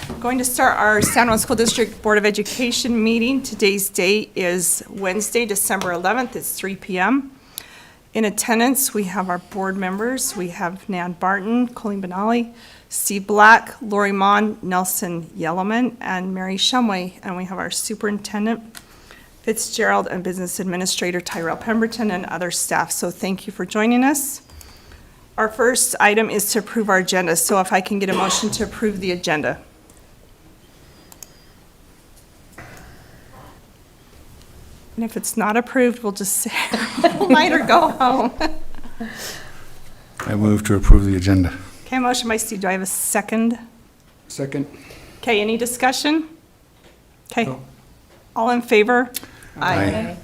Going to start our San Juan School District Board of Education meeting. Today's date is Wednesday, December 11th. It's 3 p.m. In attendance, we have our board members. We have Nan Barton, Colleen Benally, Steve Black, Lori Mon, Nelson Yellowman, and Mary Shumway. And we have our superintendent, Fitzgerald, and business administrator, Tyrell Pemberton, and other staff. So thank you for joining us. Our first item is to approve our agenda. So if I can get a motion to approve the agenda. And if it's not approved, we'll just say night or go home. I move to approve the agenda. Okay, motion by Steve. Do I have a second? Second. Okay, any discussion? Okay, No. all in favor? Aye.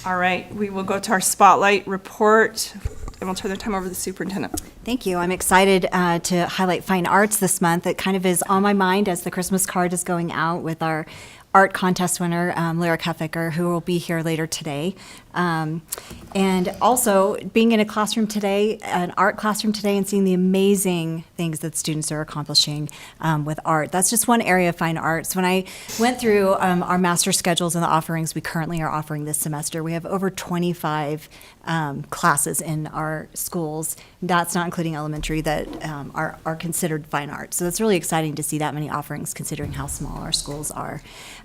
All right, we will go to our spotlight report, and we'll turn the time over to the superintendent. Thank you. I'm excited to highlight fine arts this month. It kind of is on my mind as the Christmas card is going out with our art contest winner, Lyric Huffaker, who will be here later today. And also being in a classroom today, an art classroom today, and seeing the amazing things that students are accomplishing with art. That's just one area of fine arts. When I went through our master schedules and the offerings we currently are offering this semester, we have over 25 classes in our schools. That's not including elementary that are considered fine arts. So it's really exciting to see that many offerings considering how small our schools are.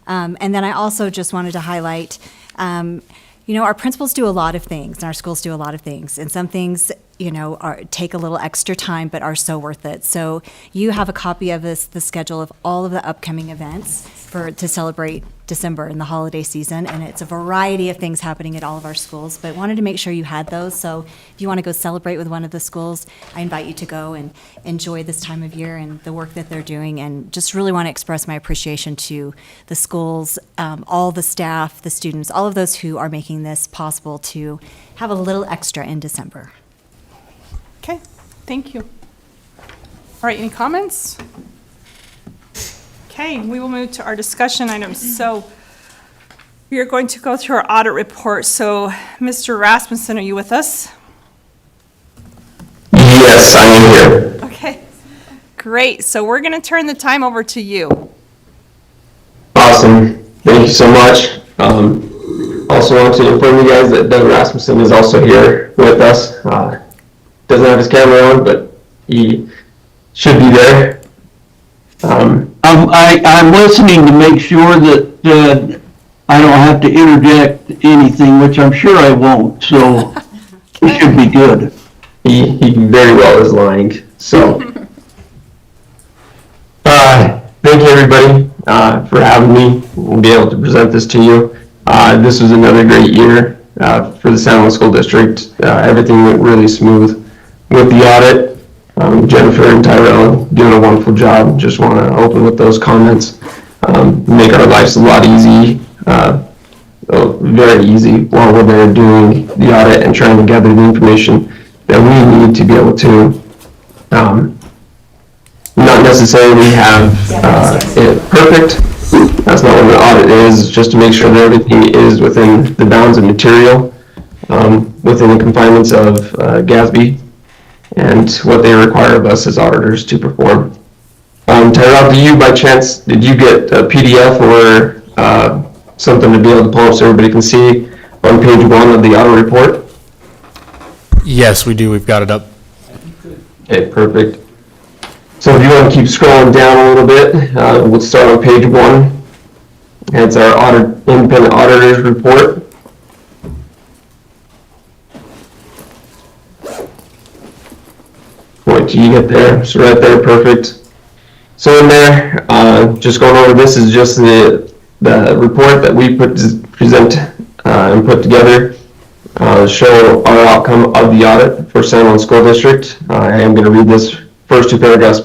And then I also just wanted to highlight, our principals do a lot of things, and our schools do a lot of things. And some things, take a little extra time, but are so worth it. So you have a copy of the schedule of all of the upcoming events to celebrate December and the holiday season. And it's a variety of things happening at all of our schools, but wanted to make sure you had those. So if you want to go celebrate with one of the schools, I invite you to go and enjoy this time of year and the work that they're doing. And just really want to express my appreciation to the schools, all the staff, the students, all of those who are making this possible to have a little extra in December. Okay, thank you. All right, any comments? Okay, we will move to our discussion items. So we are going to go through our audit report. So Mr. Rasmussen, are you with us? Yes, I am here. Okay, great. So we're going to turn the time over to you. Awesome. Thank you so much. Also want to inform you guys that Doug Rasmussen is also here with us. Doesn't have his camera on, but he should be there. I'm listening to make sure that I don't have to interject anything, which I'm sure I won't, so it should be good. He very well is lying. So, thank you everybody for having me. We'll be able to present this to you. This was another great year for the San Juan School District. Everything went really smooth with the audit. Jennifer and Tyrell doing a wonderful job. Just want to open with those comments. Make our lives a lot very easy while we're there doing the audit and trying to gather the information that we need to be able to not necessarily have it perfect. That's not what the audit is. Just to make sure that everything is within the bounds of material, within the confinements of GASB, and what they require of us as auditors to perform. Tyrell, do you by chance, did you get a PDF or something to be able to pull up so everybody can see on page 1 of the audit report? Yes, we do. We've got it up. Okay, perfect. So if you want to keep scrolling down a little bit, we'll start on page 1. It's our independent auditor's report. What do you get there? So right there, perfect. So in there, just going over this is just the report that we present and put together, show our outcome of the audit for San Juan School District. I am going to read this first 2 paragraphs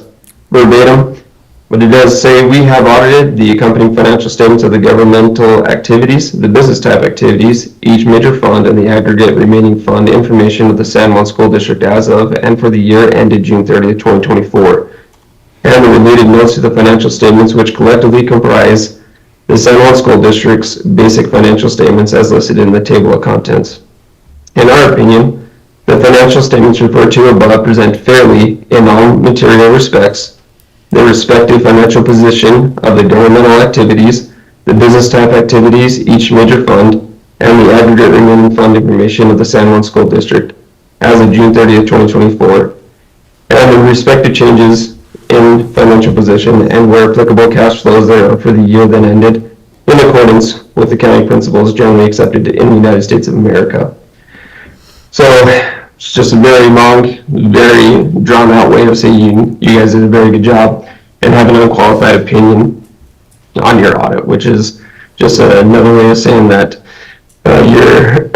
verbatim, but it does say we have audited the accompanying financial statements of the governmental activities, the business type activities, each major fund, and the aggregate remaining fund information of the San Juan School District as of and for the year ended June 30th, 2024, and the related notes to the financial statements which collectively comprise the San Juan School District's basic financial statements as listed in the table of contents. In our opinion, the financial statements referred to above present fairly in all material respects the respective financial position of the governmental activities, the business type activities, each major fund, and the aggregate remaining fund information of the San Juan School District as of June 30th, 2024, and the respective changes in financial position and where applicable cash flows thereof for the year then ended in accordance with the county principles generally accepted in the United States of America. So it's just a very long, very drawn out way of saying you guys did a very good job and have an unqualified opinion on your audit, which is just another way of saying that your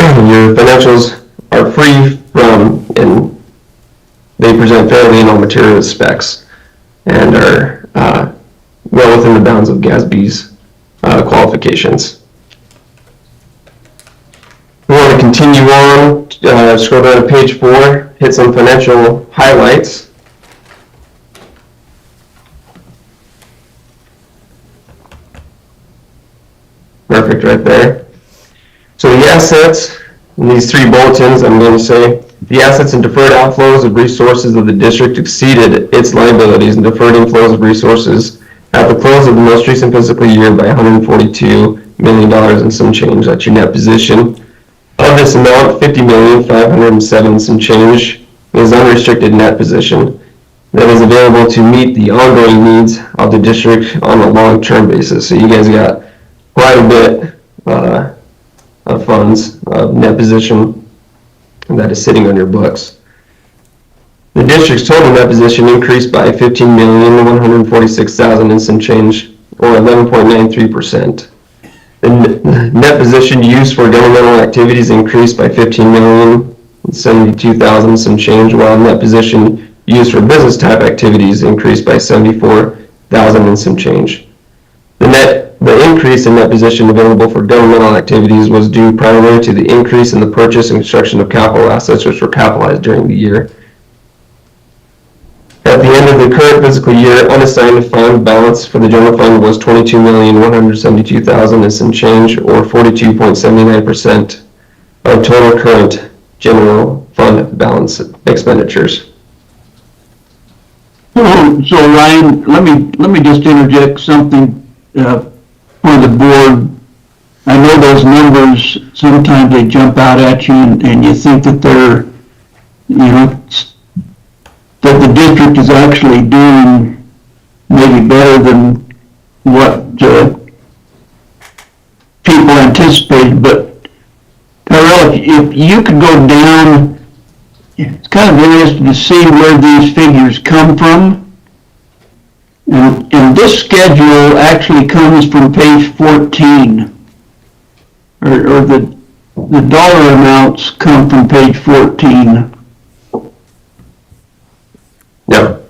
financials are free from, and they present fairly in all material specs and are well within the bounds of GASB's qualifications. We want to continue on, scroll down to page 4, hit some financial highlights. Perfect right there. So the assets in these 3 bulletins, I'm going to say, the assets and deferred outflows of resources of the district exceeded its liabilities and deferred inflows of resources at the close of the most recent fiscal year by $142 million and some change. That's your net position. Of this amount, $50,507,000 and some change is unrestricted net position that is available to meet the ongoing needs of the district on a long-term basis. So you guys got quite a bit of funds, net position that is sitting on your books. The district's total net position increased by $15,146,000 and some change, or 11.93%. The net position used for governmental activities increased by $15,072,000 and some change, while net position used for business type activities increased by $74,000 and some change. The increase in net position available for governmental activities was due primarily to the increase in the purchase and construction of capital assets which were capitalized during the year. At the end of the current fiscal year, unassigned fund balance for the general fund was $22,172,000 and some change, or 42.79% of total current general fund balance expenditures. So Ryan, let me just interject something for the board. I know those numbers, sometimes they jump out at you and you think that they're, that the district is actually doing maybe better than what people anticipated. But Tyrell, if you could go down, it's kind of interesting to see where these figures come from. And this schedule actually comes from page 14, or the dollar amounts come from page 14. Yep.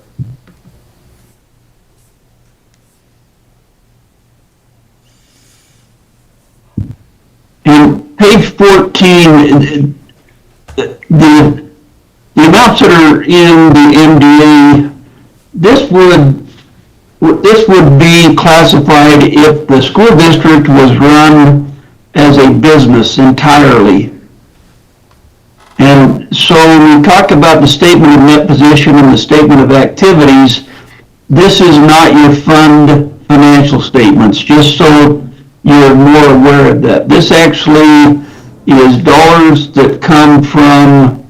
And page 14, the amounts that are in the MDA, this would be classified if the school district was run as a business entirely. And so when we talk about the statement of net position and the statement of activities, this is not your fund financial statements, just so you're more aware of that. This actually is dollars that come from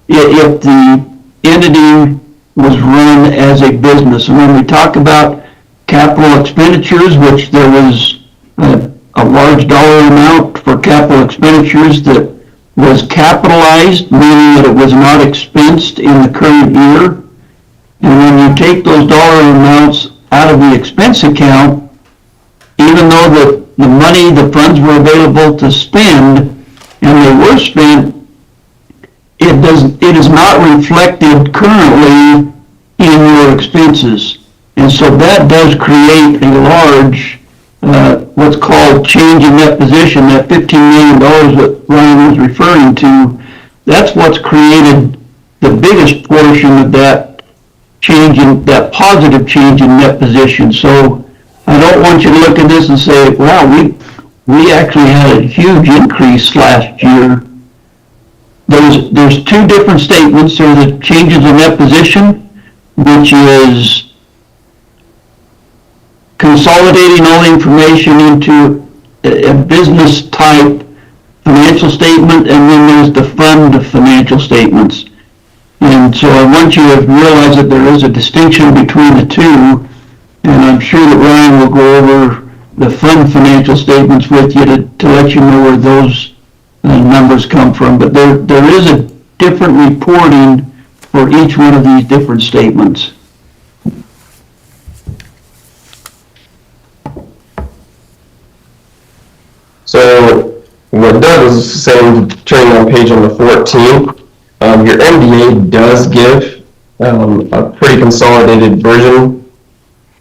if the entity was run as a business. And when we talk about capital expenditures, which there was a large dollar amount for capital expenditures that was capitalized, meaning that it was not expensed in the current year. And when you take those dollar amounts out of the expense account, even though the money, the funds were available to spend, and they were spent, it is not reflected currently in your expenses. And so that does create a large, what's called change in net position, that $15 million that Ryan was referring to. That's what's created the biggest portion of that change in, that positive change in net position. So I don't want you to look at this and say, wow, we actually had a huge increase last year. There's 2 different statements. There's the changes in net position, which is consolidating all the information into a business type financial statement, and then there's the fund financial statements. And so I want you to realize that there is a distinction between the two, and I'm sure that Ryan will go over the fund financial statements with you to let you know where those numbers come from. But there is a different reporting for each one of these different statements. So what Doug was saying, turning on page number 14, your MDA does give a pretty consolidated version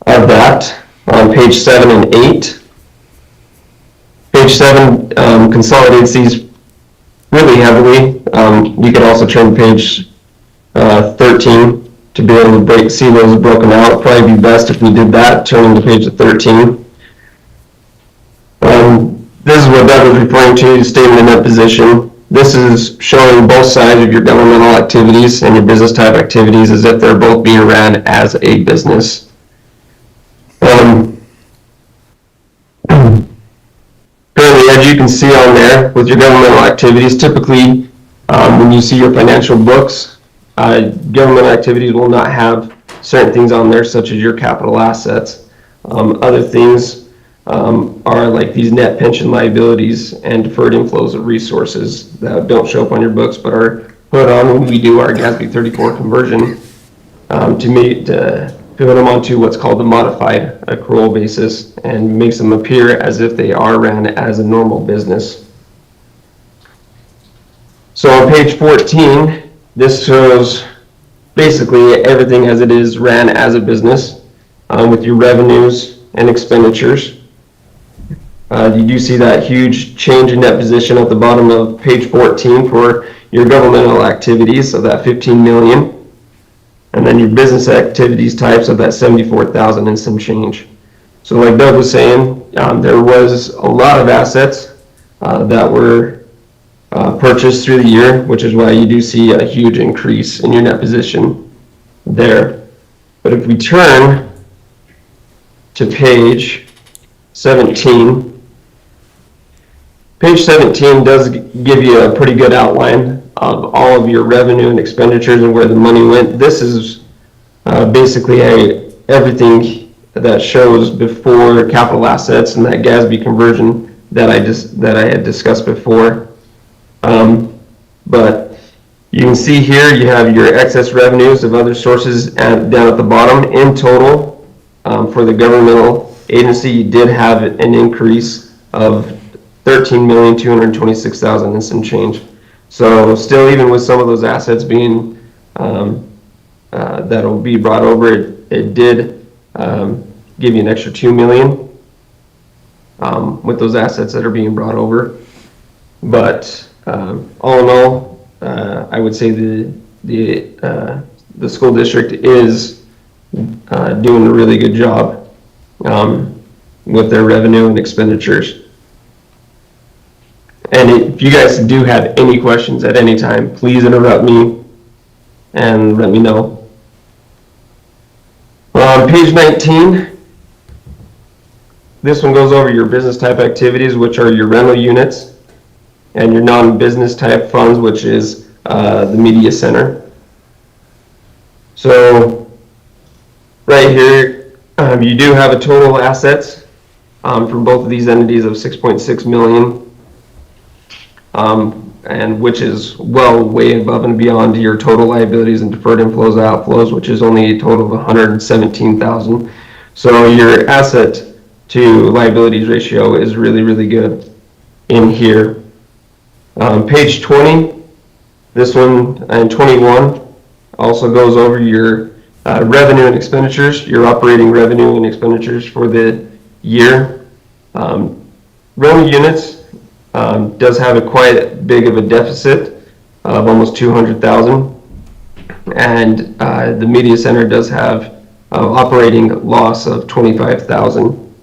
of that on page 7 and 8. Page 7 consolidates these really heavily. You could also turn to page 13 to be able to see those broken out. Probably be best if we did that, turning to page 13. This is what Doug was referring to, statement in that position. This is showing both sides of your governmental activities and your business type activities as if they're both being ran as a business. Currently, as you can see on there, with your governmental activities, typically when you see your financial books, government activities will not have certain things on there, such as your capital assets. Other things are like these net pension liabilities and deferred inflows of resources that don't show up on your books but are put on when we do our GASB 34 conversion to put them onto what's called the modified accrual basis and makes them appear as if they are ran as a normal business. So on page 14, this shows basically everything as it is ran as a business with your revenues and expenditures. You do see that huge change in net position at the bottom of page 14 for your governmental activities of that 15 million. And then your business activities types of that 74,000 and some change. So like Doug was saying, there was a lot of assets that were purchased through the year, which is why you do see a huge increase in your net position there. But if we turn to page 17, page 17 does give you a pretty good outline of all of your revenue and expenditures and where the money went. This is basically everything that shows before capital assets and that GASB conversion that I had discussed before. But you can see here you have your excess revenues of other sources down at the bottom. In total, for the governmental agency, you did have an increase of 13,226,000 and some change. So still, even with some of those assets being that'll be brought over, it did give you an extra 2 million with those assets that are being brought over. But all in all, I would say the school district is doing a really good job with their revenue and expenditures. And if you guys do have any questions at any time, please interrupt me and let me know. On page 19, this one goes over your business type activities, which are your rental units, and your non-business type funds, which is the media center. So right here, you do have a total assets from both of these entities of 6.6 million. And which is way above and beyond your total liabilities and deferred inflows outflows, which is only a total of 117,000. So your asset to liabilities ratio is really, really good in here. Page 20, this one and 21 also goes over your revenue and expenditures, your operating revenue and expenditures for the year. Rental units does have a quite big of a deficit of almost 200,000, and the media center does have operating loss of 25,000.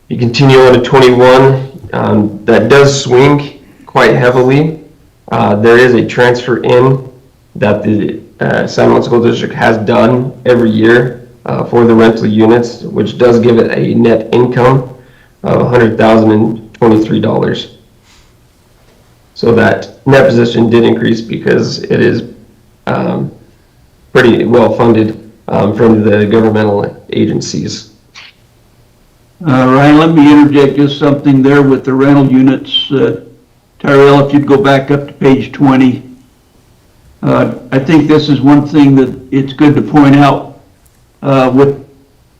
You continue on to 21, that does swing quite heavily. There is a transfer in that the San Juan School District has done every year for the rental units, which does give it a net income of $100,023. So that net position did increase because it is pretty well funded from the governmental agencies. Ryan, let me interject just something there with the rental units. Tyrell, if you'd go back up to page 20. I think this is one thing that it's good to point out with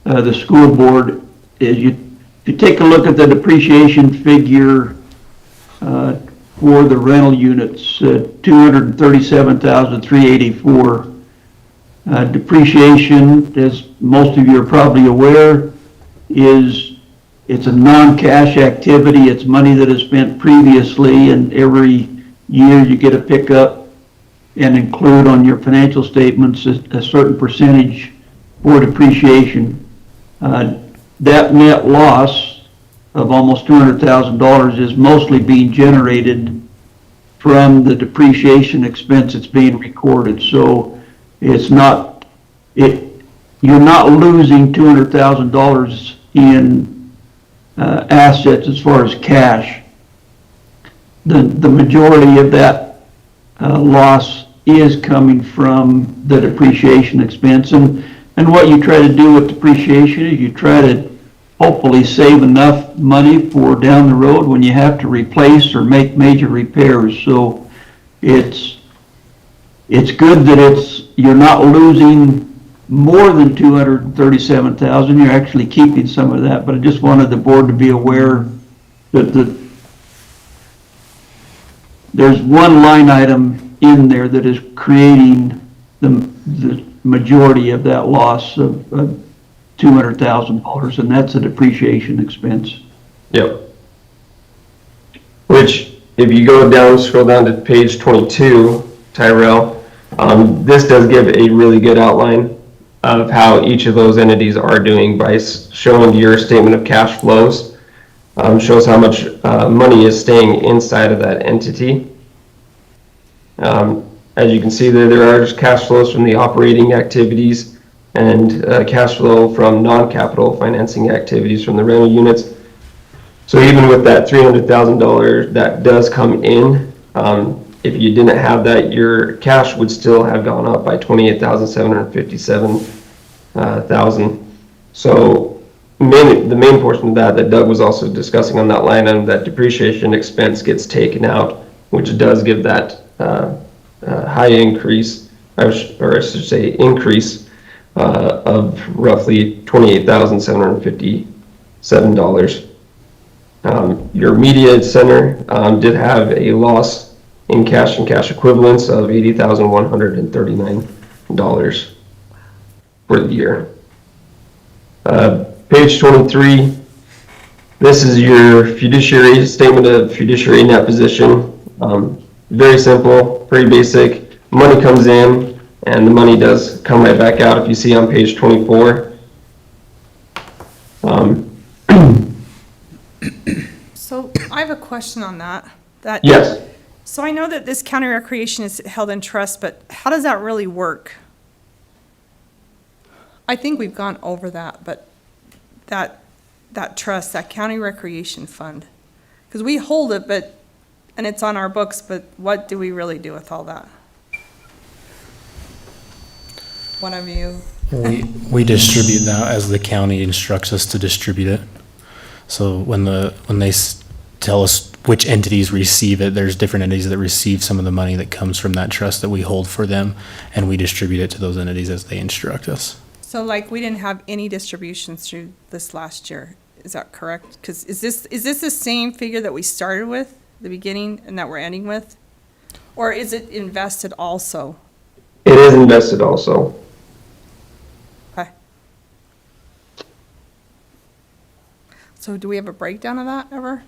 the school board is if you take a look at the depreciation figure for the rental units, $237,384. Depreciation, as most of you are probably aware, it's a non-cash activity. It's money that is spent previously, and every year you get a pickup and include on your financial statements a certain percentage for depreciation. That net loss of almost $200,000 is mostly being generated from the depreciation expense that's being recorded. So it's not, you're not losing $200,000 in assets as far as cash. The majority of that loss is coming from the depreciation expense. And what you try to do with depreciation is you try to hopefully save enough money for down the road when you have to replace or make major repairs. So it's good that you're not losing more than $237,000. You're actually keeping some of that, but I just wanted the board to be aware that there's one line item in there that is creating the majority of that loss of $200,000, and that's a depreciation expense. Yep. Which, if you go down, scroll down to page 22, Tyrell, this does give a really good outline of how each of those entities are doing by showing your statement of cash flows. Shows how much money is staying inside of that entity. As you can see there are cash flows from the operating activities and cash flow from non-capital financing activities from the rental units. So even with that $300,000 that does come in, if you didn't have that, your cash would still have gone up by $28,757,000. So the main portion of that Doug was also discussing on that line item, that depreciation expense gets taken out, which does give that high increase, or I should say increase, of roughly $28,757. Your media center did have a loss in cash and cash equivalents of $80,139 for the year. Page 23, this is your fiduciary statement of fiduciary net position. Very simple, pretty basic. Money comes in and the money does come right back out. If you see on page 24. So I have a question on that. Yes. So I know that this county recreation is held in trust, but how does that really work? I think we've gone over that, but that trust, that county recreation fund, because we hold it, and it's on our books, but what do we really do with all that? One of you? We distribute that as the county instructs us to distribute it. So when they tell us which entities receive it, there's different entities that receive some of the money that comes from that trust that we hold for them, and we distribute it to those entities as they instruct us. So like, we didn't have any distributions through this last year, is that correct? Because is this the same figure that we started with, the beginning, and that we're ending with? Or is it invested also? It is invested also. Okay. So do we have a breakdown of that ever?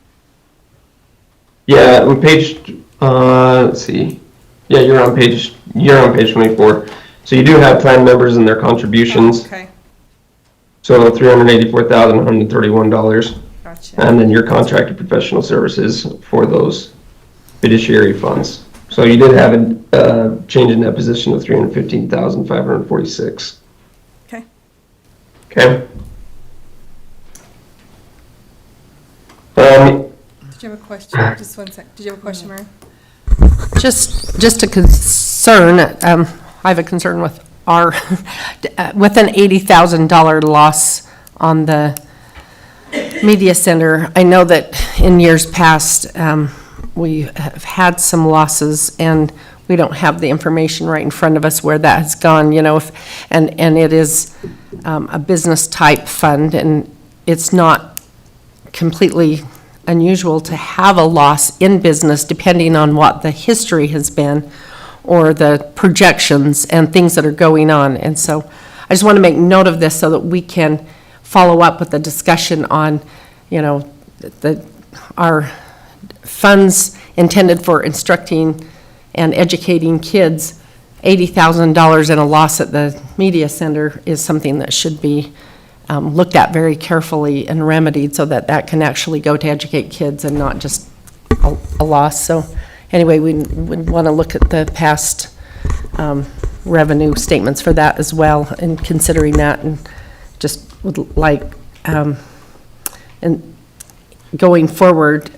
Yeah, on page, let's see. Yeah, you're on page 24. So you do have plan members and their contributions. Okay, So $384,131. gotcha. And then your contracted professional services for those fiduciary funds. So you did have a change in that position of $315,546. Okay. Okay. Did you have a question? Just one sec. Did you have a question, Mary? Just a concern, I have a concern with our, with an $80,000 loss on the media center. I know that in years past, we have had some losses, and we don't have the information right in front of us where that has gone, you know, and it is a business-type fund, and it's not completely unusual to have a loss in business depending on what the history has been or the projections and things that are going on. And so I just want to make note of this so that we can follow up with the discussion on, you know, our funds intended for instructing and educating kids. $80,000 in a loss at the media center is something that should be looked at very carefully and remedied so that that can actually go to educate kids and not just a loss. So anyway, we want to look at the past revenue statements for that as well, and considering that, and just would like, and going forward,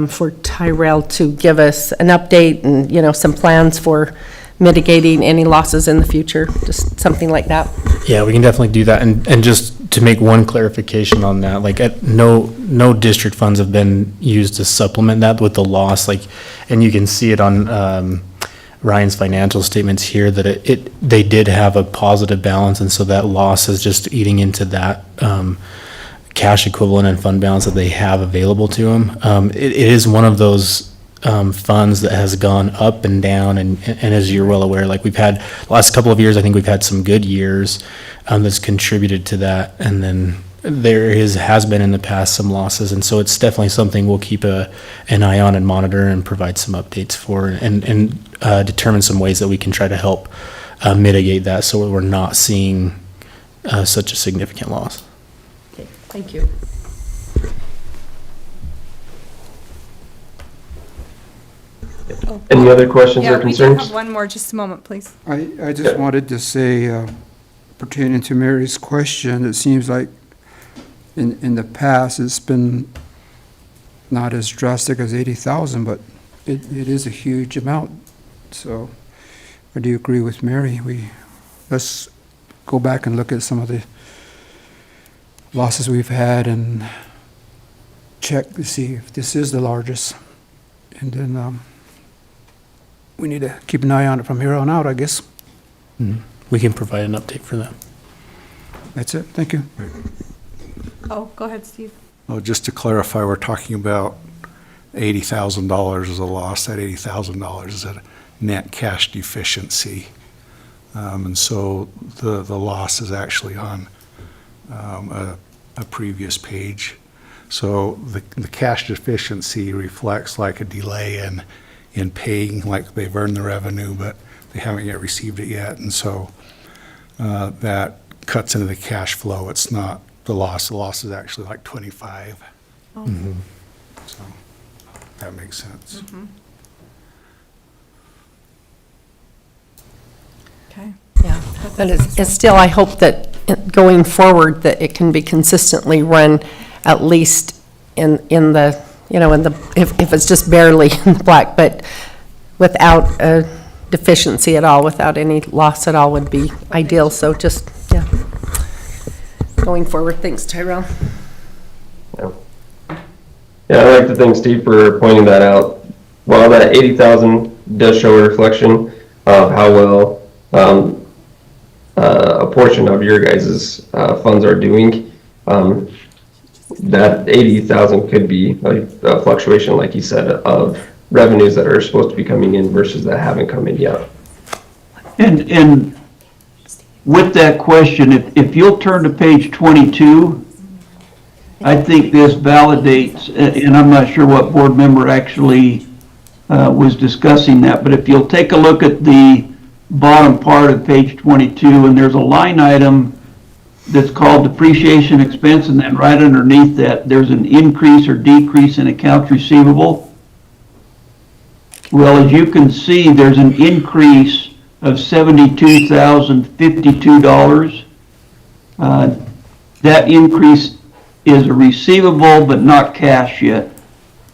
for Tyrell to give us an update and, you know, some plans for mitigating any losses in the future, just something like that. Yeah, we can definitely do that. And just to make one clarification on that, like no district funds have been used to supplement that with the loss. Like, and you can see it on Ryan's financial statements here that they did have a positive balance, and so that loss is just eating into that cash equivalent and fund balance that they have available to them. It is one of those funds that has gone up and down, and as you're well aware, like we've had the last couple of years, I think we've had some good years that's contributed to that, and then there has been in the past some losses, and so it's definitely something we'll keep an eye on and monitor and provide some updates for, and determine some ways that we can try to help mitigate that so we're not seeing such a significant loss. Okay, thank you. Any other questions or Yeah, we do concerns? have one more, just a moment, please. I just wanted to say, pertaining to Mary's question, it seems like in the past, it's been not as drastic as 80,000, but it is a huge amount. So I do agree with Mary. Let's go back and look at some of the losses we've had and check to see if this is the largest. And then we need to keep an eye on it from here on out, I guess. We can provide an update for that. That's it. Thank you. Oh, go ahead, Steve. Oh, just to clarify, we're talking about $80,000 as a loss. That $80,000 is a net cash deficiency. And so the loss is actually on a previous page. So the cash deficiency reflects like a delay in paying, like they've earned the revenue, but they haven't yet received it yet. And so that cuts into the cash flow. It's not the loss. The loss is actually like 25. Oh. So that makes sense. Okay. Yeah, but it's still, I hope that going forward, that it can be consistently run at least in the, you know, if it's just barely in the black, but without a deficiency at all, without any loss at all would be ideal. So just, yeah. Going forward, thanks, Tyrell. Yeah, I'd like to thank Steve for pointing that out. While that 80,000 does show a reflection of how well a portion of your guys' funds are doing, that 80,000 could be a fluctuation, like you said, of revenues that are supposed to be coming in versus that haven't come in yet. And with that question, if you'll turn to page 22, I think this validates, and I'm not sure what board member actually was discussing that, but if you'll take a look at the bottom part of page 22, and there's a line item that's called depreciation expense, and then right underneath that, there's an increase or decrease in accounts receivable. Well, as you can see, there's an increase of $72,052. that increase is a receivable but not cash yet.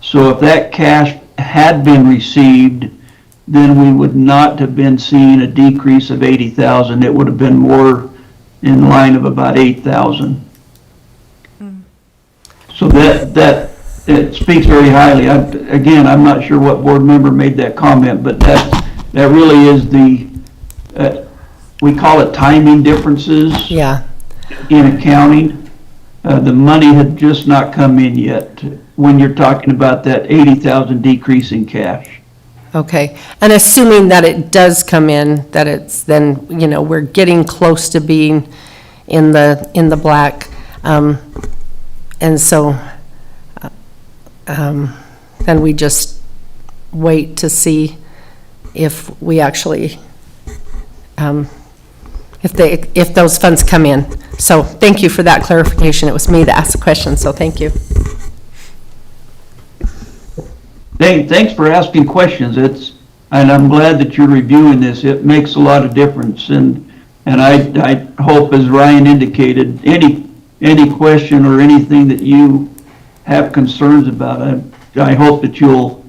So if that cash had been received, then we would not have been seeing a decrease of 80,000. It would have been more in line of about 8,000. So that it speaks very highly. Again, I'm not sure what board member made that comment, but that really is we call it timing differences Yeah, in accounting. The money had just not come in yet when you're talking about that 80,000 decrease in cash. okay. And assuming that it does come in, that it's then, we're getting close to being in the black. And so, then we just wait to see if we actually, if those funds come in. So thank you for that clarification. It was me that asked the question, so thank you. Thanks for asking questions. And I'm glad that you're reviewing this. It makes a lot of difference. And I hope, as Ryan indicated, any question or anything that you have concerns about, I hope that you'll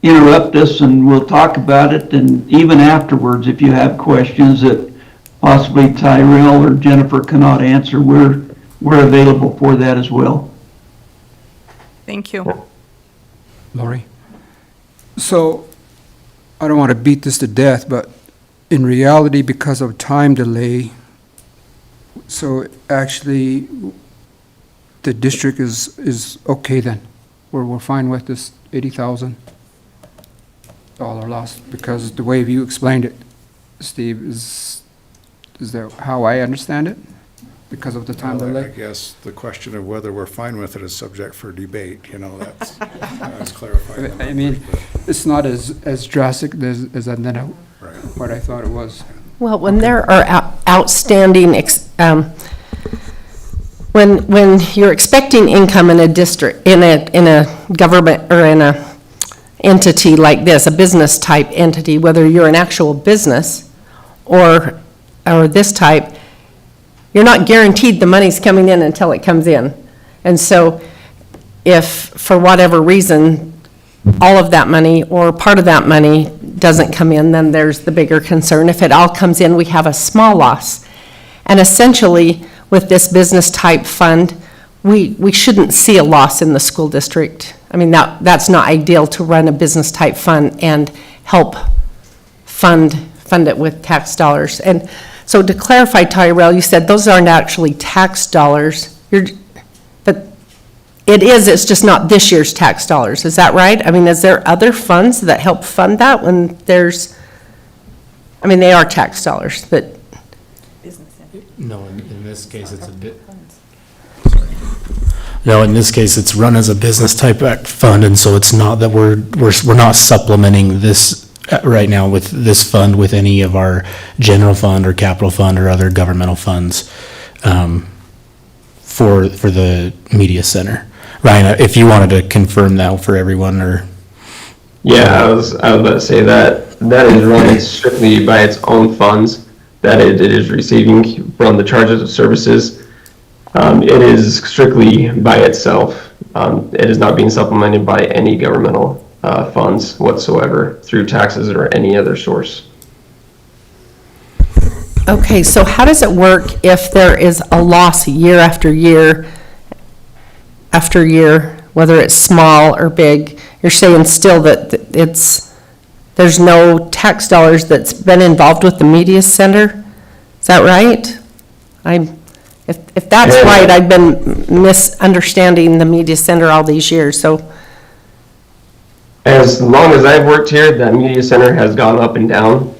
interrupt us and we'll talk about it. And even afterwards, if you have questions that possibly Tyrell or Jennifer cannot answer, we're available for that as well. Thank you. Lori? So, I don't want to beat this to death, but in reality, because of time delay, so actually, the district is okay then? We're fine with this $80,000 loss, because the way you explained it, Steve, is that how I understand it? Because of the time Well, I delay? guess the question of whether we're fine with it is subject for debate, that's clarified. I mean, it's not as drastic as Right. what I thought it was. Well, when there are outstanding, when you're expecting income in a district, in a government or in a entity like this, a business type entity, whether you're an actual business or this type, you're not guaranteed the money's coming in until it comes in. And so if, for whatever reason, all of that money or part of that money doesn't come in, then there's the bigger concern. If it all comes in, we have a small loss. And essentially, with this business type fund, we shouldn't see a loss in the school district. I mean, that's not ideal to run a business type fund and help fund it with tax dollars. And so to clarify, Tyrell, you said those aren't actually tax dollars. But it's just not this year's tax dollars. Is that right? I mean, is there other funds that help fund that when they are tax dollars, but No, in this case, it's a bit. No, in this case, it's run as a business type act fund, and so it's not that we're not supplementing this right now with this fund with any of our general fund or capital fund or other governmental funds for the media center. Ryan, if you wanted to confirm that for everyone, or Yeah, I was about to say that is run strictly by its own funds that it is receiving from the charges of services. It is strictly by itself. It is not being supplemented by any governmental funds whatsoever through taxes or any other source. okay, so how does it work if there is a loss year after year after year, whether it's small or big? You're saying still that there's no tax dollars that's been involved with the media center? Is that right? If that's right, I've been misunderstanding the media center all these years, so. As long as I've worked here, that media center has gone up and down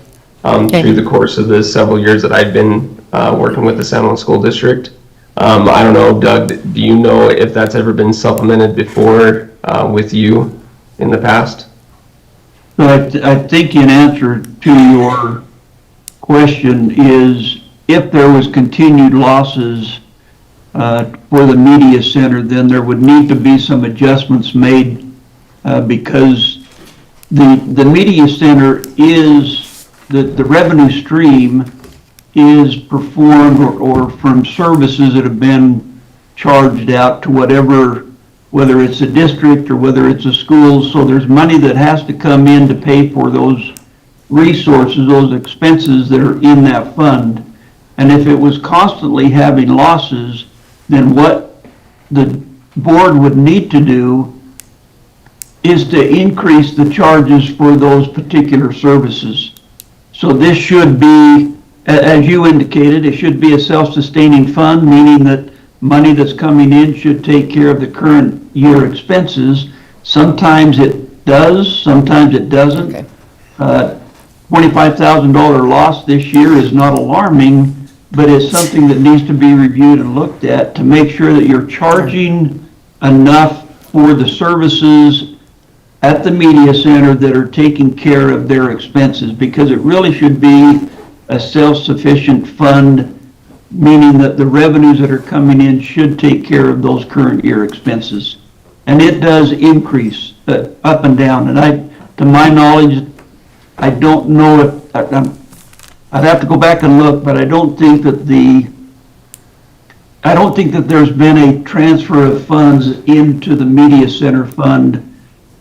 Okay. through the course of the several years that I've been working with the San Juan School District. I don't know, Doug, do you know if that's ever been supplemented before with you in the past? So I think in answer to your question is, if there was continued losses for the media center, then there would need to be some adjustments made because the media center is, the revenue stream is performed or from services that have been charged out to whatever, whether it's a district or whether it's a school. So there's money that has to come in to pay for those resources, those expenses that are in that fund. And if it was constantly having losses, then what the board would need to do is to increase the charges for those particular services. So this should be, as you indicated, it should be a self-sustaining fund, meaning that money that's coming in should take care of the current year expenses. Sometimes it does, sometimes it doesn't. Okay. $25,000 loss this year is not alarming, but it's something that needs to be reviewed and looked at to make sure that you're charging enough for the services at the media center that are taking care of their expenses, because it really should be a self-sufficient fund, meaning that the revenues that are coming in should take care of those current year expenses. And it does increase up and down. And to my knowledge, I don't know if, I'd have to go back and look, but I don't think that there's been a transfer of funds into the media center fund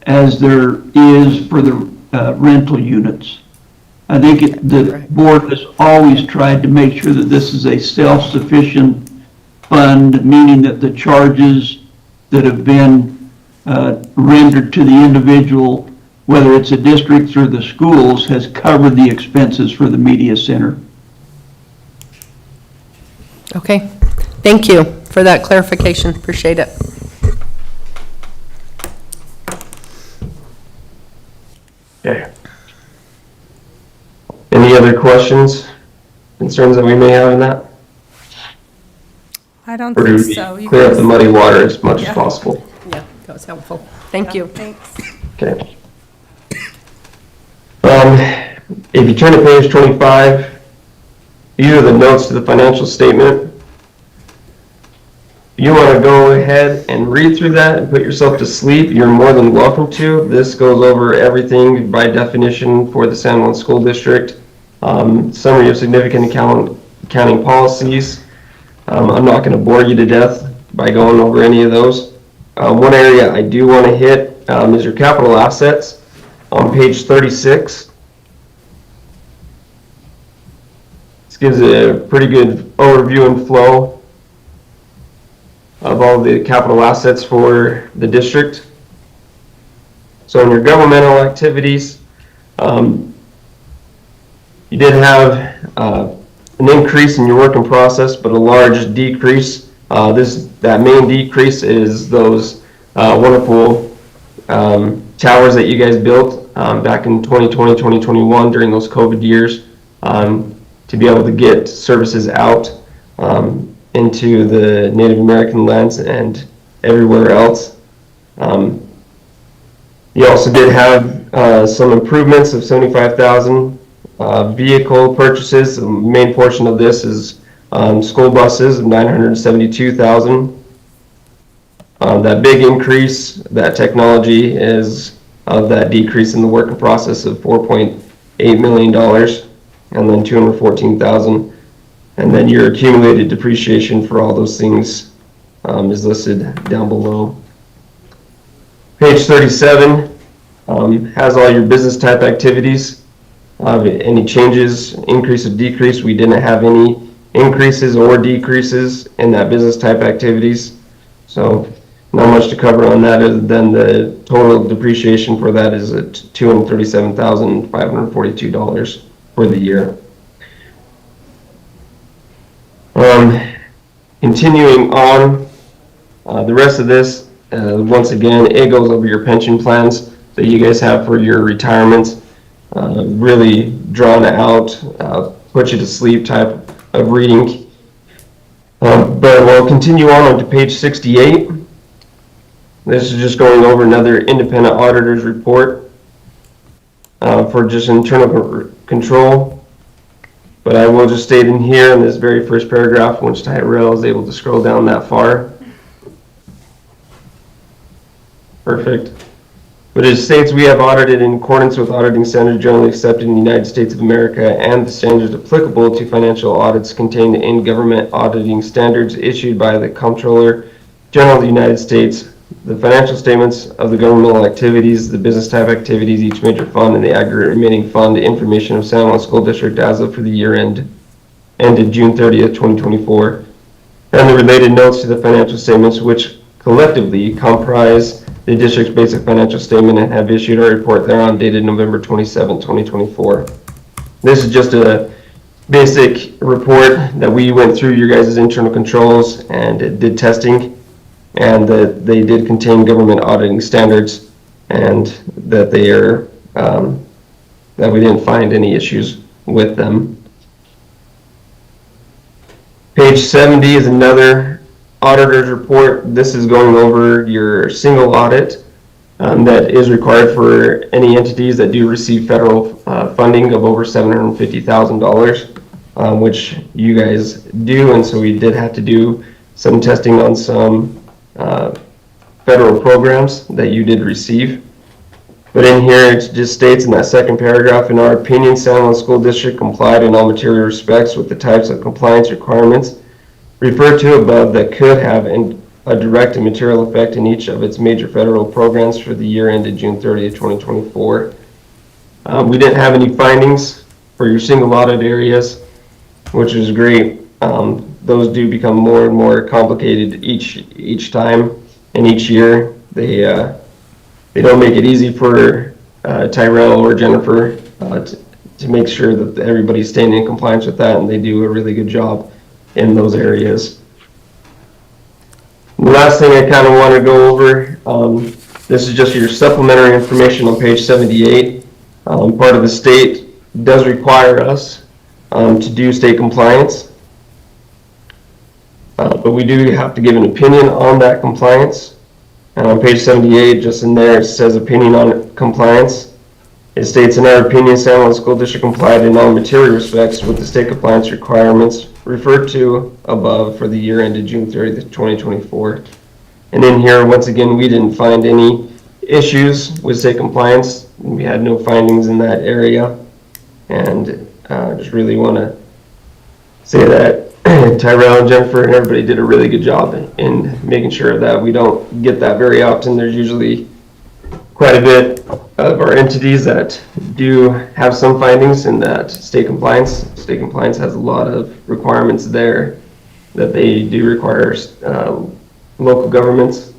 as there is for the rental units. I think the board has always tried to make sure that this is a self-sufficient fund, meaning that the charges that have been rendered to the individual, whether it's the districts or the schools, has covered the expenses for the media center. Okay, thank you for that clarification, appreciate it. Okay. Any other questions, concerns that we may have in that? I don't Or do think we so. You clear up guys- the muddy water as much Yeah. as possible? Yeah, that was helpful, thank you. Thanks. Okay. If you turn to page 25, these are the notes to the financial statement. If you want to go ahead and read through that and put yourself to sleep, you're more than welcome to. This goes over everything by definition for the San Juan School District. Summary of significant accounting policies. I'm not going to bore you to death by going over any of those. One area I do want to hit is your capital assets on page 36. This gives a pretty good overview and flow of all the capital assets for the district. So in your governmental activities, you did have an increase in your work in process, but a large decrease. That main decrease is those wonderful towers that you guys built back in 2020, 2021 during those COVID years to be able to get services out into the Native American lands and everywhere else. You also did have some improvements of $75,000. Vehicle purchases, the main portion of this is school buses of $972,000. That big increase, that technology is of that decrease in the work in process of $4.8 million, and then $214,000. And then your accumulated depreciation for all those things is listed down below. Page 37 has all your business type activities. Any changes, increase or decrease, we didn't have any increases or decreases in that business type activities. So not much to cover on that other than the total depreciation for that is at $237,542 for the year. Continuing on, the rest of this, once again, it goes over your pension plans that you guys have for your retirements. Really drawn out, put you to sleep type of reading. But we'll continue on to page 68. This is just going over another independent auditor's report for just internal control. But I will just state in here in this very first paragraph, once Tyrell is able to scroll down that far. Perfect. But it states we have audited in accordance with auditing standards generally accepted in the United States of America and the standards applicable to financial audits contained in government auditing standards issued by the Comptroller General of the United States. The financial statements of the governmental activities, the business type activities, each major fund, and the aggregate remaining fund information of San Juan School District as of for the year ended June 30th, 2024, and the related notes to the financial statements, which collectively comprise the district's basic financial statement and have issued a report thereon dated November 27, 2024. This is just a basic report that we went through your guys' internal controls and did testing, and that they did contain government auditing standards, and that they are, that we didn't find any issues with them. Page 70 is another auditor's report. This is going over your single audit that is required for any entities that do receive federal funding of over $750,000, which you guys do, and so we did have to do some testing on some federal programs that you did receive. But in here, it just states in that second paragraph, in our opinion, San Juan School District complied in all material respects with the types of compliance requirements referred to above that could have a direct and material effect in each of its major federal programs for the year ended June 30th, 2024. We didn't have any findings for your single audit areas, which is great. Those do become more and more complicated each time and each year. They don't make it easy for Tyrell or Jennifer to make sure that everybody's staying in compliance with that, and they do a really good job in those areas. The last thing I kind of want to go over, this is just your supplementary information on page 78. Part of the state does require us to do state compliance. But we do have to give an opinion on that compliance. And on page 78, just in there, it says opinion on compliance. It states, in our opinion, San Juan School District complied in all material respects with the state compliance requirements referred to above for the year ended June 30th, 2024. And in here, once again, we didn't find any issues with state compliance. We had no findings in that area. And just really want to say that Tyrell and Jennifer and everybody did a really good job in making sure that we don't get that very often. There's usually quite a bit of our entities that do have some findings in that state compliance. State compliance has a lot of requirements there that they do require local governments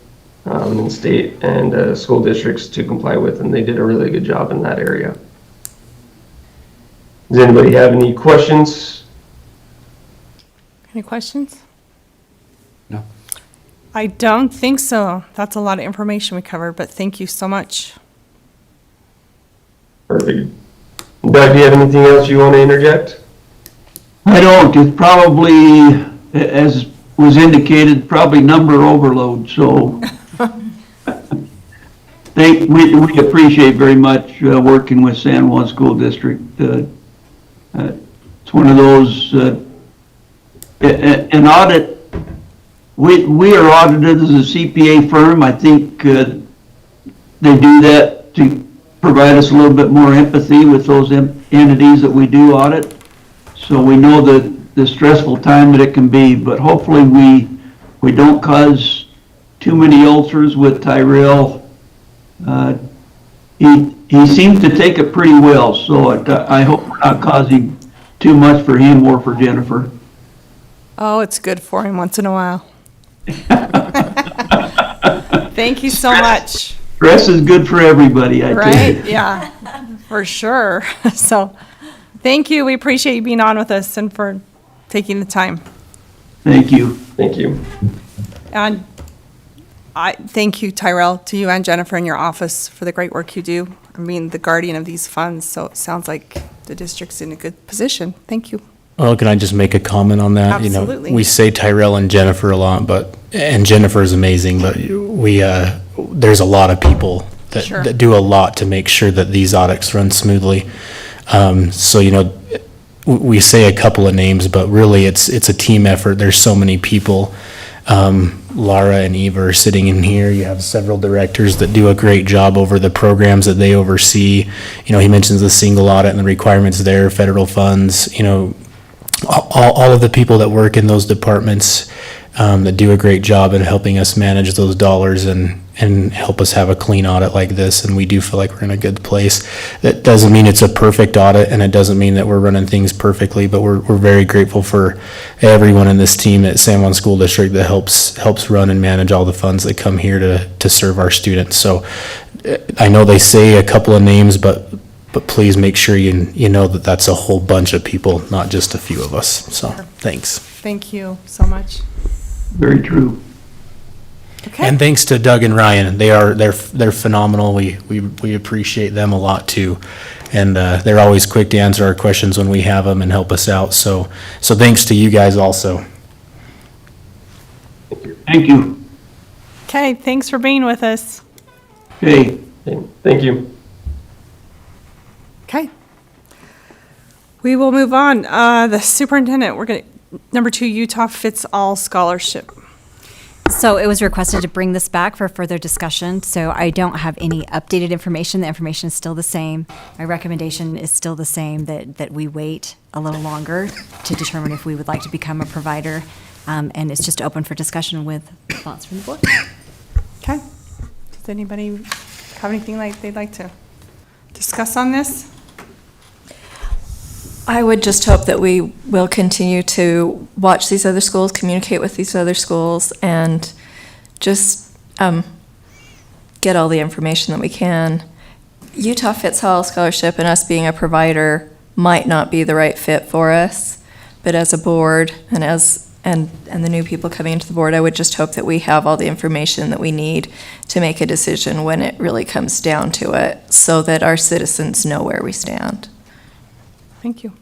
and state and school districts to comply with, and they did a really good job in that area. Does anybody have any questions? Any questions? No. I don't think so. That's a lot of information we covered, but thank you so much. Perfect. Doug, do you have anything else you want to interject? I don't. It's probably, as was indicated, probably number overload, so we appreciate very much working with San Juan School District. It's one of those, an audit, we are audited as a CPA firm. I think they do that to provide us a little bit more empathy with those entities that we do audit. So we know the stressful time that it can be, but hopefully we don't cause too many ulcers with Tyrell. He seems to take it pretty well, so I hope we're not causing too much for him or for Jennifer. Oh, it's good for him once in a while. Thank you so much. Stress is good for everybody, I tell you. Right? Yeah, for sure. So, thank you. We appreciate you being on with us and for taking the time. Thank you. Thank you. And I thank you, Tyrell, to you and Jennifer in your office for the great work you do. I mean, the guardian of these funds, so it sounds like the district's in a good position. Thank you. Well, can I just make a comment on that? Absolutely. You know, we say Tyrell and Jennifer a lot, and Jennifer is amazing, but there's a lot of people Sure. that do a lot to make sure that these audits run smoothly. So, you know, we say a couple of names, but really it's a team effort. There's so many people. Laura and Eva are sitting in here. You have several directors that do a great job over the programs that they oversee. You know, he mentions the single audit and the requirements there, federal funds, you know, all of the people that work in those departments that do a great job at helping us manage those dollars and help us have a clean audit like this, and we do feel like we're in a good place. That doesn't mean it's a perfect audit, and it doesn't mean that we're running things perfectly, but we're very grateful for everyone in this team at San Juan School District that helps run and manage all the funds that come here to serve our students. So I know they say a couple of names, but please make sure you know that that's a whole bunch of people, not just a few of us. So thanks. Thank you so much. Very true. Okay. And thanks to Doug and Ryan. They're phenomenal. We appreciate them a lot too. And they're always quick to answer our questions when we have them and help us out. So thanks to you guys also. Thank you. Okay, thanks for being with us. Okay. Thank you. Okay. We will move on. The superintendent, we're going to, number 2, Utah Fits All Scholarship. So it was requested to bring this back for further discussion, so I don't have any updated information. The information is still the same. My recommendation is still the same, that we wait a little longer to determine if we would like to become a provider, and it's just open for discussion with thoughts from the board. Okay. Does anybody have anything they'd like to discuss on this? I would just hope that we will continue to watch these other schools, communicate with these other schools, and just get all the information that we can. Utah Fits All Scholarship and us being a provider might not be the right fit for us, but as a board and the new people coming into the board, I would just hope that we have all the information that we need to make a decision when it really comes down to it, so that our citizens know where we stand. Thank you.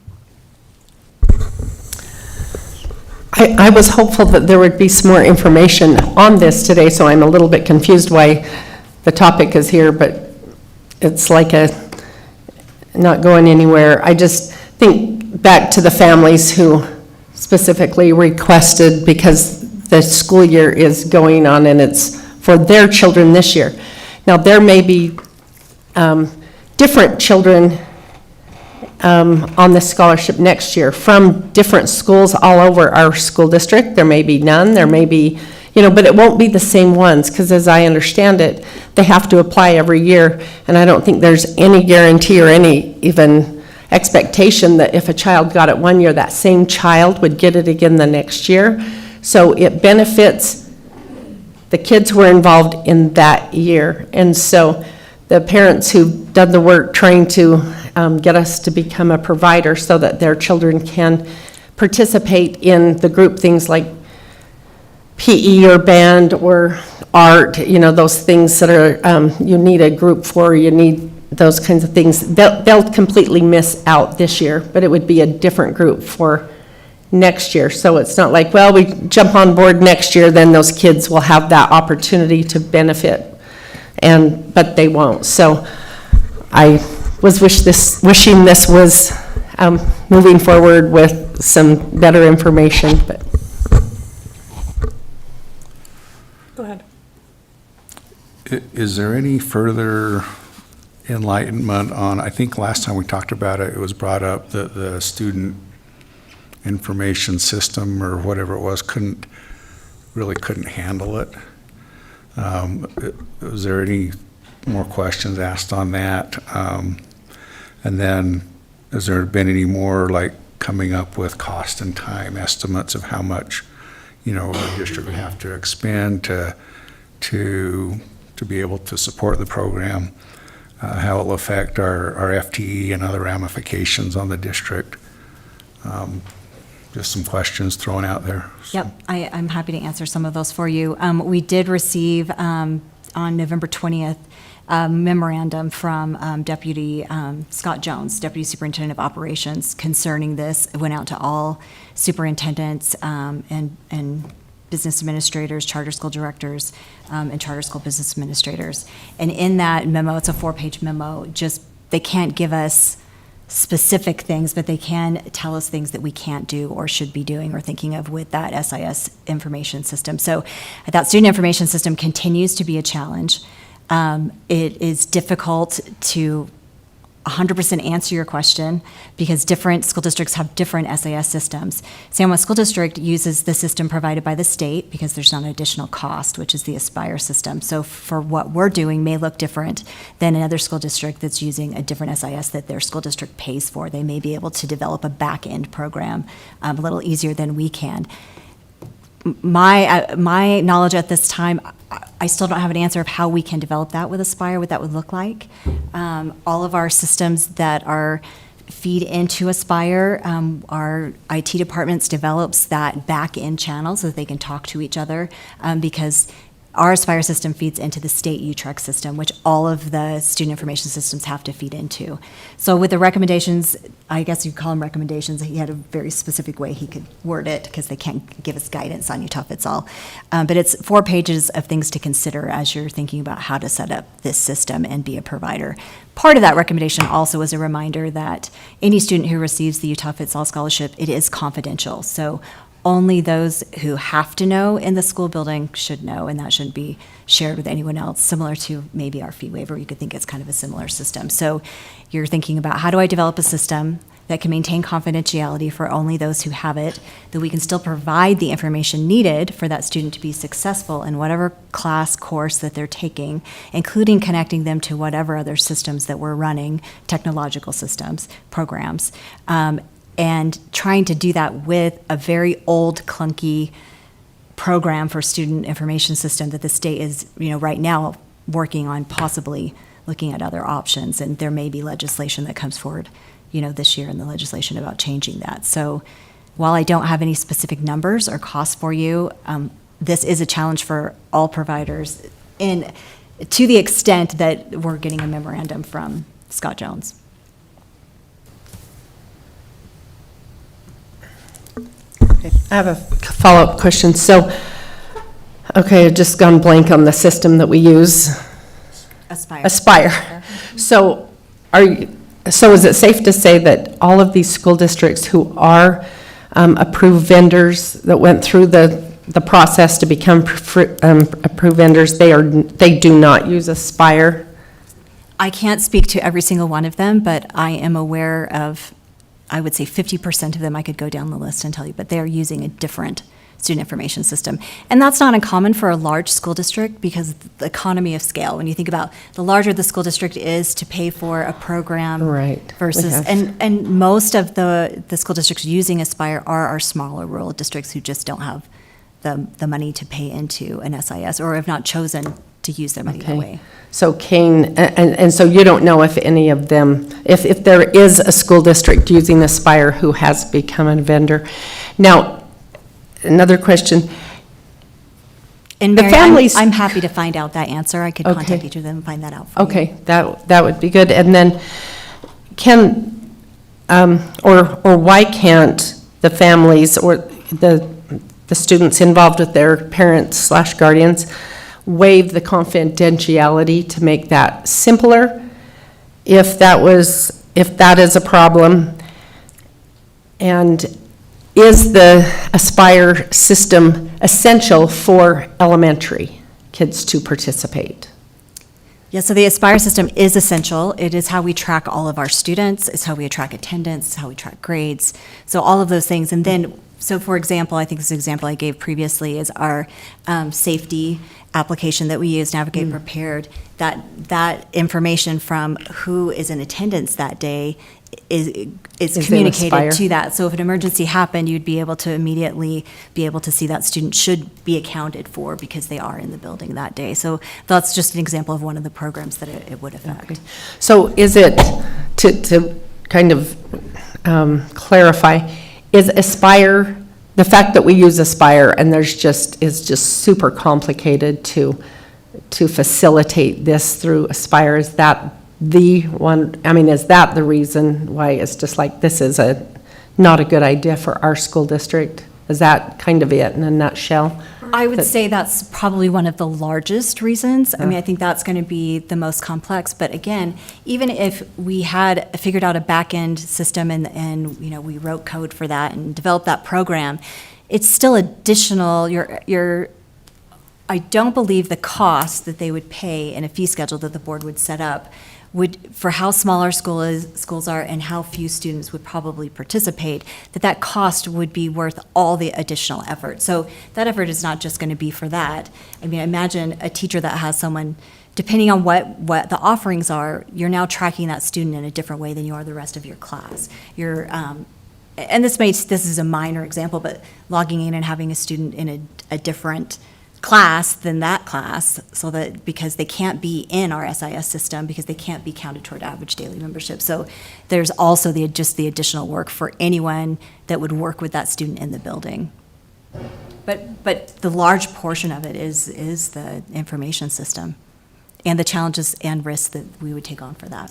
I was hopeful that there would be some more information on this today, so I'm a little bit confused why the topic is here, but it's like not going anywhere. I just think back to the families who specifically requested, because the school year is going on and it's for their children this year. Now, there may be different children on this scholarship next year from different schools all over our school district. There may be none, there may be, but it won't be the same ones, because as I understand it, they have to apply every year, and I don't think there's any guarantee or any even expectation that if a child got it one year, that same child would get it again the next year. So it benefits the kids who are involved in that year. And so the parents who've done the work trying to get us to become a provider so that their children can participate in the group things like PE or band or art, those things that are, you need a group for, you need those kinds of things. They'll completely miss out this year, but it would be a different group for next year. So it's not like, well, we jump on board next year, then those kids will have that opportunity to benefit, but they won't. So I was wishing this was moving forward with some better information, but. Go ahead. Is there any further enlightenment on, I think last time we talked about it, it was brought up that the student information system or whatever it was couldn't handle it. Was there any more questions asked on that? And then has there been any more coming up with cost and time estimates of how much, the district would have to expend to be able to support the program, how it will affect our FTE and other ramifications on the district? Just some questions thrown out there. Yep, I'm happy to answer some of those for you. We did receive on November 20th a memorandum from Deputy Scott Jones, Deputy Superintendent of Operations, concerning this. It went out to all superintendents and business administrators, charter school directors, and charter school business administrators. And in that memo, it's a 4-page memo, they can't give us specific things, but they can tell us things that we can't do or should be doing or thinking of with that SIS information system. So that student information system continues to be a challenge. It is difficult to 100% answer your question because different school districts have different SIS systems. San Juan School District uses the system provided by the state because there's not an additional cost, which is the Aspire system. So for what we're doing may look different than another school district that's using a different SIS that their school district pays for. They may be able to develop a back-end program a little easier than we can. My knowledge at this time, I still don't have an answer of how we can develop that with Aspire, what that would look like. All of our systems that are feed into Aspire, our IT departments develops that back-end channel so that they can talk to each other because our Aspire system feeds into the state UTREC system, which all of the student information systems have to feed into. So with the recommendations, I guess you call them recommendations, he had a very specific way he could word it because they can't give us guidance on UTOF-ITS-ALL. But it's 4 pages of things to consider as you're thinking about how to set up this system and be a provider. Part of that recommendation also is a reminder that any student who receives the UTOF-ITS-ALL scholarship, it is confidential. So only those who have to know in the school building should know, and that shouldn't be shared with anyone else, similar to maybe our fee waiver. You could think it's kind of a similar system. So you're thinking about how do I develop a system that can maintain confidentiality for only those who have it, that we can still provide the information needed for that student to be successful in whatever class course that they're taking, including connecting them to whatever other systems that we're running, technological systems, programs, and trying to do that with a very old, clunky program for student information system that the state is, right now working on possibly looking at other options. And there may be legislation that comes forward, this year in the legislation about changing that. So while I don't have any specific numbers or costs for you, this is a challenge for all providers to the extent that we're getting a memorandum from Scott Jones. I have a follow-up question. So, okay, I've just gone blank on the system that we use. Aspire. So is it safe to say that all of these school districts who are approved vendors that went through the process to become approved vendors, they do not use Aspire? I can't speak to every single one of them, but I am aware of, I would say 50% of them, I could go down the list and tell you, but they are using a different student information system. And that's not uncommon for a large school district because the economy of scale, when you think about the larger the school district is to pay for a program Right. versus, and most of the school districts using Aspire are our smaller rural districts who just don't have the money to pay into an SIS or have not chosen to use their money that way. So Kane, and so you don't know if any of them, if there is a school district using Aspire who has become a vendor. Now, another question. And The Mary, families- I'm happy to find out that answer. I could Okay. contact each of them and find that out for you. Okay, that would be good. And then or why can't the families or the students involved with their parents/guardians waive the confidentiality to make that simpler if that is a problem? And is the Aspire system essential for elementary kids to participate? Yeah, so the Aspire system is essential. It is how we track all of our students. It's how we track attendance, it's how we track grades. So all of those things. And then, so for example, I think this example I gave previously is our safety application that we use, Navigate Prepared. That information from who is in attendance that day is in communicated Aspire. to that. So if an emergency happened, you'd be able to immediately be able to see that student should be accounted for because they are in the building that day. So that's just an example of one of the programs that it would affect. Okay. So is it, to kind of clarify, is Aspire, the fact that we use Aspire and is just super complicated to facilitate this through Aspire, is that the one, is that the reason why it's just like, this is not a good idea for our school district? Is that kind of it in a nutshell? I would that- say that's probably one of the largest reasons. I mean, I think that's going to be the most complex. But again, even if we had figured out a back-end system and you know, we wrote code for that and developed that program, it's still additional, I don't believe the cost that they would pay in a fee schedule that the board would set up would, for how small our schools are and how few students would probably participate, that cost would be worth all the additional effort. So that effort is not just going to be for that. I mean, imagine a teacher that has someone, depending on what the offerings are, you're now tracking that student in a different way than you are the rest of your class. You're, and this is a minor example, but logging in and having a student in a different class than that class, so that because they can't be in our SIS system, because they can't be counted toward average daily membership. So there's also the additional work for anyone that would work with that student in the building. But the large portion of it is the information system and the challenges and risks that we would take on for that.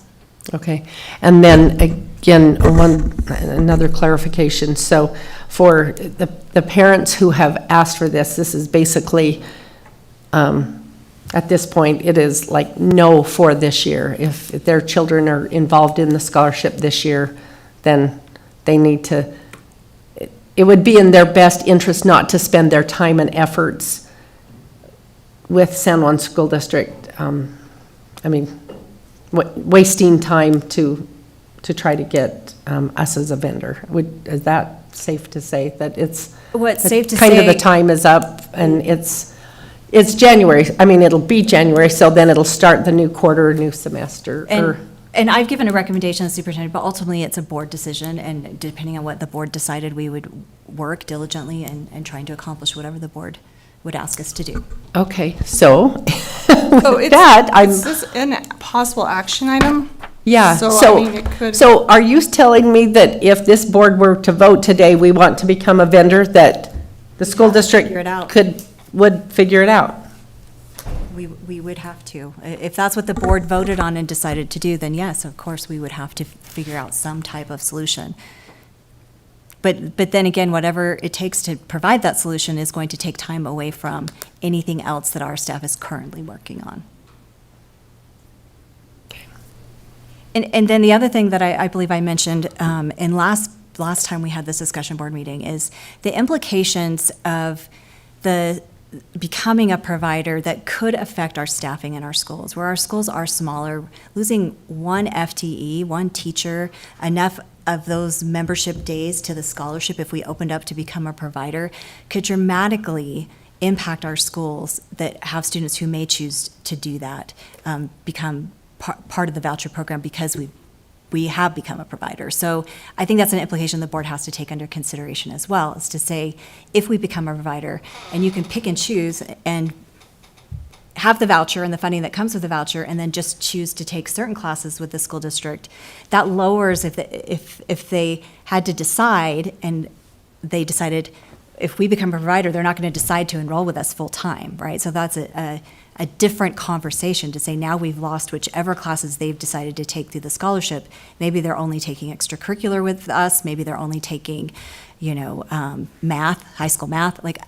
Okay, and then again, another clarification. So for the parents who have asked for this is basically, at this point, it is like no for this year. If their children are involved in the scholarship this year, then they need to, it would be in their best interest not to spend their time and efforts with San Juan School District. Wasting time to try to get us as a vendor. Is that safe to say that it's? What's safe to kind of say- the time is up and it's January. I mean, it'll be January, so then it'll start the new quarter, new semester. And I've given a recommendation to the superintendent, but ultimately it's a board decision, and depending on what the board decided, we would work diligently and trying to accomplish whatever the board would ask us to do. Okay, so So with that, it's just an possible action item. Yeah, So, I mean, it could. so are you telling me that if this board were to vote today, we want to become a vendor, that the school district figure it out. would figure it out? We would have to. If that's what the board voted on and decided to do, then yes, of course, we would have to figure out some type of solution. But then again, whatever it takes to provide that solution is going to take time away from anything else that our staff is currently working on. And then the other thing that I believe I mentioned in last time we had this discussion board meeting is the implications of the becoming a provider that could affect our staffing in our schools. Where our schools are smaller, losing one FTE, one teacher, enough of those membership days to the scholarship, if we opened up to become a provider, could dramatically impact our schools that have students who may choose to do that, become part of the voucher program because we have become a provider. So I think that's an implication the board has to take under consideration as well, is to say, if we become a provider, and you can pick and choose and have the voucher and the funding that comes with the voucher, and then just choose to take certain classes with the school district, that lowers, if they had to decide, and they decided, if we become a provider, they're not going to decide to enroll with us full-time, right? So that's a different conversation to say, now we've lost whichever classes they've decided to take through the scholarship. Maybe they're only taking extracurricular with us, maybe they're only taking, math, high school math. Like,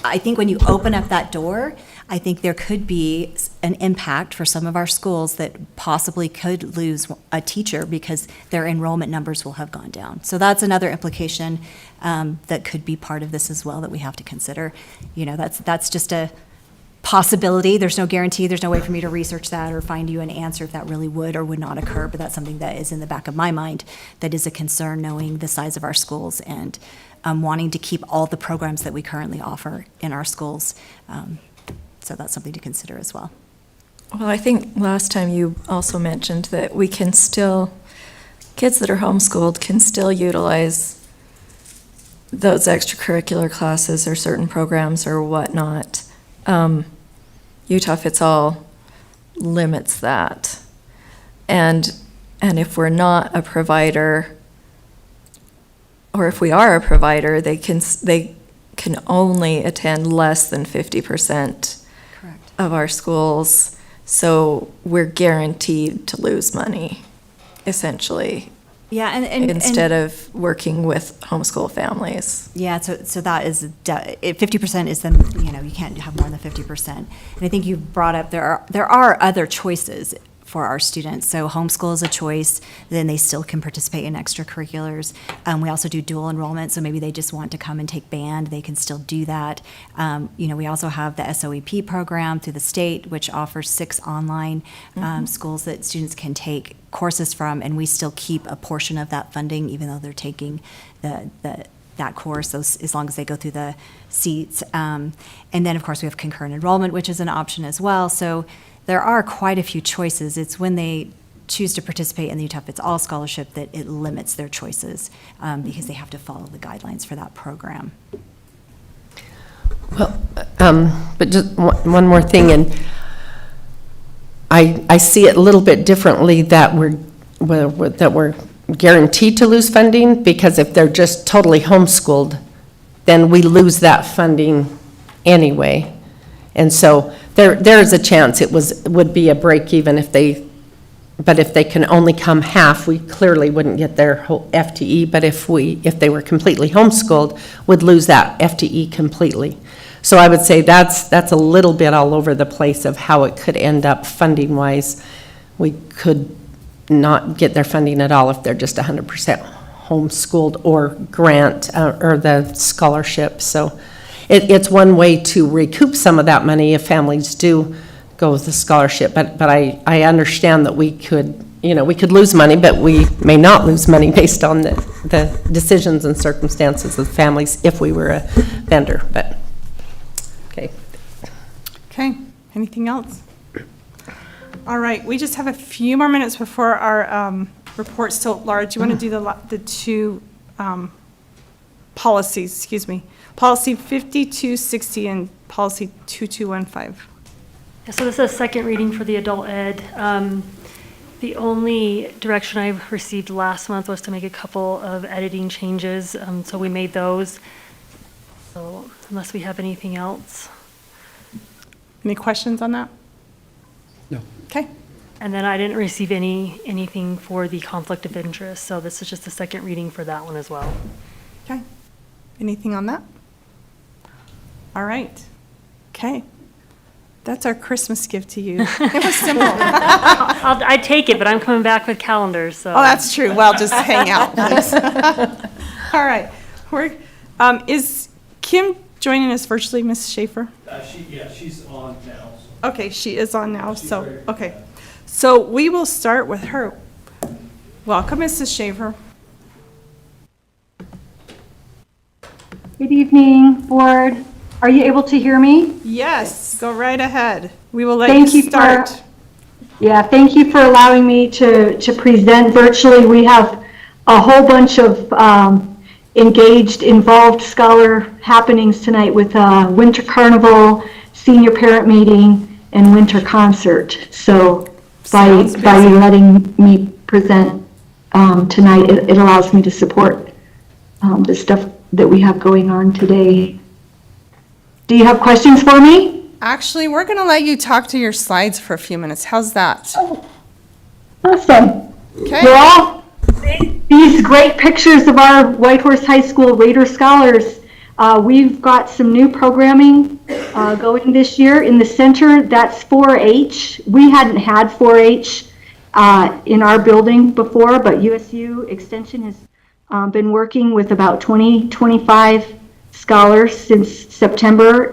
I think when you open up that door, I think there could be an impact for some of our schools that possibly could lose a teacher because their enrollment numbers will have gone down. So that's another implication that could be part of this as well that we have to consider. That's just a possibility. There's no guarantee. There's no way for me to research that or find you an answer if that really would or would not occur. But that's something that is in the back of my mind that is a concern, knowing the size of our schools and wanting to keep all the programs that we currently offer in our schools. So that's something to consider as well. Well, I think last time you also mentioned that we can still, kids that are homeschooled can still utilize those extracurricular classes or certain programs or whatnot. Utah Fits All limits that. And if we're not a provider, or if we are a provider, they can only attend less than 50% Correct. of our schools. So we're guaranteed to lose money, essentially, Yeah, and instead of working with homeschool families. Yeah, so that is, 50% is the, you can't have more than 50%. And I think you brought up, there are other choices for our students. So homeschool is a choice, then they still can participate in extracurriculars. We also do dual enrollment, so maybe they just want to come and take band, they can still do that. We also have the SOEP program through the state, which offers 6 online schools that students can take courses from, and we still keep a portion of that funding, even though they're taking that course, as long as they go through the seats. And then, of course, we have concurrent enrollment, which is an option as well. So there are quite a few choices. It's when they choose to participate in the UTEP It's All Scholarship that it limits their choices, because they have to follow the guidelines for that program. Well, but just one more thing, and I see it a little bit differently that we're guaranteed to lose funding, because if they're just totally homeschooled, then we lose that funding anyway. And so there is a chance it would be a break even if they can only come half, we clearly wouldn't get their whole FTE, but if they were completely homeschooled, would lose that FTE completely. So I would say that's a little bit all over the place of how it could end up funding-wise. We could not get their funding at all if they're just 100% homeschooled or grant or the scholarship. So it's one way to recoup some of that money if families do go with the scholarship. But I understand that we could lose money, but we may not lose money based on the decisions and circumstances of families if we were a vendor. But okay. Okay, anything else? All right, we just have a few more minutes before our reports. So Laura, do you want to do the two policies, excuse me, policy 5260 and policy 2215? Yeah, so this is a second reading for the adult ed. The only direction I received last month was to make a couple of editing changes, so we made those. So unless we have anything else. Any questions on that? No. Okay. And then I didn't receive anything for the conflict of interest, so this is just a second reading for that one as well. Okay. Anything on that? All right. Okay. That's our Christmas gift to you. It was simple. I'd take it, but I'm coming back with calendars, so. Oh, that's true. Well, just hang out, please. All right. Is Kim joining us virtually, Ms. Schaefer? She's on now. Okay, she is on now, so, okay. So we will start with her. Welcome, Mrs. Schaefer. Good evening, board. Are you able to hear me? Yes, go right ahead. We will let Thank you you start. Thank you for allowing me to present virtually. We have a whole bunch of engaged, involved scholar happenings tonight with Winter Carnival, Senior Parent Meeting, and Winter Concert. So by letting me present tonight, it allows me to support the stuff that we have going on today. Do you have questions for me? Actually, we're going to let you talk to your slides for a few minutes. How's that? Awesome. Okay. Well, these great pictures of our Whitehorse High School Raider Scholars. We've got some new programming going this year. In the center, that's 4-H. We hadn't had 4-H in our building before, but USU Extension has been working with about 25 scholars since September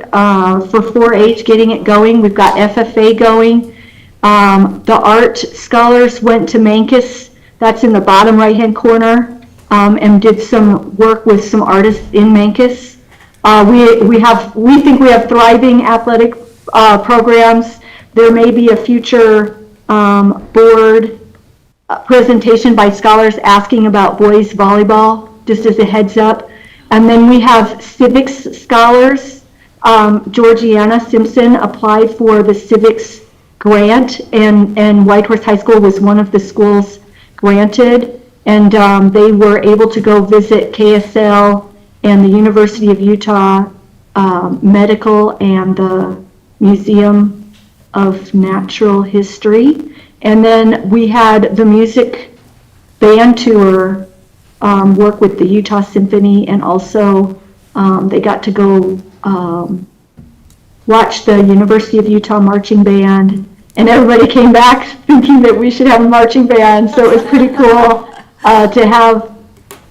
for 4-H, getting it going. We've got FFA going. The art scholars went to Mancus, that's in the bottom right-hand corner, and did some work with some artists in Mancus. We think we have thriving athletic programs. There may be a future board presentation by scholars asking about boys volleyball, just as a heads up. And then we have civics scholars. Georgiana Simpson applied for the civics grant, and Whitehorse High School was one of the schools granted. And they were able to go visit KSL and the University of Utah Medical and the Museum of Natural History. And then we had the music band tour, work with the Utah Symphony, and also they got to go watch the University of Utah marching band, and everybody came back thinking that we should have a marching band, so it was pretty cool to have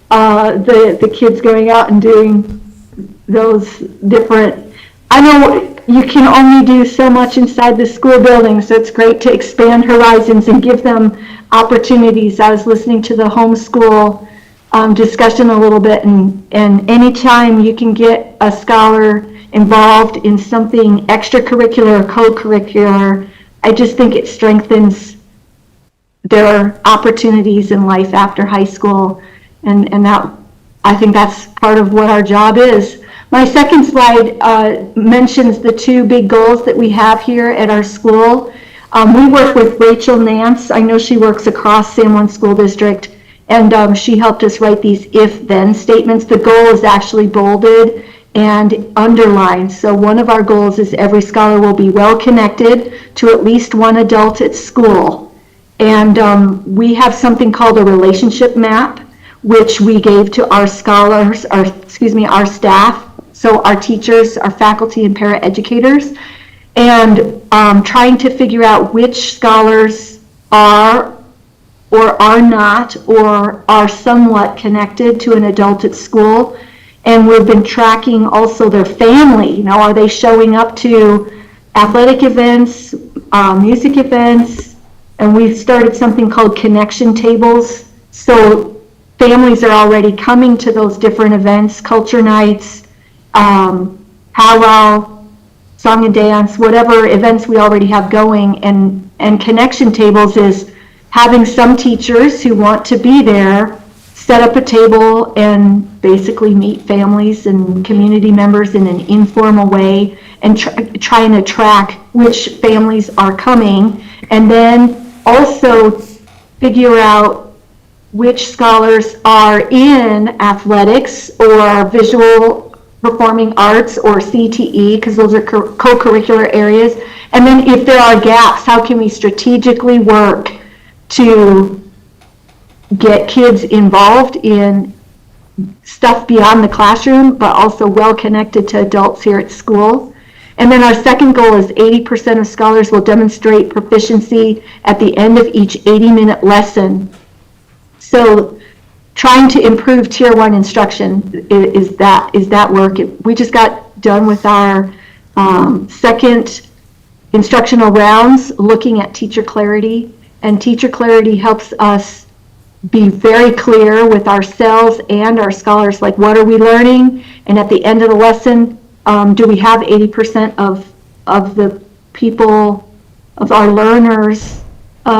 the kids going out and doing those different, I know you can only do so much inside the school building, so it's great to expand horizons and give them opportunities. I was listening to the homeschool discussion a little bit, and anytime you can get a scholar involved in something extracurricular or co-curricular, I just think it strengthens their opportunities in life after high school, and that, I think that's part of what our job is. My second slide mentions the two big goals that we have here at our school. We work with Rachel Nance. I know she works across San Juan School District, and she helped us write these if-then statements. The goal is actually bolded and underlined. So one of our goals is every scholar will be well connected to at least one adult at school. And we have something called a relationship map, which we gave to our scholars, our staff, so our teachers, our faculty, and paraeducators, and trying to figure out which scholars are or are not or are somewhat connected to an adult at school. And we've been tracking also their family. Now, are they showing up to athletic events, music events? And we've started something called connection tables. So families are already coming to those different events, culture nights, powwow, song and dance, whatever events we already have going. And connection tables is having some teachers who want to be there set up a table and basically meet families and community members in an informal way and trying to track which families are coming, and then also figure out which scholars are in athletics or visual performing arts or CTE, because those are co-curricular areas. And then if there are gaps, how can we strategically work to get kids involved in stuff beyond the classroom, but also well connected to adults here at school. And then our second goal is 80% of scholars will demonstrate proficiency at the end of each 80-minute lesson. So trying to improve Tier 1 instruction is that work. We just got done with our second instructional rounds looking at teacher clarity, and teacher clarity helps us be very clear with ourselves and our scholars, like what are we learning, and at the end of the lesson, do we have 80% of the people, of our learners,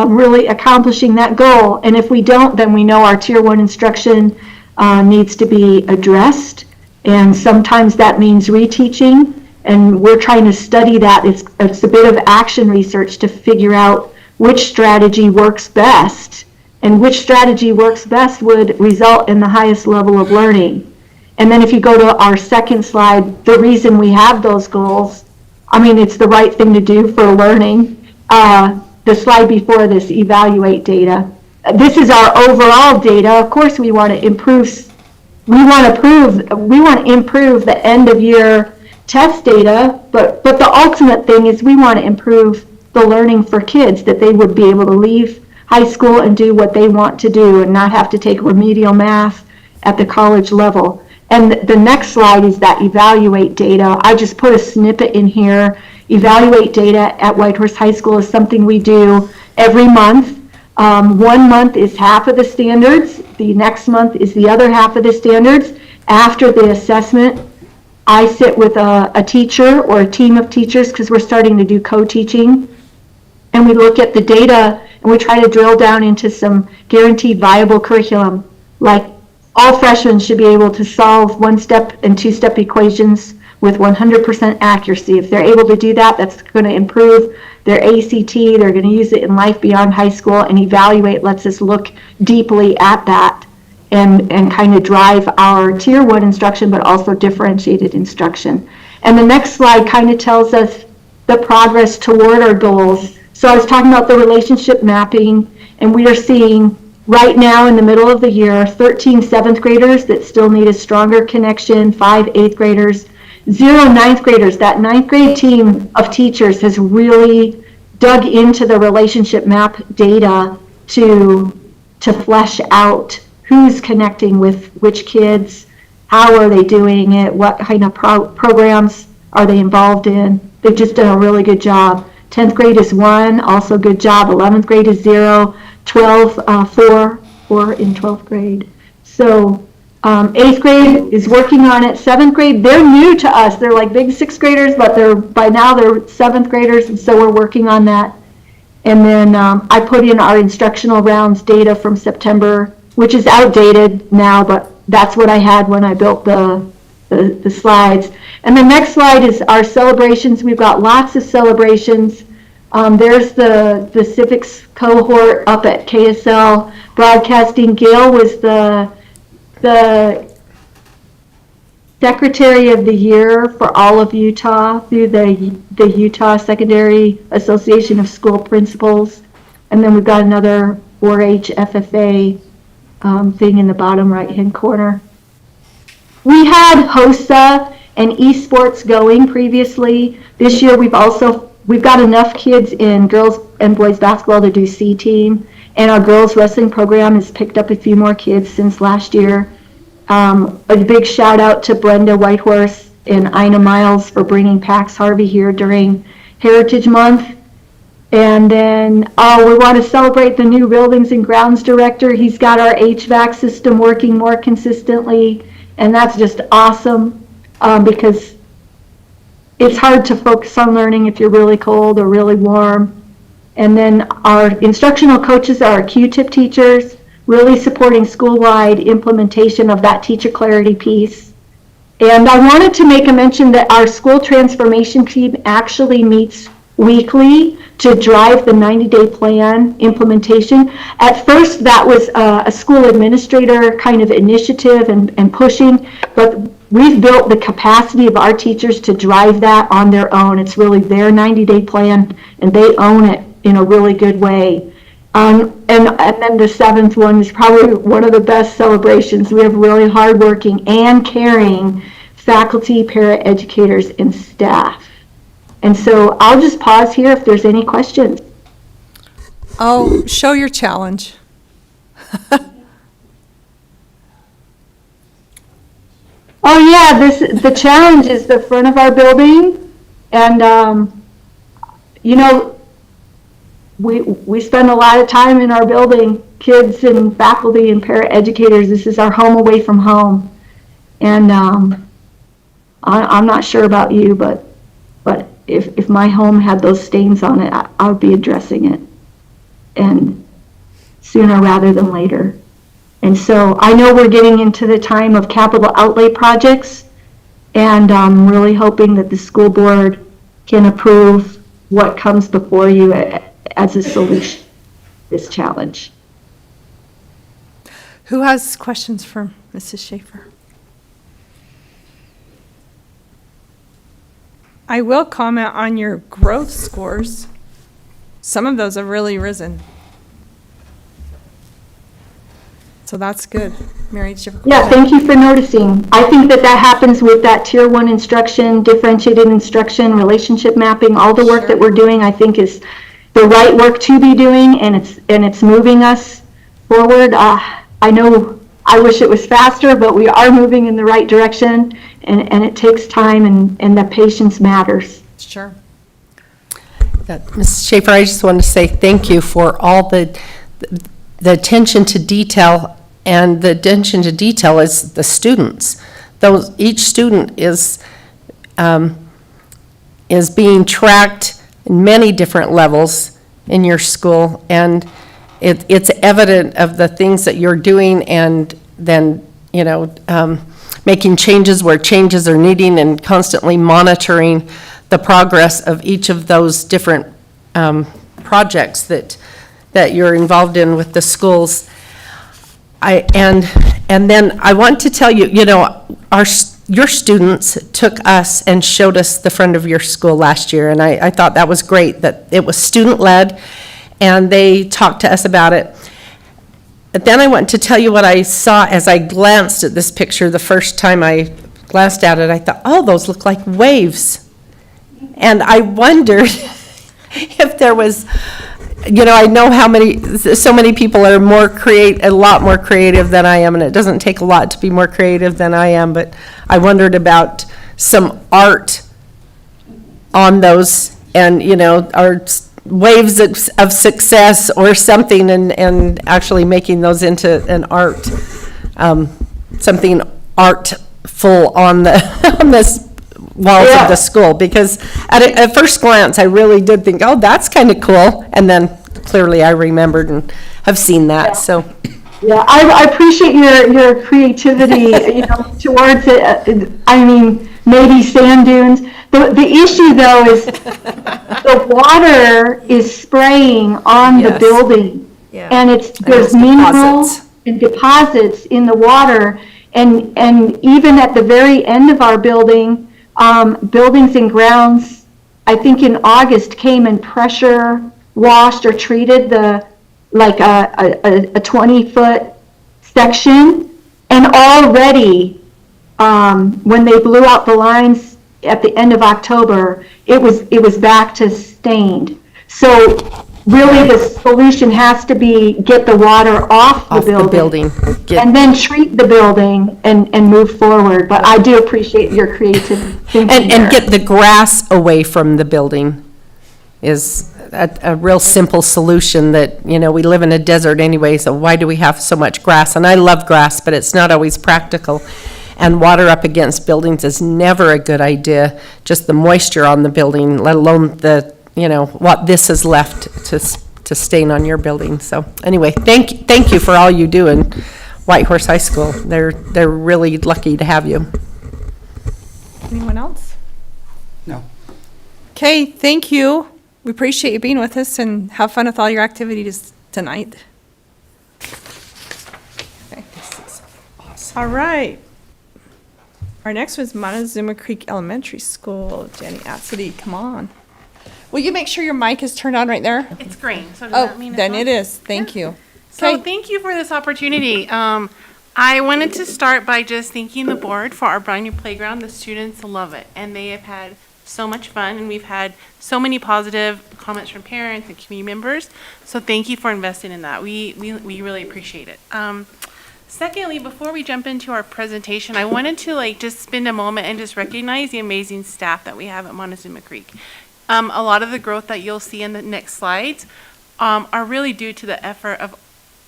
really accomplishing that goal? And if we don't, then we know our Tier 1 instruction needs to be addressed, and sometimes that means reteaching, and we're trying to study that. It's a bit of action research to figure out which strategy works best, and which strategy works best would result in the highest level of learning. And then if you go to our second slide, the reason we have those goals, I mean, it's the right thing to do for learning. The slide before this, evaluate data. This is our overall data. Of course, we want to improve. We want to improve the end of year test data, but the ultimate thing is we want to improve the learning for kids, that they would be able to leave high school and do what they want to do and not have to take remedial math at the college level. And the next slide is that evaluate data. I just put a snippet in here. Evaluate data at Whitehorse High School is something we do every month. 1 month is half of the standards. The next month is the other half of the standards. After the assessment, I sit with a teacher or a team of teachers, because we're starting to do co-teaching, and we look at the data and we try to drill down into some guaranteed viable curriculum. Like, all freshmen should be able to solve 1-step and 2-step equations with 100% accuracy. If they're able to do that, that's going to improve their ACT. They're going to use it in life beyond high school, and evaluate lets us look deeply at that and kind of drive our Tier 1 instruction, but also differentiated instruction. And the next slide kind of tells us the progress toward our goals. So I was talking about the relationship mapping, and we are seeing right now in the middle of the year, 13 seventh graders that still need a stronger connection, 5 eighth graders, 0 ninth graders. That ninth grade team of teachers has really dug into the relationship map data to flesh out who's connecting with which kids, how are they doing it, what kind of programs are they involved in. They've just done a really good job. 10th grade is 1, also good job. 11th grade is 0, 12, 4 in 12th grade. So 8th grade is working on it. 7th grade, they're new to us. They're like big 6th graders, but by now they're 7th graders, and so we're working on that. And then I put in our instructional rounds data from September, which is outdated now, but that's what I had when I built the slides. And the next slide is our celebrations. We've got lots of celebrations. There's the civics cohort up at KSL Broadcasting. Gail was the Secretary of the Year for all of Utah through the Utah Secondary Association of School Principals. And then we've got another 4-H FFA thing in the bottom right-hand corner. We had HOSA and esports going previously. This year we've got enough kids in girls and boys basketball to do C team, and our girls wrestling program has picked up a few more kids since last year. A big shout out to Brenda Whitehorse and Ina Miles for bringing Pax Harvey here during Heritage Month. And then we want to celebrate the new buildings and grounds director. He's got our HVAC system working more consistently, and that's just awesome because it's hard to focus on learning if you're really cold or really warm. And then our instructional coaches are our Q-tip teachers, really supporting school-wide implementation of that teacher clarity piece. And I wanted to make a mention that our school transformation team actually meets weekly to drive the 90-day plan implementation. At first, that was a school administrator kind of initiative and pushing, but we've built the capacity of our teachers to drive that on their own. It's really their 90-day plan, and they own it in a really good way. And then the 7th one is probably one of the best celebrations. We have really hardworking and caring faculty, para-educators, and staff. And so I'll just pause here if there's any questions. Oh, show your challenge. Oh yeah, the challenge is the front of our building, and we spend a lot of time in our building, kids and faculty and para-educators. This is our home away from home, and I'm not sure about you, but if my home had those stains on it, I would be addressing it, and sooner rather than later. And so I know we're getting into the time of capital outlay projects, and I'm really hoping that the school board can approve what comes before you as a solution to this challenge. Who has questions for Mrs. Schaefer? I will comment on your growth scores. Some of those have really risen. So that's good. Mary, did you have a question? Yeah, thank you for noticing. I think that happens with that Tier 1 instruction, differentiated instruction, relationship mapping, all the work that we're doing, I think is the right work to be doing, and it's moving us forward. I know I wish it was faster, but we are moving in the right direction, and it takes time, and the patience matters. Sure. Mrs. Schaefer, I just want to say thank you for all the attention to detail, and the attention to detail is the students. Each student is being tracked in many different levels in your school, and it's evident of the things that you're doing, and then making changes where changes are needing, and constantly monitoring the progress of each of those different projects that you're involved in with the schools. And then I want to tell you, your students took us and showed us the front of your school last year, and I thought that was great, that it was student-led, and they talked to us about it. But then I want to tell you what I saw as I glanced at this picture. The first time I glanced at it, I thought, oh, those look like waves. And I wondered if there was, I know so many people are a lot more creative than I am, and it doesn't take a lot to be more creative than I am, but I wondered about some art on those, and, our waves of success or something, and actually making those into an art, something artful on the walls of the school, because at first glance, I really did think, oh, that's kind of cool, and then clearly I remembered and have seen that, so. Yeah, I appreciate your creativity, towards it. I mean, maybe sand dunes. The issue, though, is the water is spraying on the Yes. building. Yeah. And there's minerals and deposits in the water. And even at the very end of our building, buildings and grounds, I think in August, came and pressure washed or treated a 20-foot section. And already, when they blew out the lines at the end of October, it was back to stained. So really the solution has to be get the water off the building. And then treat the building and move forward. But I do appreciate your creative thinking And there. get the grass away from the building is a real simple solution that, we live in a desert anyway, so why do we have so much grass? And I love grass, but it's not always practical. And water up against buildings is never a good idea, just the moisture on the building, let alone what this has left to stain on your building. So anyway, thank you for all you do in Whitehorse High School. They're really lucky to have you. Anyone else? No. Okay, thank you. We appreciate you being with us, and have fun with all your activities tonight. Okay. All right. Our next was Montezuma Creek Elementary School. Jenny Assidy, come on. Will you make sure your mic is turned on right there? It's green, so does Oh, that mean it's then on? it is. Thank you. So Okay. thank you for this opportunity. I wanted to start by just thanking the board for our brand new playground. The students love it, and they have had so much fun, and we've had so many positive comments from parents and community members. So thank you for investing in that. We really appreciate it. Secondly, before we jump into our presentation, I wanted to just spend a moment and just recognize the amazing staff that we have at Montezuma Creek. A lot of the growth that you'll see in the next slides are really due to the effort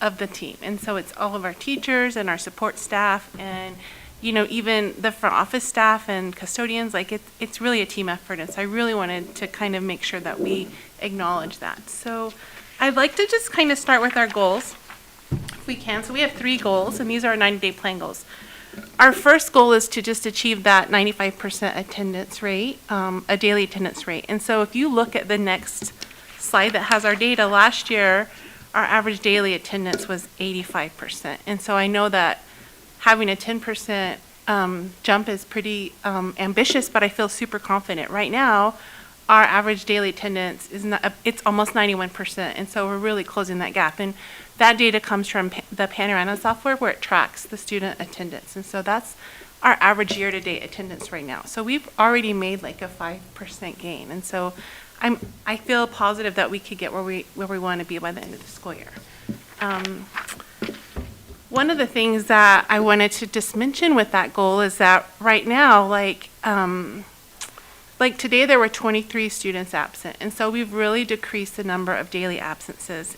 of the team. And so it's all of our teachers and our support staff and, even the front office staff and custodians. It's really a team effort. And so I really wanted to kind of make sure that we acknowledge that. So I'd like to just kind of start with our goals, if we can. So we have 3 goals, and these are our 90-day plan goals. Our first goal is to just achieve that 95% attendance rate, a daily attendance rate. And so if you look at the next slide that has our data, last year, our average daily attendance was 85%. And so I know that having a 10% jump is pretty ambitious, but I feel super confident. Right now, our average daily attendance it's almost 91%, and so we're really closing that gap. And that data comes from the Panorama software, where it tracks the student attendance. And so that's our average year-to-date attendance right now. So we've already made a 5% gain. And so I feel positive that we could get where we want to be by the end of the school year. One of the things that I wanted to just mention with that goal is that right now, today there were 23 students absent. And so we've really decreased the number of daily absences.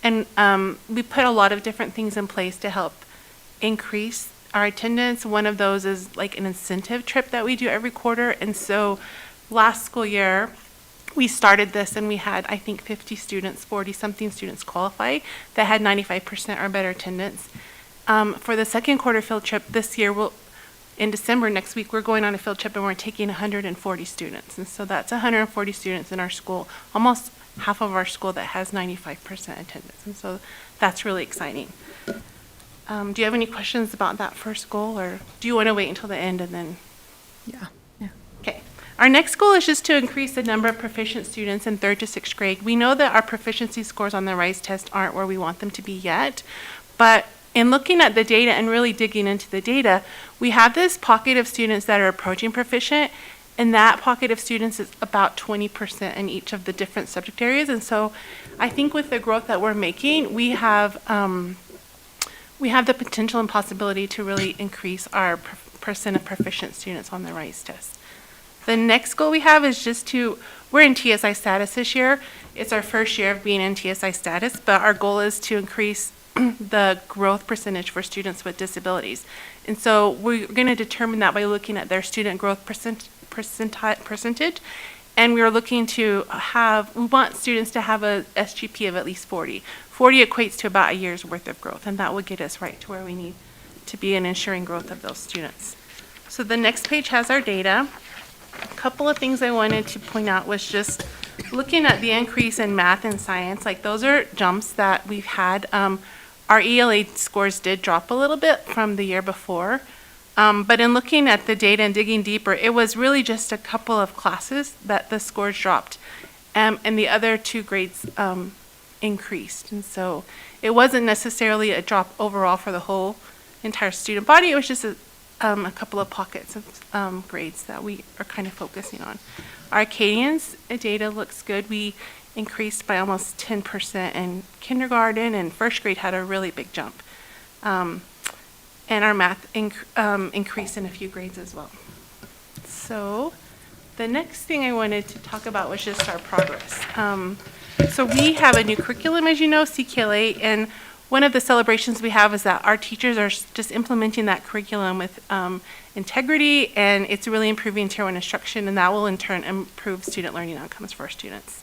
We put a lot of different things in place to help increase our attendance. One of those is an incentive trip that we do every quarter. And so last school year, we started this and we had, I think, 50 students, 40-something students qualify that had 95% or better attendance. For the second quarter field trip this year, in December next week, we're going on a field trip and we're taking 140 students. And so that's 140 students in our school, almost half of our school that has 95% attendance. And so that's really exciting. Do you have any questions about that first goal, or do you want to wait until the end and then? Yeah. Okay. Our next goal is just to increase the number of proficient students in 3rd to 6th grade. We know that our proficiency scores on the RISE test aren't where we want them to be yet, but in looking at the data and really digging into the data, we have this pocket of students that are approaching proficient, and that pocket of students is about 20% in each of the different subject areas. And so I think with the growth that we're making, we have the potential and possibility to really increase our percent of proficient students on the RISE test. The next goal we have is we're in TSI status this year. It's our first year of being in TSI status, but our goal is to increase the growth percentage for students with disabilities. And so we're going to determine that by looking at their student growth percentage. And we are looking to we want students to have a SGP of at least 40. 40 equates to about a year's worth of growth, and that will get us right to where we need to be in ensuring growth of those students. So the next page has our data. A couple of things I wanted to point out was just looking at the increase in math and science. Like, those are jumps that we've had. Our ELA scores did drop a little bit from the year before. But in looking at the data and digging deeper, it was really just a couple of classes that the scores dropped, and the other 2 grades increased. And so it wasn't necessarily a drop overall for the whole entire student body. It was just a couple of pockets of grades that we are kind of focusing on. Our Acadians data looks good. We increased by almost 10% in kindergarten, and 1st grade had a really big jump. And our math increased in a few grades as well. So the next thing I wanted to talk about was just our progress. So we have a new curriculum, as you know, CKLA, and one of the celebrations we have is that our teachers are just implementing that curriculum with integrity, and it's really improving Tier 1 instruction, and that will in turn improve student learning outcomes for our students.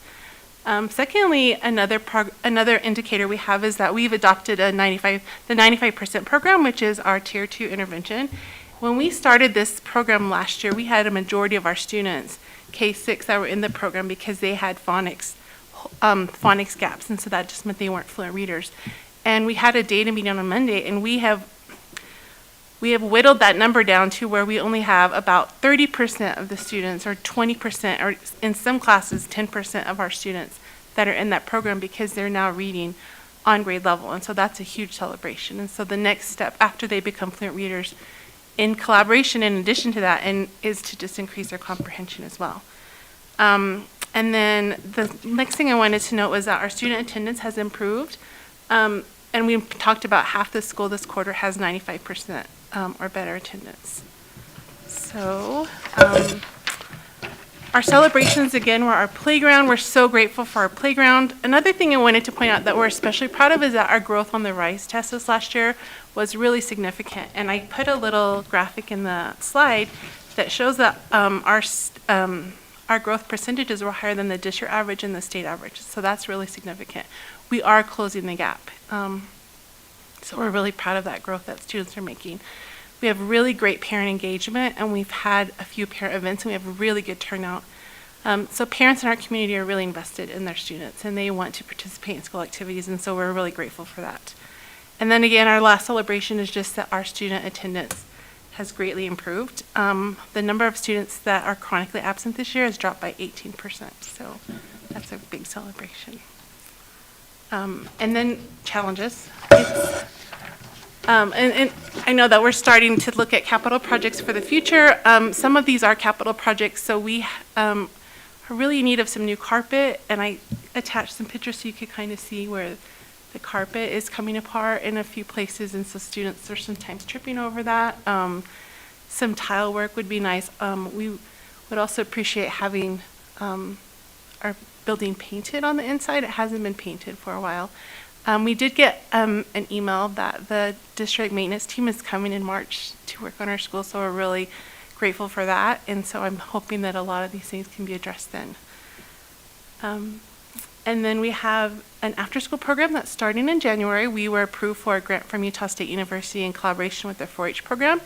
Secondly, another indicator we have is that we've adopted the 95% program, which is our Tier 2 intervention. When we started this program last year, we had a majority of our students, K-6, that were in the program because they had phonics gaps, and so that just meant they weren't fluent readers. And we had a data meeting on Monday, and we have whittled that number down to where we only have about 30% of the students, or 20%, or in some classes 10% of our students that are in that program because they're now reading on grade level. And so that's a huge celebration. And so the next step after they become fluent readers, in collaboration in addition to that, is to just increase their comprehension as well. And then the next thing I wanted to note was that our student attendance has improved. And we talked about half the school this quarter has 95% or better attendance. So our celebrations, again, were our playground. We're so grateful for our playground. Another thing I wanted to point out that we're especially proud of is that our growth on the RISE test this last year was really significant. And I put a little graphic in the slide that shows that our growth percentages were higher than the district average and the state average. So that's really significant. We are closing the gap. So we're really proud of that growth that students are making. We have really great parent engagement, and we've had a few parent events, and we have a really good turnout. So parents in our community are really invested in their students, and they want to participate in school activities, and so we're really grateful for that. And then again, our last celebration is just that our student attendance has greatly improved. The number of students that are chronically absent this year has dropped by 18%, so that's a big celebration. And then challenges. And I know that we're starting to look at capital projects for the future. Some of these are capital projects, so we are really in need of some new carpet, and I attached some pictures so you could kind of see where the carpet is coming apart in a few places, and so students are sometimes tripping over that. Some tile work would be nice. We would also appreciate having our building painted on the inside. It hasn't been painted for a while. We did get an email that the district maintenance team is coming in March to work on our school, so we're really grateful for that, and so I'm hoping that a lot of these things can be addressed then. And then we have an after-school program that's starting in January. We were approved for a grant from Utah State University in collaboration with their 4-H program,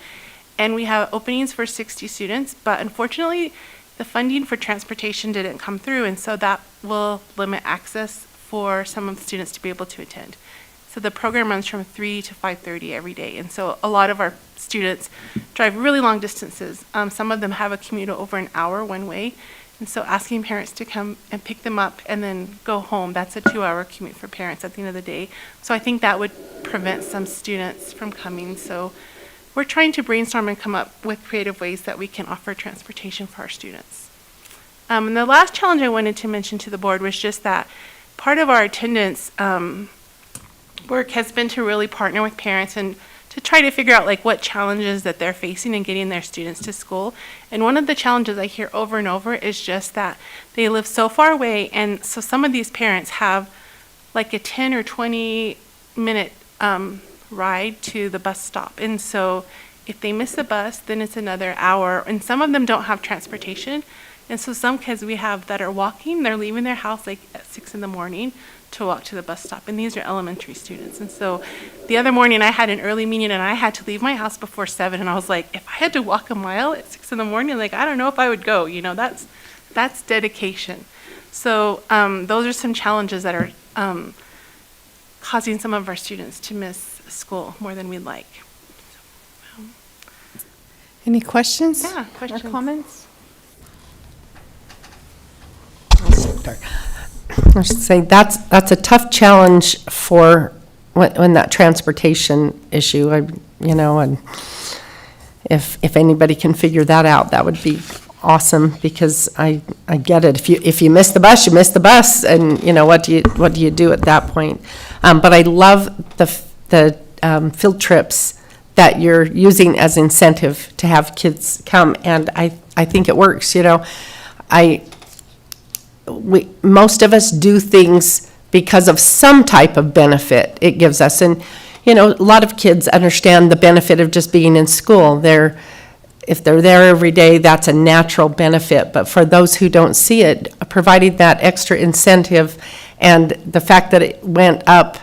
and we have openings for 60 students, but unfortunately the funding for transportation didn't come through, and so that will limit access for some of the students to be able to attend. So the program runs from 3 to 5:30 every day. And so a lot of our students drive really long distances. Some of them have a commute of over an hour one way. And so asking parents to come and pick them up and then go home, that's a 2-hour commute for parents at the end of the day. So I think that would prevent some students from coming. So we're trying to brainstorm and come up with creative ways that we can offer transportation for our students. And the last challenge I wanted to mention to the board was just that part of our attendance work has been to really partner with parents and to try to figure out like what challenges that they're facing in getting their students to school. And one of the challenges I hear over and over is just that they live so far away, and so some of these parents have like a 10 or 20 minute ride to the bus stop. And so if they miss the bus, then it's another hour, and some of them don't have transportation. And so some kids we have that are walking, they're leaving their house like at 6 in the morning to walk to the bus stop, and these are elementary students. And so the other morning I had an early meeting and I had to leave my house before 7, and I was like, if I had to walk a mile at 6 in the morning, like I don't know if I would go, you know, that's dedication. So those are some challenges that are causing some of our students to miss school more than we'd like. Any questions? Yeah, questions. Or comments? I should say that's a tough challenge for when that transportation issue, and if anybody can figure that out, that would be awesome, because I get it. If you miss the bus, you miss the bus, and what do you do at that point? But I love the field trips that you're using as incentive to have kids come, and I think it works. Most of us do things because of some type of benefit it gives us. And, a lot of kids understand the benefit of just being in school. If they're there every day, that's a natural benefit. But for those who don't see it, providing that extra incentive and the fact that it went up,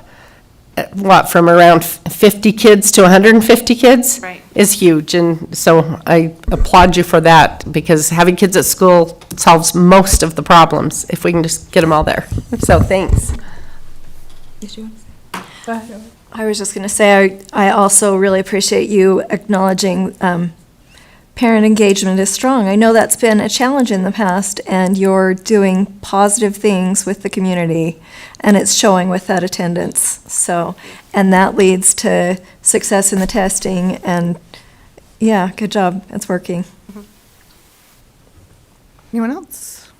from around 50 kids to 150 kids? Right. Is huge. And so I applaud you for that, because having kids at school solves most of the problems if we can just get them all there. So thanks. I was just going to say, I also really appreciate you acknowledging parent engagement is strong. I know that's been a challenge in the past, and you're doing positive things with the community, and it's showing with that attendance. So, and that leads to success in the testing, and yeah, good job. It's working. Anyone else?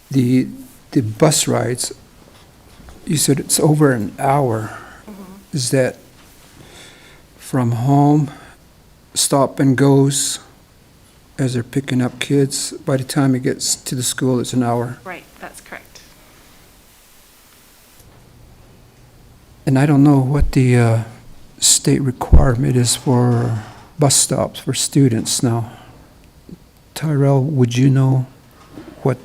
The bus rides, you said it's over an hour. Is that from home, stop and goes, as they're picking up kids? By the time it gets to the school, it's an hour. Right, that's correct. And I don't know what the state requirement is for bus stops for students now. Tyrell, would you know what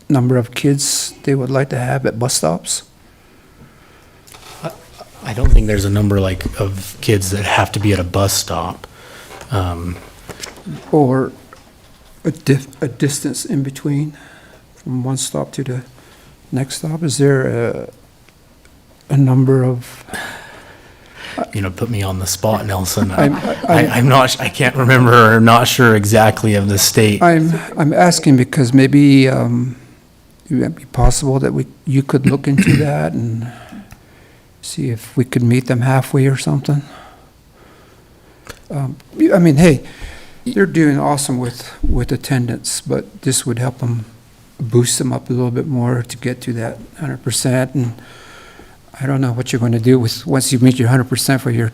number of kids they would like to have at bus stops? I don't think there's a number of kids that have to be at a bus stop. Or a distance in between from one stop to the next stop? Is there a number of? Put me on the spot, Nelson. I can't remember, or not sure exactly of the state. I'm asking because maybe it might be possible that you could look into that and see if we could meet them halfway or something. Hey, they're doing awesome with attendance, but this would help them, boost them up a little bit more to get to that 100%. And I don't know what you're going to do once you meet your 100% for your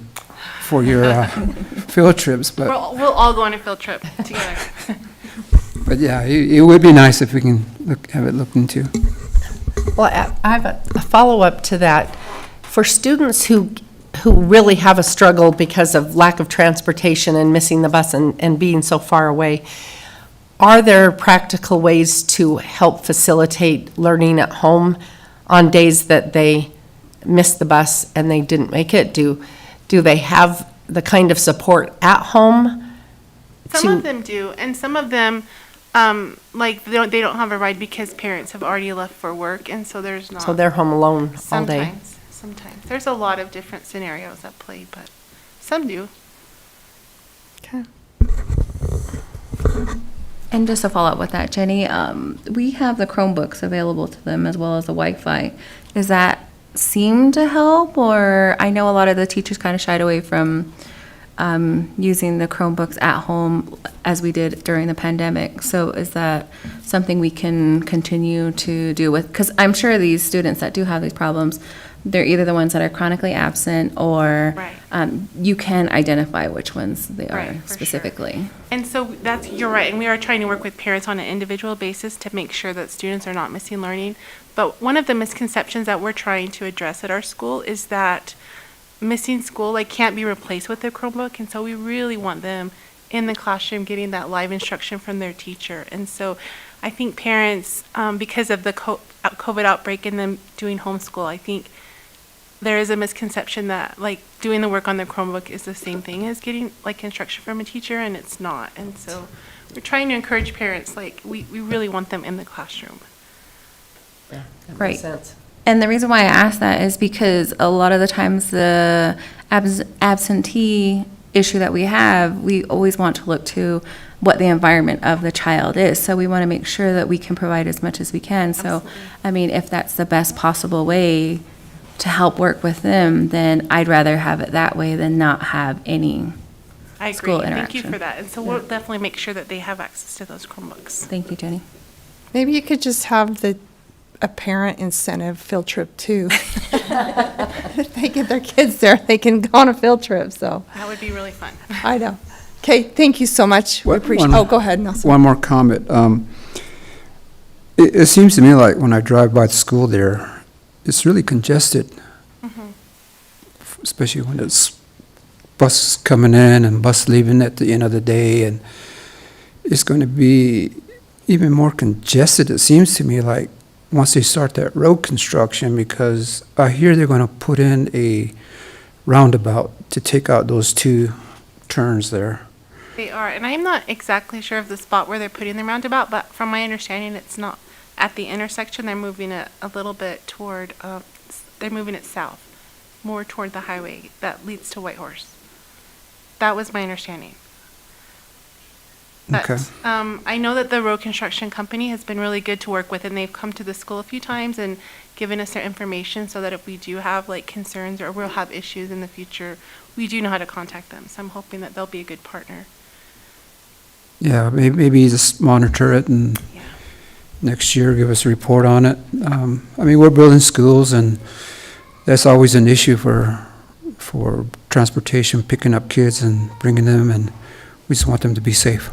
field trips, but We'll all go on a field trip together. but yeah, it would be nice if we can have it looked into. Well, I have a follow-up to that. For students who really have a struggle because of lack of transportation and missing the bus and being so far away, are there practical ways to help facilitate learning at home on days that they missed the bus and they didn't make it? Do they have the kind of support at home? Some of them do, and some of them Like they don't have a ride because parents have already left for work, and so there's not. So they're home alone all day. Sometimes. There's a lot of different scenarios at play, but some do. Okay. And just to follow up with that, Jenny, we have the Chromebooks available to them as well as the Wi-Fi. Does that seem to help? Or I know a lot of the teachers kind of shied away from using the Chromebooks at home as we did during the pandemic. So is that something we can continue to do with? Because I'm sure these students that do have these problems, they're either the ones that are chronically absent or Right. You can identify which ones they Right, are for sure. specifically. And so you're right, and we are trying to work with parents on an individual basis to make sure that students are not missing learning. But one of the misconceptions that we're trying to address at our school is that missing school can't be replaced with a Chromebook, and so we really want them in the classroom getting that live instruction from their teacher. And so I think parents, because of the COVID outbreak and them doing homeschool, I think there is a misconception that doing the work on the Chromebook is the same thing as getting instruction from a teacher, and it's not. And so we're trying to encourage parents, we really want them in the classroom. That makes Right. sense. And the reason why I ask that is because a lot of the times the absentee issue that we have, we always want to look to what the environment of the child is. So we want to make sure that we can provide as much as we can. So, Absolutely. I mean, if that's the best possible way to help work with them, then I'd rather have it that way than not have any. I agree. School Thank you interaction. for that. And so we'll definitely make sure that they have access to those Chromebooks. Thank you, Jenny. Maybe you could just have a parent incentive field trip too. If they get their kids there, they can go on a field trip, so, That would be really fun. I know. Okay, thank you so much. We appreciate, oh, go ahead, Nelson. One more comment. It seems to me like when I drive by the school there, it's really congested. Especially when it's buses coming in and bus leaving at the end of the day, and it's going to be even more congested, it seems to me, like once they start that road construction, because I hear they're going to put in a roundabout to take out those two turns there. They are, and I'm not exactly sure of the spot where they're putting the roundabout, but from my understanding, it's not at the intersection. They're moving it a little bit toward, they're moving it south, more toward the highway that leads to Whitehorse. That was my understanding. But, Okay. I know that the road construction company has been really good to work with, and they've come to the school a few times and given us their information so that if we do have concerns or we'll have issues in the future, we do know how to contact them. So I'm hoping that they'll be a good partner. Yeah, maybe just monitor it and Yeah. next year give us a report on it. I mean, we're building schools, and that's always an issue for transportation, picking up kids and bringing them, and we just want them to be safe.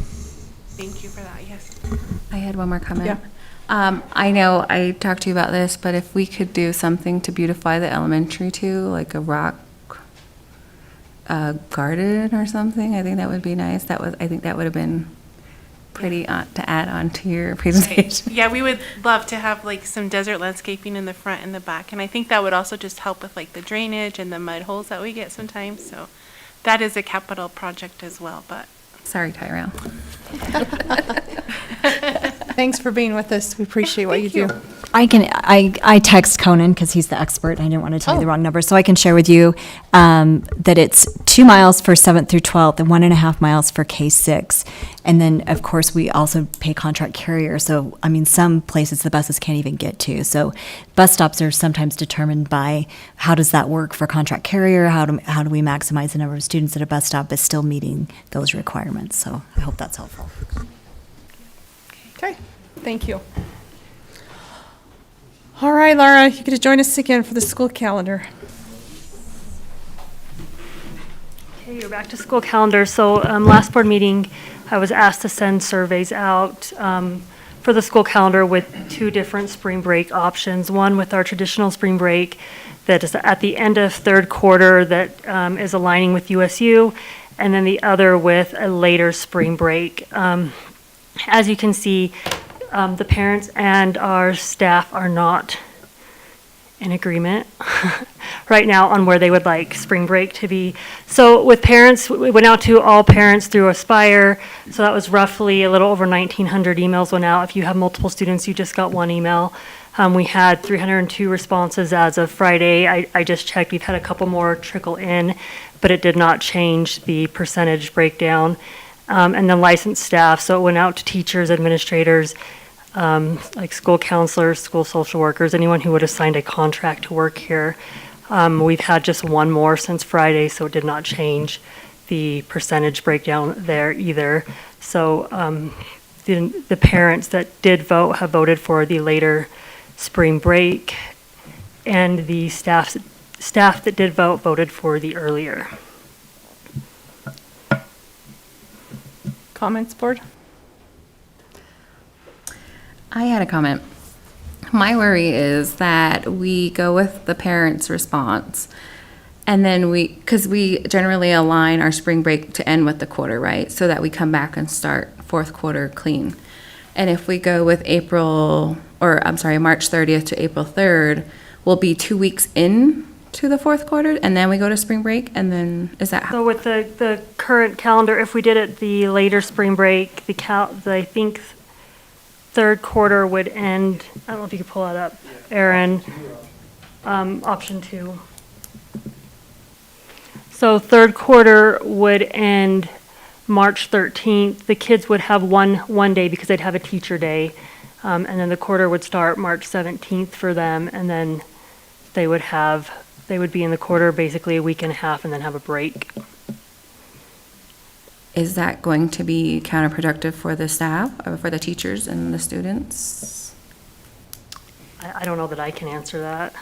Thank you for that, yes. I had one more comment. Yeah. I know I talked to you about this, but if we could do something to beautify the elementary too, like a rock garden or something, I think that would be nice. I think that would have been pretty to add on to your presentation. Yeah, we would love to have some desert landscaping in the front and the back, and I think that would also just help with the drainage and the mud holes that we get sometimes, so that is a capital project as well, but. Sorry, Tyrell. Thanks for being with us. We appreciate what you do. I text Conan because he's the expert. I didn't want to tell you the wrong number. So I can share with you that it's 2 miles for 7th through 12th and 1.5 miles for K6. And then, of course, we also pay contract carrier. So, I mean, some places the buses can't even get to. So bus stops are sometimes determined by how does that work for contract carrier? How do we maximize the number of students at a bus stop but still meeting those requirements? So I hope that's helpful. Okay, thank you. All right, Laura, you get to join us again for the school calendar. Okay, you're back to school calendar. So last board meeting, I was asked to send surveys out for the school calendar with 2 different spring break options. One with our traditional spring break that is at the end of 3rd quarter that is aligning with USU, and then the other with a later spring break. As you can see, the parents and our staff are not in agreement right now on where they would like spring break to be. So with parents, we went out to all parents through Aspire. So that was roughly a little over 1,900 emails went out. If you have multiple students, you just got one email. We had 302 responses as of Friday. I just checked. We've had a couple more trickle in, but it did not change the percentage breakdown. And then licensed staff. So it went out to teachers, administrators, like school counselors, school social workers, anyone who would have signed a contract to work here. We've had just one more since Friday, so it did not change the percentage breakdown there either. So the parents that did vote have voted for the later spring break, and the staff that did vote voted for the earlier. Comments, board? I had a comment. My worry is that we go with the parents' response, and then because we generally align our spring break to end with the quarter, right? So that we come back and start fourth quarter clean. And if we go with March 30th to April 3rd, we'll be 2 weeks in to the fourth quarter, and then we go to spring break, and then is that how? So with the current calendar, if we did it the later spring break, I think third quarter would end, I don't know if you could pull that up, Aaron, option 2. So third quarter would end March 13th. The kids would have one day because they'd have a teacher day. And then the quarter would start March 17th for them, and then they would be in the quarter basically a week and a half and then have a break. Is that going to be counterproductive for the staff, or for the teachers and the students? I don't know that I can answer that.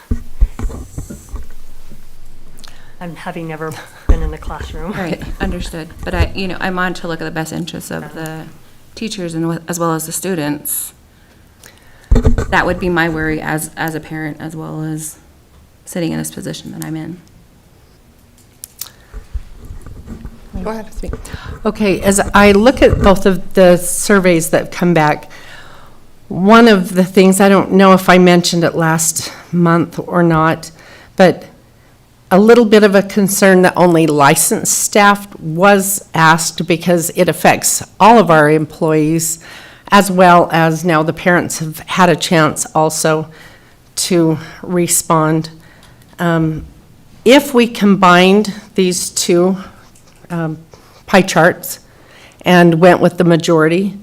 I'm having never been in the classroom. Right, understood. But I want to look at the best interests of the teachers and as well as the students. That would be my worry as a parent, as well as sitting in this position that I'm in. Go ahead, speak. Okay, as I look at both of the surveys that come back, one of the things, I don't know if I mentioned it last month or not, but a little bit of a concern that only licensed staff was asked because it affects all of our employees, as well as now the parents have had a chance also to respond. If we combined these two pie charts and went with the majority,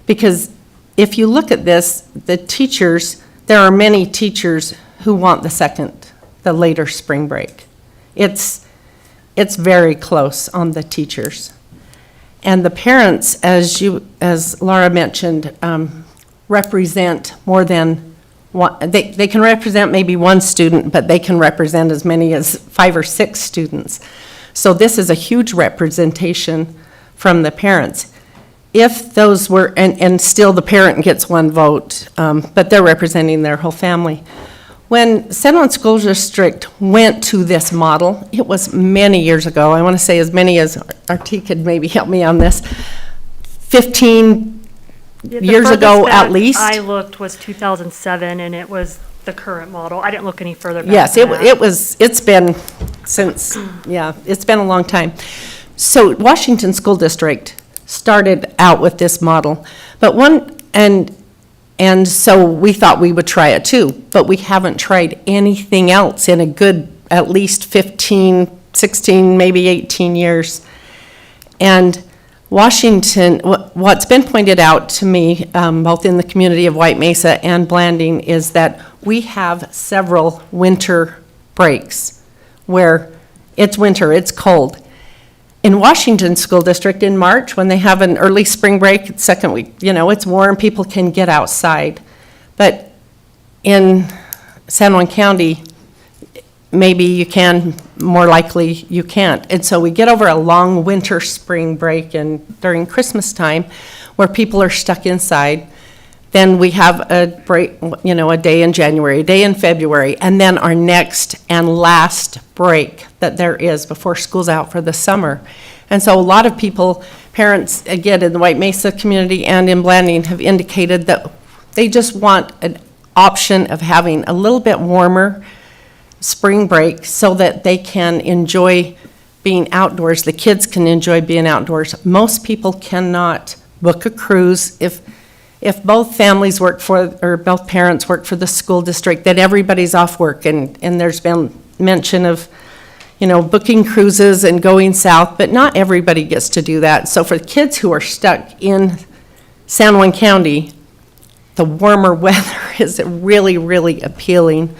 because if you look at this, the teachers, there are many teachers who want the later spring break. It's very close on the teachers. And the parents, as Laura mentioned, represent more than one. They can represent maybe one student, but they can represent as many as 5 or 6 students. So this is a huge representation from the parents. If those were, and still the parent gets one vote, but they're representing their whole family. When San Juan School District went to this model, it was many years ago. I want to say as many as RT could maybe help me on this. 15 years ago at least. I looked was 2007, and it was the current model. I didn't look any further back. Yes, than that. it's been since, it's been a long time. So Washington School District started out with this model, but and so we thought we would try it too, but we haven't tried anything else in a good, at least 15, 16, maybe 18 years. And Washington, what's been pointed out to me, both in the community of White Mesa and Blanding, is that we have several winter breaks where it's winter, it's cold. In Washington School District in March, when they have an early spring break, second week, it's warm, people can get outside. But in San Juan County, maybe you can, more likely you can't. And so we get over a long winter spring break and during Christmas time where people are stuck inside. Then we have a break, a day in January, a day in February, and then our next and last break that there is before school's out for the summer. And so a lot of people, parents, again, in the White Mesa community and in Blanding, have indicated that they just want an option of having a little bit warmer spring break so that they can enjoy being outdoors. The kids can enjoy being outdoors. Most people cannot book a cruise. If both families work for, or both parents work for the school district, then everybody's off work. And there's been mention of, booking cruises and going south, but not everybody gets to do that. So for the kids who are stuck in San Juan County, the warmer weather is really, really appealing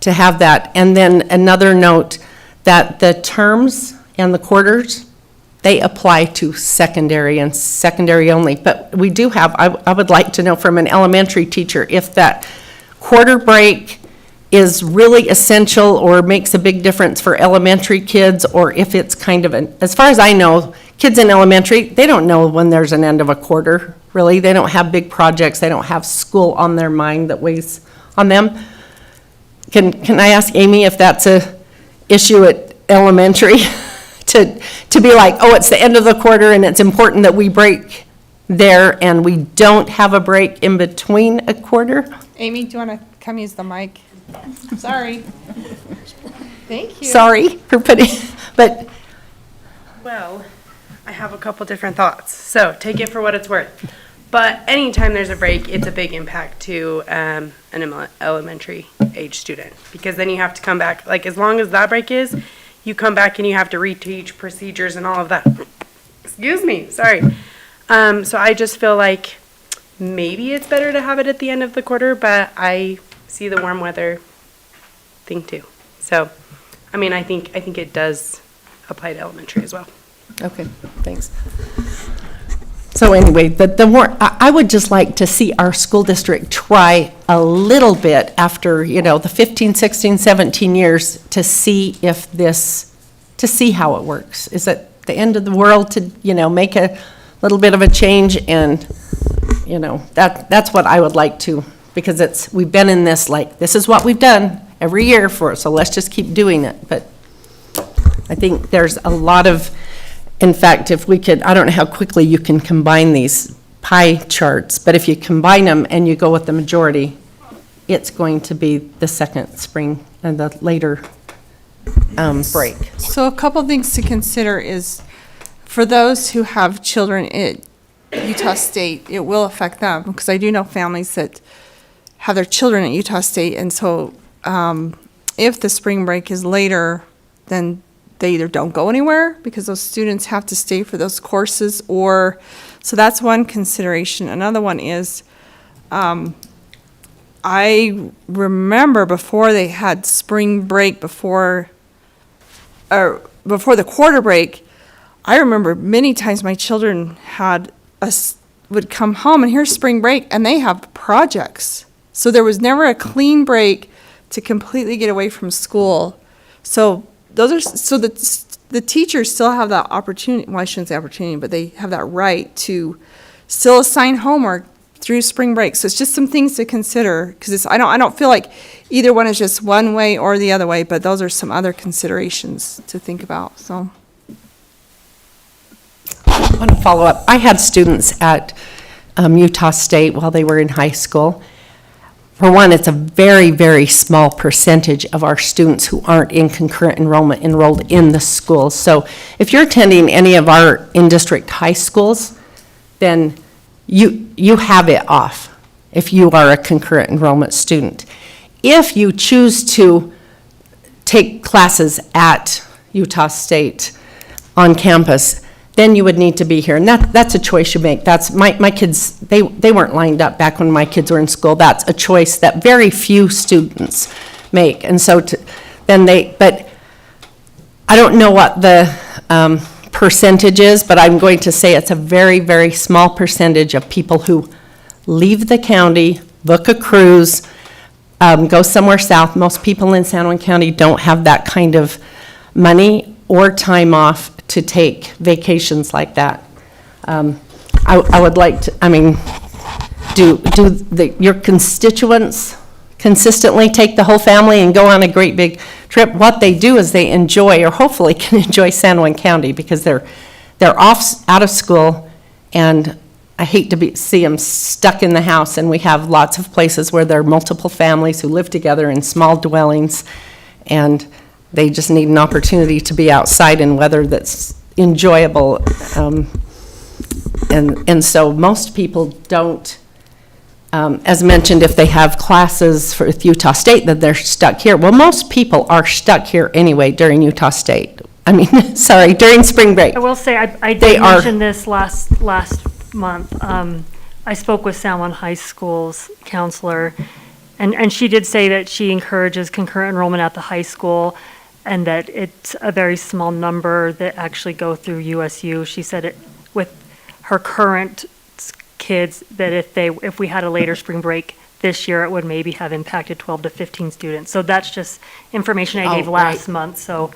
to have that. And then another note, that the terms and the quarters, they apply to secondary and secondary only. But we do have, I would like to know from an elementary teacher if that quarter break is really essential or makes a big difference for elementary kids, or if it's kind of as far as I know, kids in elementary, they don't know when there's an end of a quarter, really. They don't have big projects. They don't have school on their mind that weighs on them. Can I ask Amy if that's a issue at elementary? to be like, oh, it's the end of the quarter and it's important that we break there and we don't have a break in between a quarter? Amy, do you want to come use the mic? Sorry. Thank you. Sorry for putting, but Well, I have a couple different thoughts, so take it for what it's worth. But anytime there's a break, it's a big impact to an elementary age student, because then you have to come back, like as long as that break is, you come back and you have to reteach procedures and all of that. Excuse me, sorry. So I just feel like maybe it's better to have it at the end of the quarter, but I see the warm weather thing too. So, I mean, I think it does apply to elementary as well. okay, thanks. So anyway, the more, I would just like to see our school district try a little bit after, the 15, 16, 17 years to see if this, to see how it works. Is it the end of the world to, make a little bit of a change? And, that's what I would like to, because we've been in this, this is what we've done every year so let's just keep doing it. But I think there's a lot of, in fact, if we could, I don't know how quickly you can combine these pie charts, but if you combine them and you go with the majority, it's going to be the second spring and the later break. So a couple things to consider is, for those who have children at Utah State, it will affect them, because I do know families that have their children at Utah State, and so if the spring break is later, then they either don't go anywhere because those students have to stay for those courses, or, so that's one consideration. Another one is, I remember before they had spring break, before the quarter break, I remember many times my children would come home and here's spring break and they have projects. So there was never a clean break to completely get away from school. So the teachers still have that opportunity, well, I shouldn't say opportunity, but they have that right to still assign homework through spring break. So it's just some things to consider, because I don't feel like either one is just one way or the other way, but those are some other considerations to think about, so. I want to follow up. I had students at Utah State while they were in high school. For one, it's a very, very small percentage of our students who aren't in concurrent enrollment enrolled in the schools. So if you're attending any of our in-district high schools, then you have it off if you are a concurrent enrollment student. If you choose to take classes at Utah State on campus, then you would need to be here. And that's a choice you make. That's my kids, they weren't lined up back when my kids were in school. That's a choice that very few students make. And so but I don't know what the percentage is, but I'm going to say it's a very, very small percentage of people who leave the county, book a cruise, go somewhere south. Most people in San Juan County don't have that kind of money or time off to take vacations like that. I would like to, do your constituents consistently take the whole family and go on a great big trip? What they do is they enjoy, or hopefully can enjoy, San Juan County, because they're out of school, and I hate to see them stuck in the house. And we have lots of places where there are multiple families who live together in small dwellings, and they just need an opportunity to be outside in weather that's enjoyable. And so most people don't, as mentioned, if they have classes with Utah State, that they're stuck here. Well, most people are stuck here anyway during Utah State. I mean, sorry, during spring break. I will say, I They did are- mention this last month. I spoke with San Juan High School's counselor, and she did say that she encourages concurrent enrollment at the high school, and that it's a very small number that actually go through USU. She said it, with her current kids, that if we had a later spring break this year, it would maybe have impacted 12 to 15 students. So that's just information I gave last month, so.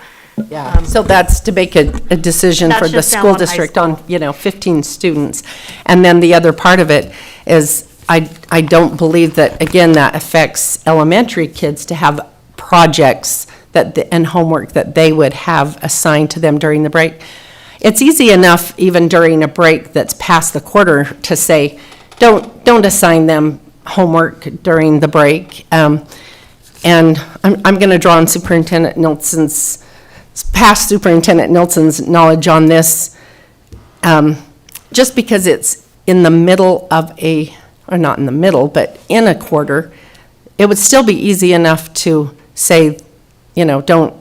Yeah, so that's to make a decision That's for the just San school Juan High district School. on, 15 students. And then the other part of it is, I don't believe that, again, that affects elementary kids to have projects and homework that they would have assigned to them during the break. It's easy enough, even during a break that's past the quarter, to say, don't assign them homework during the break. And I'm going to draw on past Superintendent Nilsson's knowledge on this. Just because it's in the middle of or not in the middle, but in a quarter, it would still be easy enough to say, don't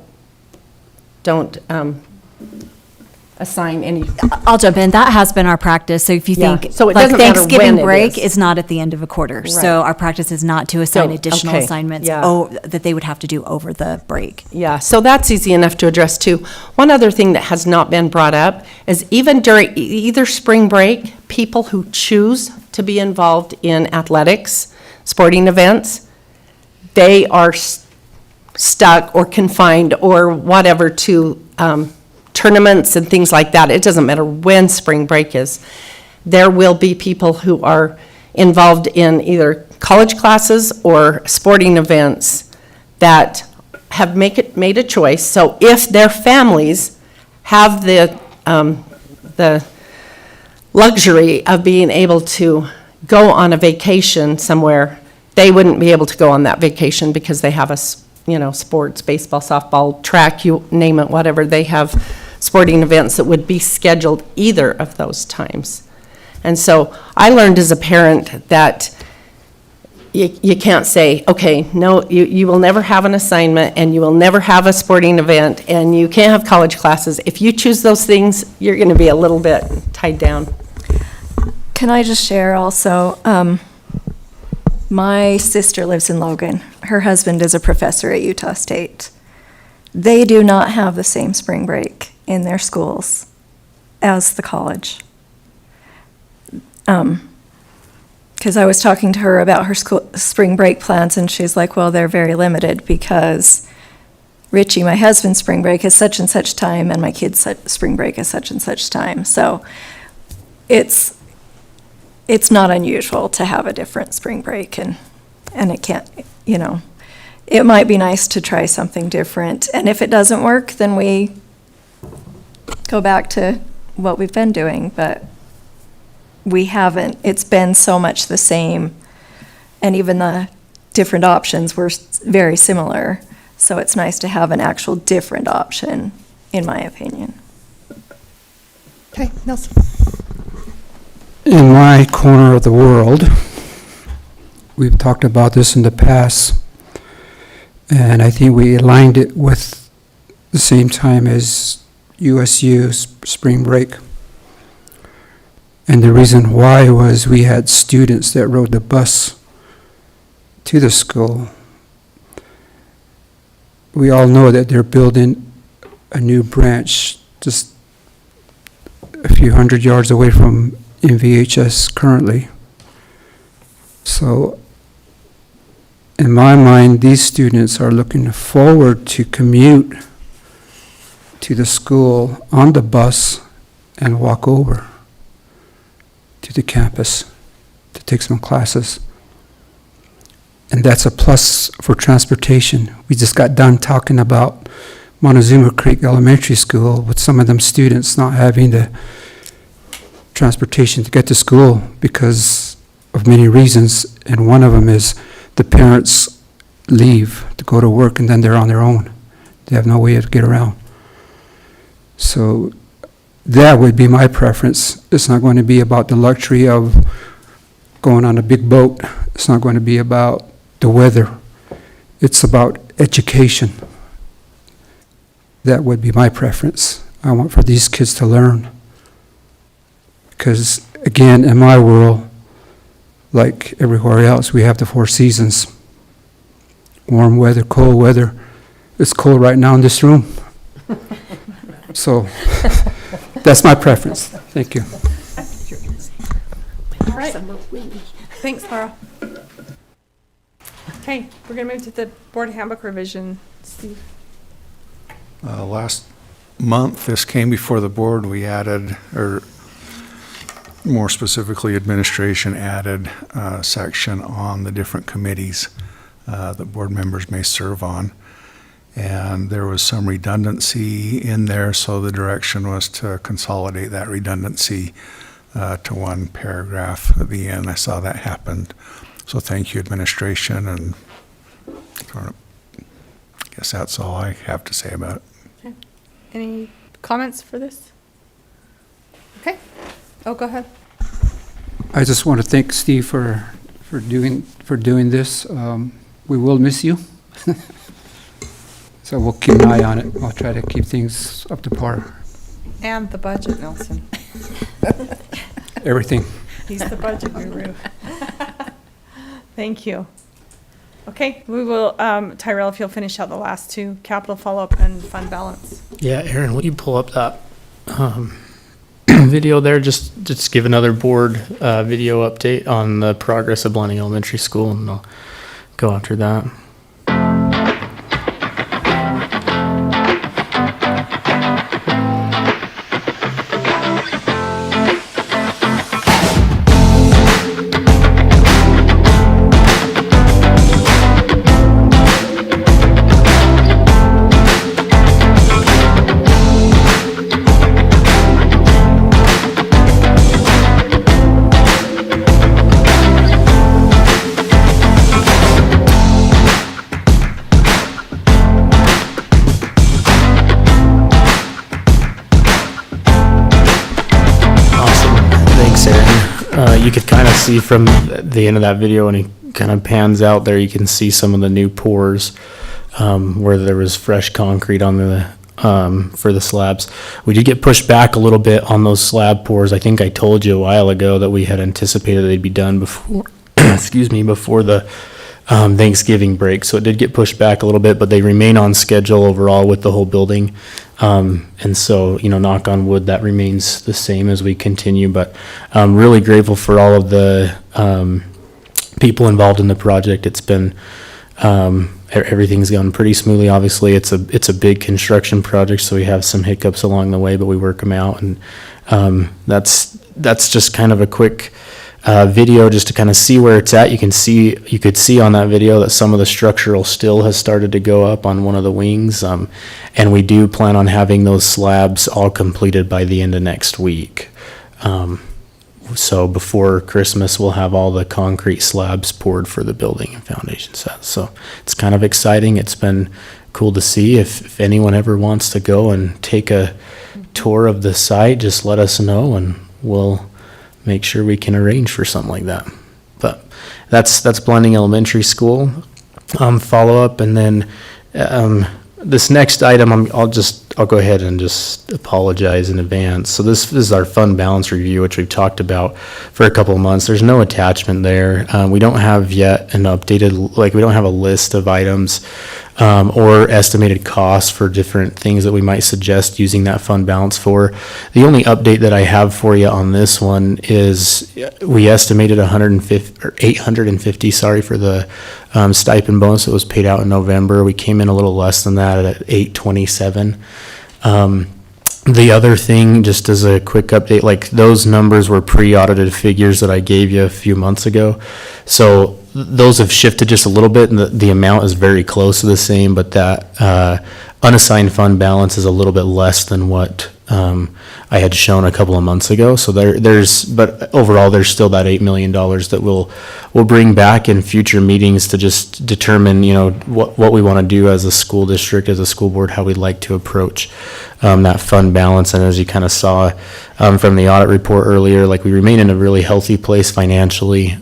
assign any. I'll jump in. That has been our practice. So if you Yeah. think, So it like doesn't matter Thanksgiving when it break is. is not at the end of a quarter. So our practice is not to assign So, additional okay, assignments yeah. that they would have to do over the break. Yeah, so that's easy enough to address too. One other thing that has not been brought up is even during either spring break, people who choose to be involved in athletics, sporting events, they are stuck or confined or whatever to tournaments and things like that. It doesn't matter when spring break is. There will be people who are involved in either college classes or sporting events that have made a choice. So if their families have the luxury of being able to go on a vacation somewhere, they wouldn't be able to go on that vacation because they have sports, baseball, softball, track, you name it, whatever. They have sporting events that would be scheduled either of those times. And so I learned as a parent that you can't say, okay, no, you will never have an assignment and you will never have a sporting event and you can't have college classes. If you choose those things, you're going to be a little bit tied down. Can I just share also? My sister lives in Logan. Her husband is a professor at Utah State. They do not have the same spring break in their schools as the college. Because I was talking to her about her spring break plans, and she's like, well, they're very limited because Richie, my husband's spring break is such and such time, and my kid's spring break is such and such time. So it's not unusual to have a different spring break, and it can't, it might be nice to try something different. And if it doesn't work, then we go back to what we've been doing, but we haven't. It's been so much the same, and even the different options were very similar. So it's nice to have an actual different option, in my opinion. Okay, Nelson. In my corner of the world, we've talked about this in the past, and I think we aligned it with the same time as USU spring break. And the reason why was we had students that rode the bus to the school. We all know that they're building a new branch just a few hundred yards away from MVHS currently. So in my mind, these students are looking forward to commute to the school on the bus and walk over to the campus to take some classes. And that's a plus for transportation. We just got done talking about Montezuma Creek Elementary School with some of them students not having the transportation to get to school because of many reasons, and one of them is the parents leave to go to work and then they're on their own. They have no way to get around. So that would be my preference. It's not going to be about the luxury of going on a big boat. It's not going to be about the weather. It's about education. That would be my preference. I want for these kids to learn. Because, again, in my world, like everywhere else, we have the 4 seasons. Warm weather, cold weather. It's cold right now in this room. So that's my preference. Thank you. All right. Thanks, Laura. Okay, we're going to move to the board handbook revision. Steve? Last month, this came before the board. We added, or more specifically, administration added a section on the different committees that board members may serve on. And there was some redundancy in there, so the direction was to consolidate that redundancy to one paragraph at the end. I saw that happened. So thank you, administration, and I guess that's all I have to say about it. Okay. Any comments for this? Okay. Oh, go ahead. I just want to thank Steve for doing this. We will miss you. So we'll keep an eye on it. I'll try to keep things up to par. And the budget, Nelson. Everything. He's the budget guru. Thank you. Okay, we will, Tyrell, if you'll finish out the last 2, capital follow-up and fund balance. Yeah, Aaron, will you pull up that video there? Just give another board video update on the progress of Blanding Elementary School, and I'll go after that. You could kind of see from the end of that video when he kind of pans out there, you can see some of the new pours where there was fresh concrete on the for the slabs. We did get pushed back a little bit on those slab pours. I think I told you a while ago that we had anticipated they'd be done before, excuse me, before the Thanksgiving break. So it did get pushed back a little bit, but they remain on schedule overall with the whole building. And so, knock on wood, that remains the same as we continue, but I'm really grateful for all of the people involved in the project. It's been, everything's gone pretty smoothly. Obviously, it's a big construction project, so we have some hiccups along the way, but we work them out. And that's just kind of a quick video just to kind of see where it's at. You could see on that video that some of the structural still has started to go up on one of the wings. And we do plan on having those slabs all completed by the end of next week. So before Christmas, we'll have all the concrete slabs poured for the building and foundation sets. So it's kind of exciting. It's been cool to see. If anyone ever wants to go and take a tour of the site, just let us know and we'll make sure we can arrange for something like that. But that's Blanding Elementary School follow up, and then this next item, I'll go ahead and just apologize in advance. So this is our fund balance review, which we've talked about for a couple of months. There's no attachment there. We don't have yet an updated, we don't have a list of items or estimated costs for different things that we might suggest using that fund balance for. The only update that I have for you on this one is we estimated 850, for the stipend bonus that was paid out in November. We came in a little less than that at 827. The other thing, just as a quick update, those numbers were pre-audited figures that I gave you a few months ago. So those have shifted just a little bit, and the amount is very close to the same, but that unassigned fund balance is a little bit less than what I had shown a couple of months ago. So but overall, there's still that $8 million that we'll bring back in future meetings to just determine, what we want to do as a school district, as a school board, how we'd like to approach that fund balance. And as you kind of saw from the audit report earlier, like we remain in a really healthy place financially.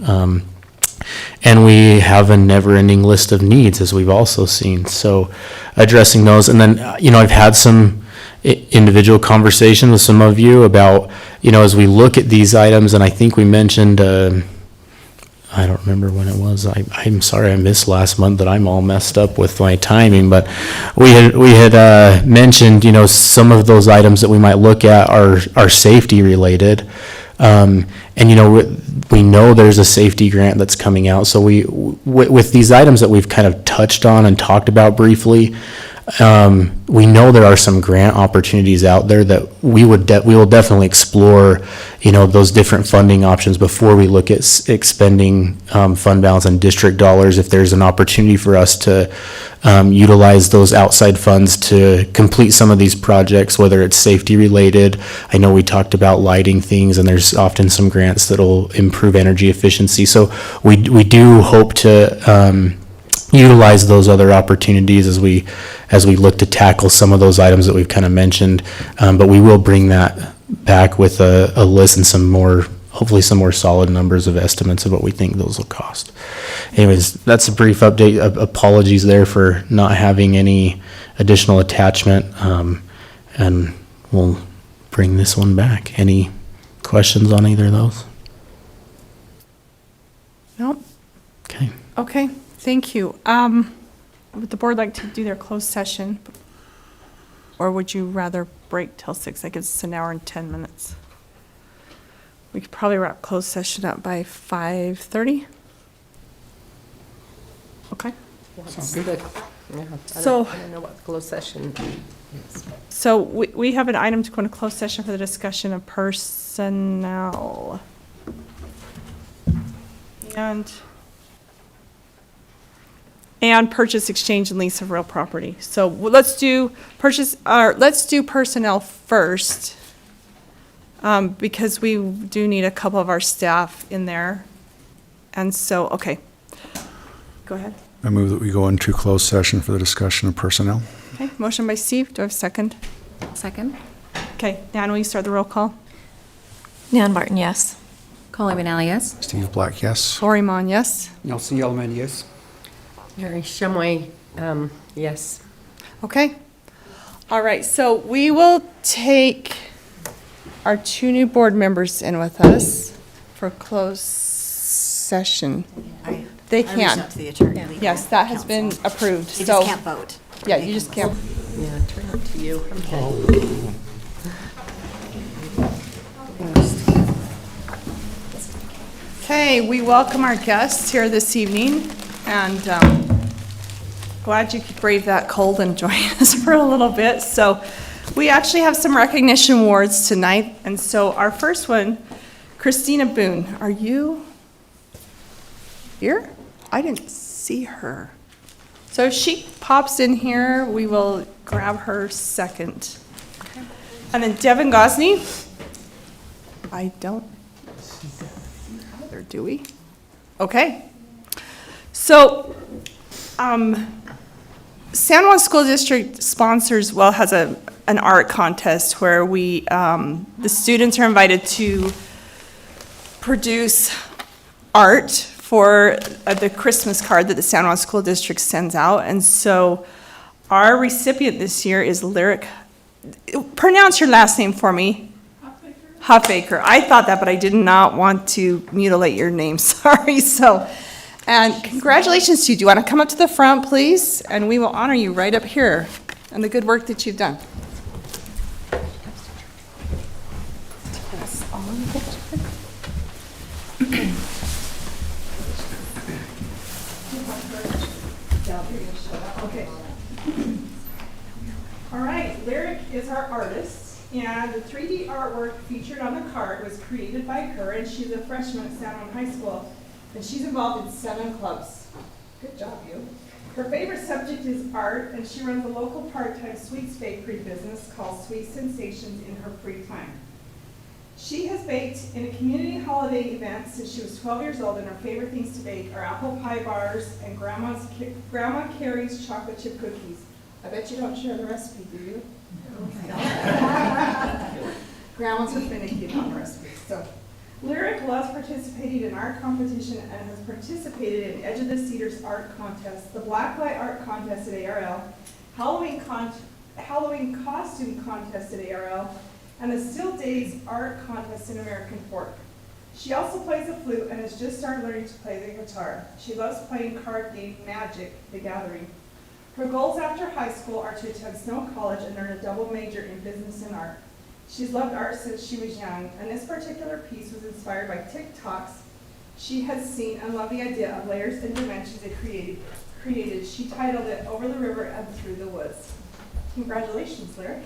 And we have a never-ending list of needs, as we've also seen. So addressing those. And then, I've had some individual conversation with some of you about, as we look at these items, and I think we mentioned, I don't remember when it was. I'm sorry I missed last month, that I'm all messed up with my timing, but we had mentioned, some of those items that we might look at are safety related. And we know there's a safety grant that's coming out. So with these items that we've kind of touched on and talked about briefly, we know there are some grant opportunities out there that we will definitely explore, those different funding options before we look at expending fund balance and district dollars. If there's an opportunity for us to utilize those outside funds to complete some of these projects, whether it's safety related. I know we talked about lighting things, and there's often some grants that'll improve energy efficiency. So we do hope to utilize those other opportunities as we look to tackle some of those items that we've kind of mentioned. But we will bring that back with a list and hopefully some more solid numbers of estimates of what we think those will cost. Anyways, that's a brief update. Apologies there for not having any additional attachment. And we'll bring this one back. Any questions on either of those? Nope. Okay. Okay, thank you. Would the board like to do their closed session? Or would you rather break till 6? That gives us an hour and 10 minutes. We could probably wrap closed session up by 5:30. Okay. Sounds good. So- I don't know what closed session is. So we have an item to go into closed session for the discussion of personnel. And purchase, exchange, and lease of real property. So let's do personnel first, because we do need a couple of our staff in there. And so, okay, go ahead. I move that we go into closed session for the discussion of personnel. Okay, motion by Steve, do I have a second? Second. Okay, Nan, will you start the roll call? Nan Barton, yes. Colleen Banali, yes. Steve Black, yes. Lori Mon, yes? Nelson Yellman, yes. Mary Shumway, yes. Okay. All right, so we will take our 2 new board members in with us for closed session. They I reached can. out to the attorney. Yes, that has been approved, They so. just can't vote. Yeah, you just can't. Yeah, turn it to you. Okay. Okay, we welcome our guests here this evening, and glad you could brave that cold and join us for a little bit. So we actually have some recognition awards tonight, and so our first one, Christina Boone, are you here? I didn't see her. So if she pops in here, we will grab her second. And then Devin Gosney. I don't see that either, do we? Okay. So, San Juan School District sponsors, has an art contest where the students are invited to produce art for the Christmas card that the San Juan School District sends out. And so our recipient this year is Lyric. Pronounce your last name for me. Huffaker. I thought that, but I did not want to mutilate your name. Sorry. So, and congratulations to you. Do you want to come up to the front, please? And we will honor you right up here and the good work that you've done. Okay. All right, Lyric is our artist, and the 3D artwork featured on the card was created by her, and she's a freshman at San Juan High School. and she's involved in 7 clubs. Good job, you. Her favorite subject is art, and she runs a local part-time sweets bakery business called Sweet Sensations in her free time. She has baked in a community holiday event since she was 12 years old, and her favorite things to bake are apple pie bars and Grandma Carrie's chocolate chip cookies. I bet you don't share the recipe, do you? Grandmas are finicky about the recipes. So, Lyric loves participating in art competition and has participated in Edge of the Cedars art contest, the Blacklight art contest at ARL, Halloween costume contest at ARL, and the Still Days art contest in American Fork. She also plays the flute and has just started learning to play the guitar. She loves playing card game Magic: The Gathering. Her goals after high school are to attend Snow College and earn a double major in business and art. She's loved art since she was young, and this particular piece was inspired by TikToks she has seen and loved the idea of layers and dimensions it created. She titled it Over the River and Through the Woods. Congratulations, Lyric.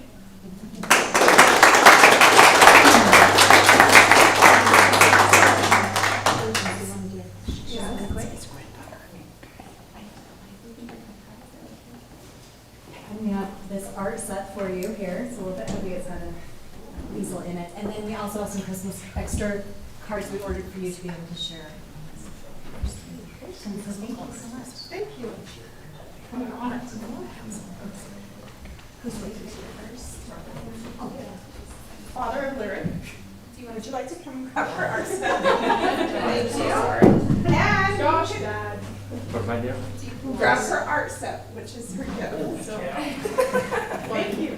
We have this art set for you here. It's a little bit heavy. It's got an easel in it. And then we also have some Christmas extra cards we ordered for you to be able to share. Thank you so much. Thank you. What an honor. Who's ready to share first? Father of Lyric, would you like to come and grab her art set? Thank you. And Josh, Dad. What am I doing? Grab her art set, which is her gift. So. Thank you.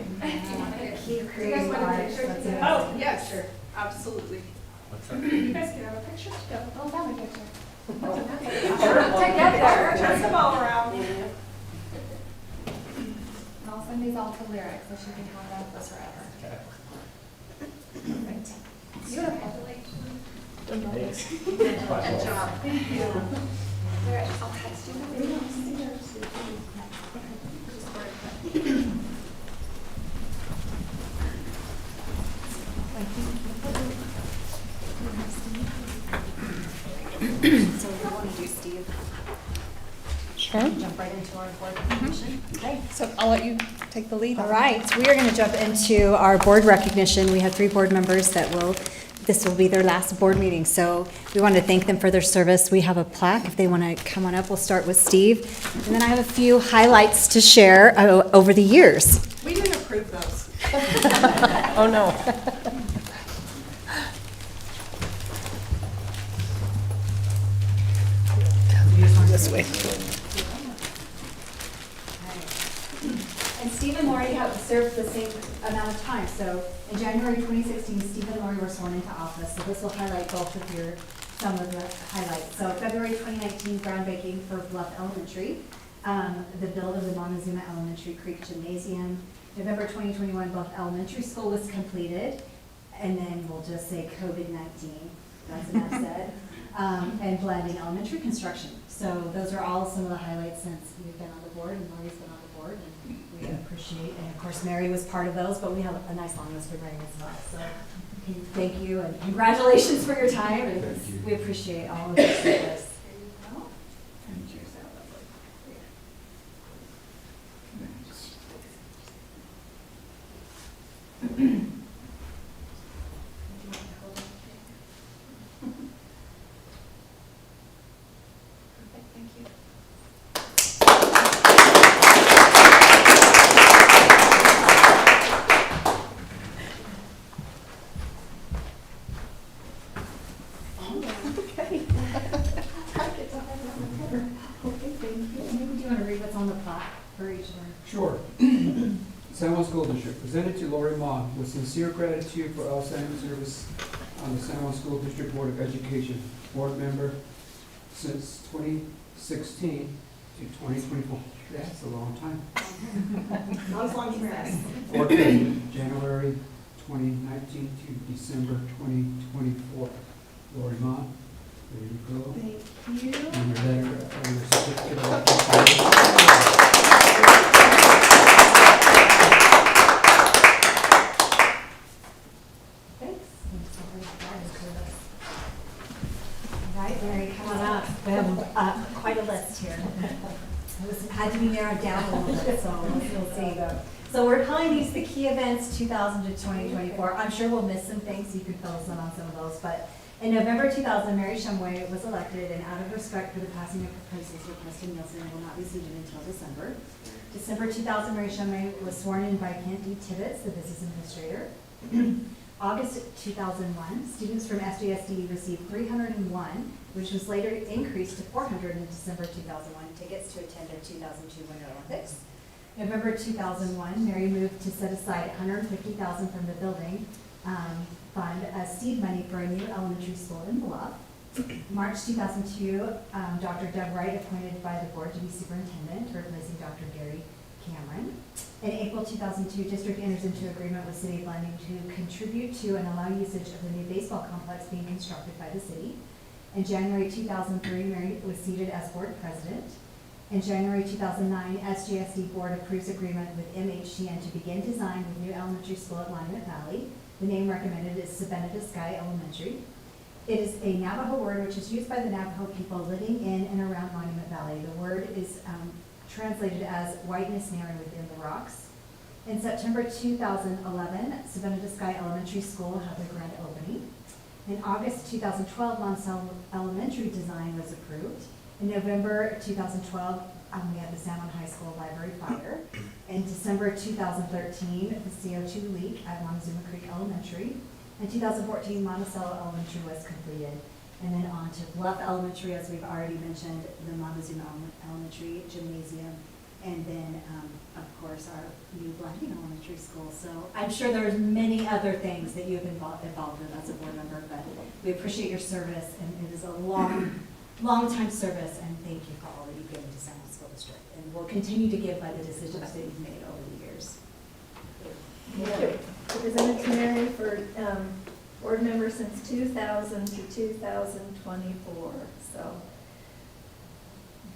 Oh, yes, sure. Absolutely. You guys can have a picture together. Oh, have a picture. Together. Turn them all around. And I'll send these all to Lyric so she can have them with us forever. Perfect. Beautiful. Good job. Thank you. Lyric, I'll text you. So we want to do Steve. Sure. Jump right into our board recognition. Okay. So I'll let you take the lead. All right, we are going to jump into our board recognition. We have 3 board members this will be their last board meeting, so we want to thank them for their service. We have a plaque. If they want to come on up, we'll start with Steve. And then I have a few highlights to share over the years. We didn't approve those. Oh, no. This way. And Steve and Lori have served the same amount of time. So in January 2016, Steve and Lori were sworn into office. So this will highlight some of the highlights. So February 2019, groundbreaking for Bluff Elementary, the build of the Montezuma Elementary Creek Gymnasium. November 2021, Bluff Elementary School was completed. And then we'll just say COVID-19. That's enough said. And blending elementary construction. So those are all some of the highlights since we've been on the board, and Lori's been on the board, and we appreciate, and of course Mary was part of those, but we have a nice long list for Mary as well. So thank you, and congratulations for your time, and we appreciate all of your service. Sure. San Juan School District, presented to Lori Ma with sincere gratitude for outstanding service on the San Juan School District Board of Education, board member since 2016 to 2024. That's a long time. Not as long as that. Board meeting, January 2019 to December 2024. Lori Ma, there you go. Thank you. And your letter, your certificate of appreciation. All right, Mary, come on up. quite a list here. It was, had to be narrowed down a little bit, so we'll see. So we're calling these the key events 2000 to 2024. I'm sure we'll miss some things, you could fill us in on some of those, but in November 2000, Mary Shumway was elected, and out of respect for the passing of her predecessor, Preston Nielsen, will not be seated until December. December 2000, Mary Shumway was sworn in by Kent D. Tibbetts, the business administrator. August 2001, students from SJSD received 301, which was later increased to 400 in December 2001, tickets to attend their 2002 Winter Olympics. November 2001, Mary moved to set aside $150,000 from the building fund as seed money for a new elementary school in Bluff. March 2002, Dr. Doug Wright appointed by the board to be superintendent, replacing Dr. Gary Cameron. In April 2002, district enters into agreement with City of London to contribute to and allow usage of the new baseball complex being constructed by the city. In January 2003, Mary was seated as board president. In January 2009, SJSD board approves agreement with MHCN to begin design with new elementary school at Monument Valley. The name recommended is Sabena Sky Elementary. It is a Navajo word which is used by the Navajo people living in and around Monument Valley. The word is translated as whiteness narrowed within the rocks. In September 2011, Sabena Sky Elementary School had their grand opening. In August 2012, Monticello Elementary design was approved. In November 2012, we had the San Juan High School library fire. In December 2013, the CO2 leak at Montezuma Creek Elementary. In 2014, Monticello Elementary was completed. And then on to Bluff Elementary, as we've already mentioned, the Montezuma Elementary Gymnasium, and then, of course, our new Blanding Elementary School. So I'm sure there's many other things that you have involved in as a board member, but we appreciate your service, and it is a long time service, and thank you for all that you've given to San Juan School District, and will continue to give by the decisions that you've made over the years. Thank you. Representative Mary for board member since 2000 to 2024, so,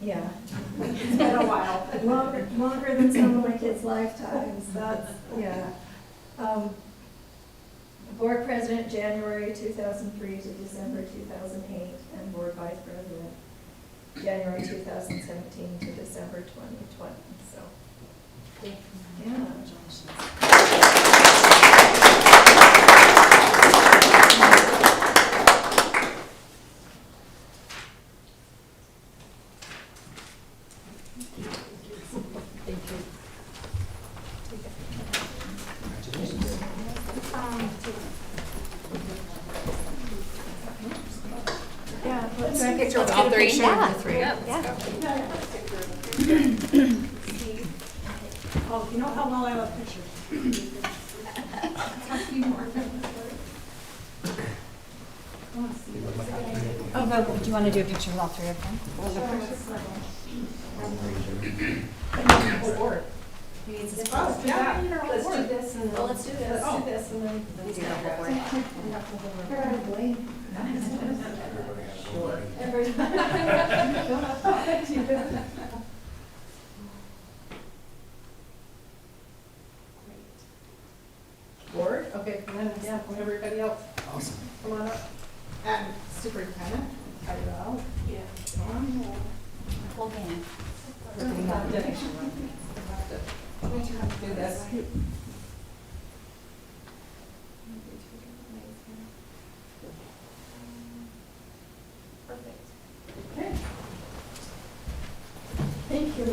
yeah. It's been a while. Longer than some of my kids' lifetimes, that's, yeah. Board president, January 2003 to December 2008, and board vice president, January 2017 to December 2020, so. Yeah. Yeah, let's take a picture with all three. Oh, you know how well I love pictures. Oh, but do you want to do a picture with all three of them? You need some Let's do that. Let's do this and then. Well, let's do this. Let's do this and then. Let's do the whole board. Probably. Board, okay, and then, yeah, everybody else. Awesome. Come on up. And superintendent, Tyrell. Yeah. Full game. Do this. Perfect. Okay. Thank you.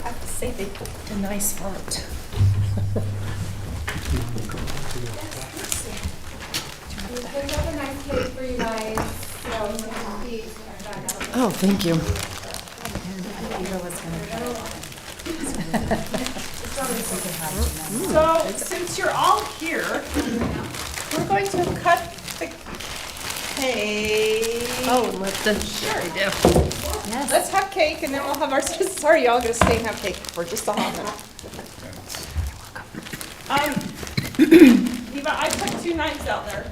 I have to say they picked a nice font. We picked up a nice cake for you guys, so Oh, thank you. So, since you're all here, we're going to cut the cake. Oh, let the, sure we do. Let's have cake, and then we'll have our, sorry, y'all gonna stay and have cake for just a hot minute. Eva, I put 2 knives out there.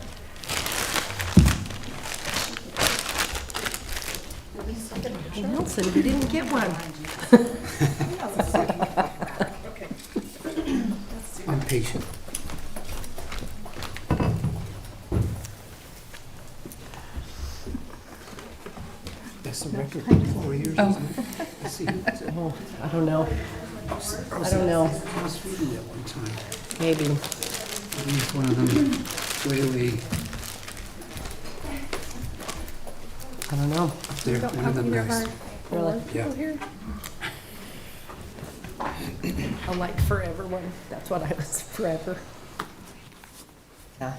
Nelson, we didn't get one. Okay. I'm patient. I don't know. I don't know. Maybe. It's one of them really, I don't know. they're one of them guys. Really? Yeah. I like forever one. That's what I was, forever. Yeah.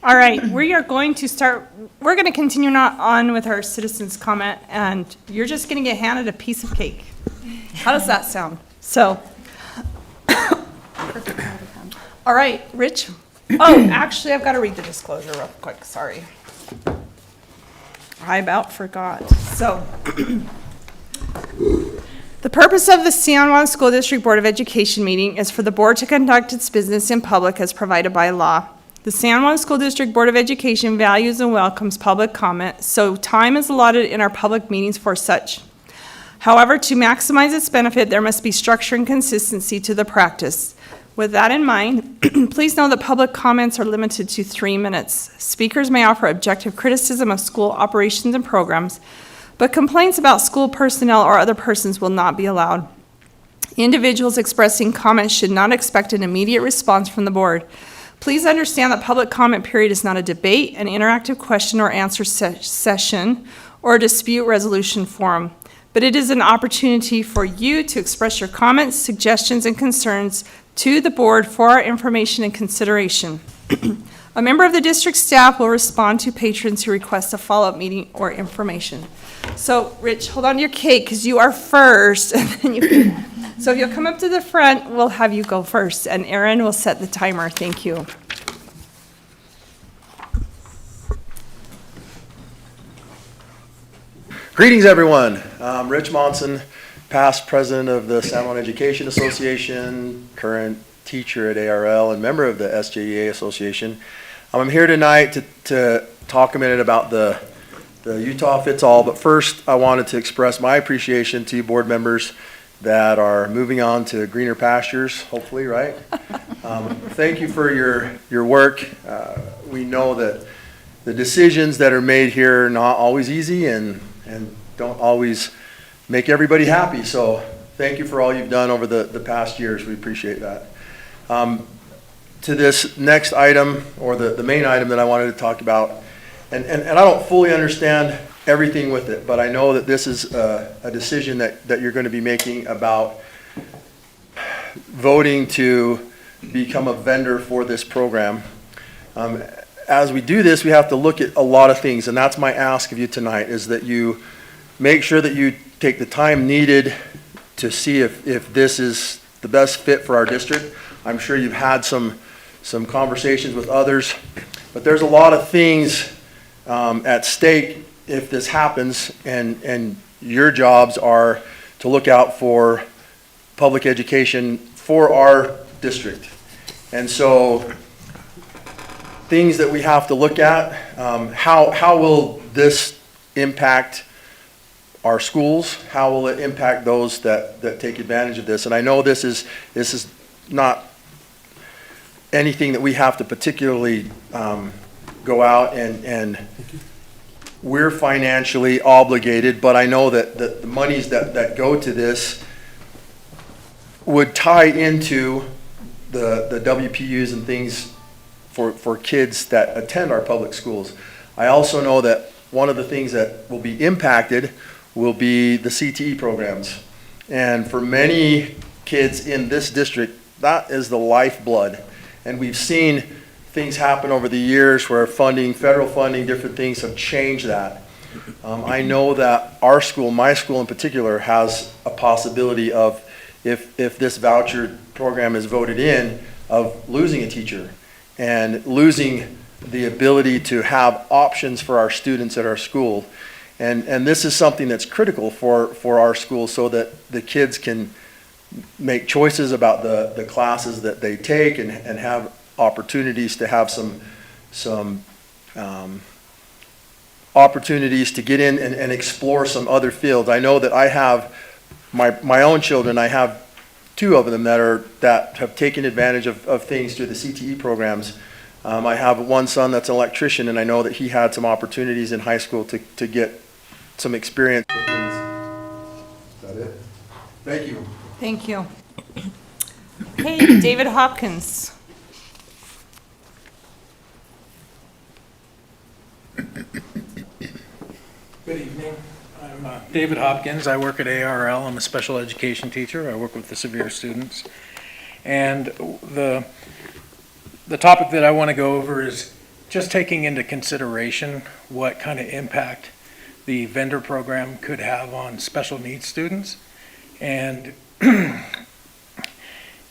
All right, we are going to start, we're going to continue on with our citizens' comment, and you're just going to get handed a piece of cake. How does that sound? So, all right, Rich. Oh, actually, I've got to read the disclosure real quick, sorry. I about forgot. So, the purpose of the San Juan School District Board of Education meeting is for the board to conduct its business in public as provided by law. The San Juan School District Board of Education values and welcomes public comment, so time is allotted in our public meetings for such. However, to maximize its benefit, there must be structure and consistency to the practice. With that in mind, please know that public comments are limited to 3 minutes. Speakers may offer objective criticism of school operations and programs, but complaints about school personnel or other persons will not be allowed. Individuals expressing comments should not expect an immediate response from the board. Please understand that public comment period is not a debate, an interactive question or answer session, or a dispute resolution forum, but it is an opportunity for you to express your comments, suggestions, and concerns to the board for our information and consideration. A member of the district staff will respond to patrons who request a follow-up meeting or information. So, Rich, hold on to your cake because you are first, and then you can. So if you'll come up to the front, we'll have you go first, and Erin will set the timer. Thank you. Greetings, everyone. I'm Rich Monson, past president of the San Juan Education Association, current teacher at ARL, and member of the SJSD Association. I'm here tonight to talk a minute about the Utah Fits All, but first I wanted to express my appreciation to you board members that are moving on to greener pastures, hopefully, right? Thank you for your work. We know that the decisions that are made here are not always easy and don't always make everybody happy. So thank you for all you've done over the past years. We appreciate that. To this next item, or the main item that I wanted to talk about, and I don't fully understand everything with it, but I know that this is a decision that you're going to be making about voting to become a vendor for this program. As we do this, we have to look at a lot of things, and that's my ask of you tonight, is that you make sure that you take the time needed to see if this is the best fit for our district. I'm sure you've had some conversations with others, but there's a lot of things at stake if this happens, and your jobs are to look out for public education for our district. And so things that we have to look at, how will this impact our schools? How will it impact those that take advantage of this? And I know this is not anything that we have to particularly go out and we're financially obligated, but I know that the monies that go to this would tie into the WPUs and things for kids that attend our public schools. I also know that one of the things that will be impacted will be the CTE programs. And for many kids in this district, that is the lifeblood. And we've seen things happen over the years where funding, federal funding, different things have changed that. I know that our school, my school in particular, has a possibility of, if this voucher program is voted in, of losing a teacher and losing the ability to have options for our students at our school. And this is something that's critical for our school so that the kids can make choices about the classes that they take and have opportunities to have some opportunities to get in and explore some other fields. I know that I have my own children. I have two of them that have taken advantage of things through the CTE programs. I have one son that's an electrician, and I know that he had some opportunities in high school to get some experience with things. Is that it? Thank you. Thank you. Okay, David Hopkins. Good evening. I'm David Hopkins. I work at ARL. I'm a special education teacher. I work with the severe students. And the topic that I want to go over is just taking into consideration what kind of impact the vendor program could have on special needs students. And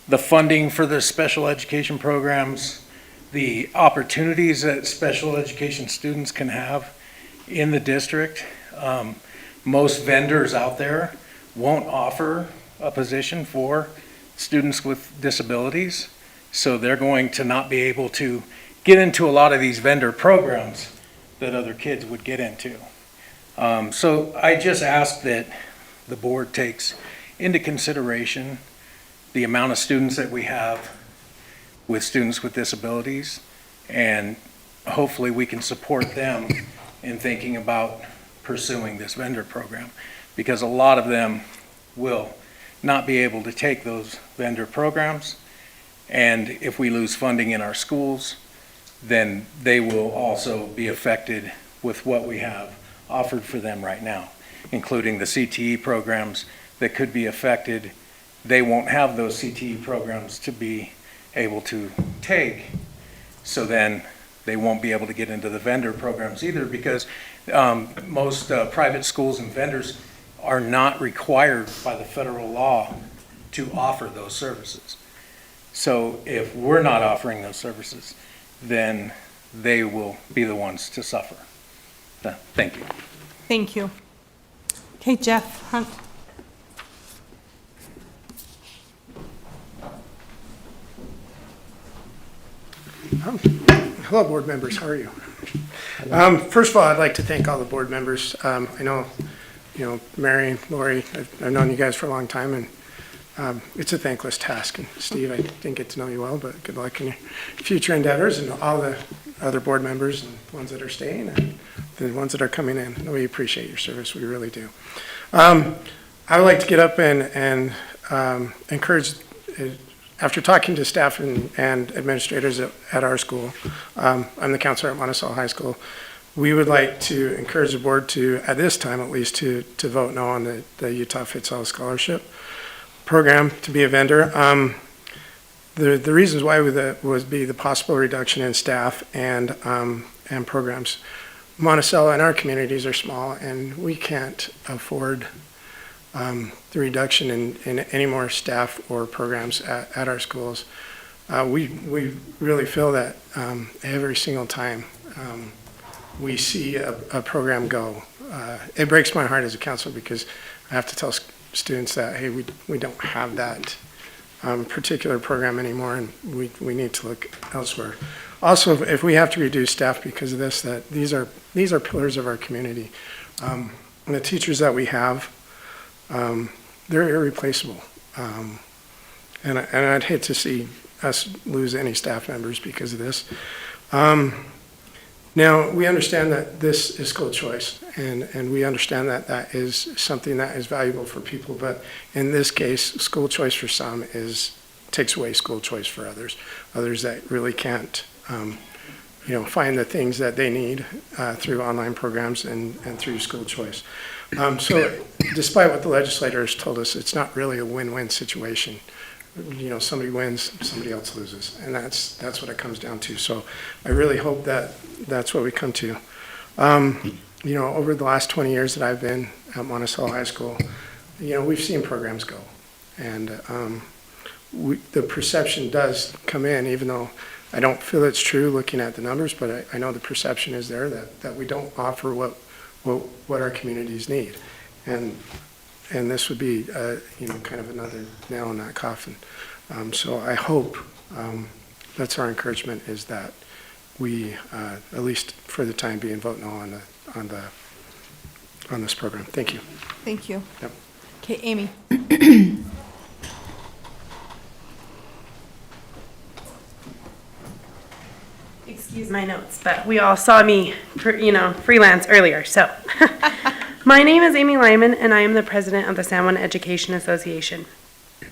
the funding for the special education programs, the opportunities that special education students can have in the district. Most vendors out there won't offer a position for students with disabilities, so they're going to not be able to get into a lot of these vendor programs that other kids would get into. So I just ask that the board takes into consideration the amount of students that we have with students with disabilities, and hopefully we can support them in thinking about pursuing this vendor program, because a lot of them will not be able to take those vendor programs, and if we lose funding in our schools, then they will also be affected with what we have offered for them right now, including the CTE programs that could be affected. They won't have those CTE programs to be able to take, so then they won't be able to get into the vendor programs either, because most private schools and vendors are not required by the federal law to offer those services. So if we're not offering those services, then they will be the ones to suffer. Thank you. Thank you. Okay, Jeff Hunt. Hello, board members. How are you? First of all, I'd like to thank all the board members. I know, Mary and Lori, I've known you guys for a long time, and it's a thankless task. And Steve, I didn't get to know you well, but good luck in your future endeavors, and all the other board members and ones that are staying and the ones that are coming in. We appreciate your service. We really do. I would like to get up and encourage, after talking to staff and administrators at our school, I'm the counselor at Monticello High School, we would like to encourage the board to, at this time at least, to vote no on the Utah Fits All Scholarship program to be a vendor. The reasons why would be the possible reduction in staff and programs. Monticello and our communities are small, and we can't afford the reduction in any more staff or programs at our schools. We really feel that every single time we see a program go, it breaks my heart as a counselor, because I have to tell students that, hey, we don't have that particular program anymore, and we need to look elsewhere. Also, if we have to reduce staff because of this, that these are pillars of our community. And the teachers that we have, they're irreplaceable. And I'd hate to see us lose any staff members because of this. Now, we understand that this is school choice, and we understand that that is something that is valuable for people, but in this case, school choice for some takes away school choice for others that really can't find the things that they need through online programs and through school choice. So despite what the legislators told us, it's not really a win-win situation. Somebody wins, somebody else loses, and that's what it comes down to. So I really hope that that's what we come to. Over the last 20 years that I've been at Monticello High School, we've seen programs go, and the perception does come in, even though I don't feel it's true looking at the numbers, but I know the perception is there that we don't offer what our communities need, and this would be kind of another nail in that coffin. So I hope that's our encouragement, is that we at least for the time being vote no on this program. Thank you. Thank you. Yep. Okay, Amy. use my notes, but we all saw me, freelance earlier, so. My name is Amy Lyman, and I am the president of the San Juan Education Association.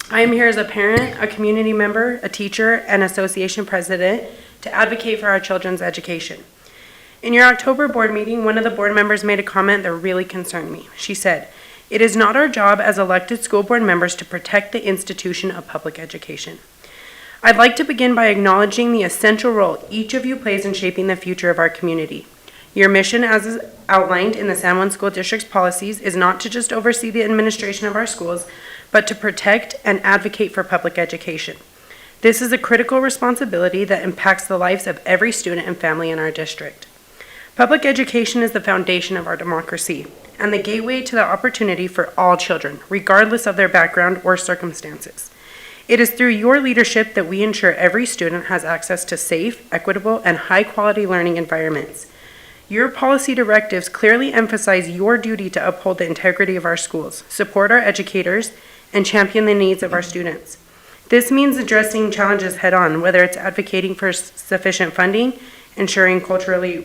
I am here as a parent, a community member, a teacher, and association president to advocate for our children's education. In your October board meeting, one of the board members made a comment that really concerned me. She said, "It is not our job as elected school board members to protect the institution of public education." I'd like to begin by acknowledging the essential role each of you plays in shaping the future of our community. Your mission, as is outlined in the San Juan School District's policies, is not to just oversee the administration of our schools, but to protect and advocate for public education. This is a critical responsibility that impacts the lives of every student and family in our district. Public education is the foundation of our democracy and the gateway to the opportunity for all children, regardless of their background or circumstances. It is through your leadership that we ensure every student has access to safe, equitable, and high-quality learning environments. Your policy directives clearly emphasize your duty to uphold the integrity of our schools, support our educators, and champion the needs of our students. This means addressing challenges head-on, whether it's advocating for sufficient funding, ensuring culturally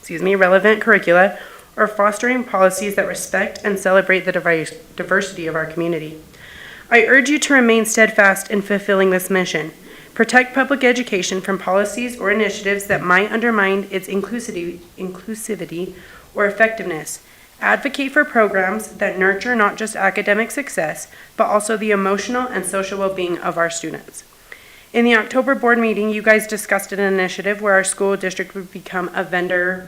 relevant curricula, or fostering policies that respect and celebrate the diversity of our community. I urge you to remain steadfast in fulfilling this mission. Protect public education from policies or initiatives that might undermine its inclusivity or effectiveness. Advocate for programs that nurture not just academic success, but also the emotional and social well-being of our students. In the October board meeting, you guys discussed an initiative where our school district would become a voucher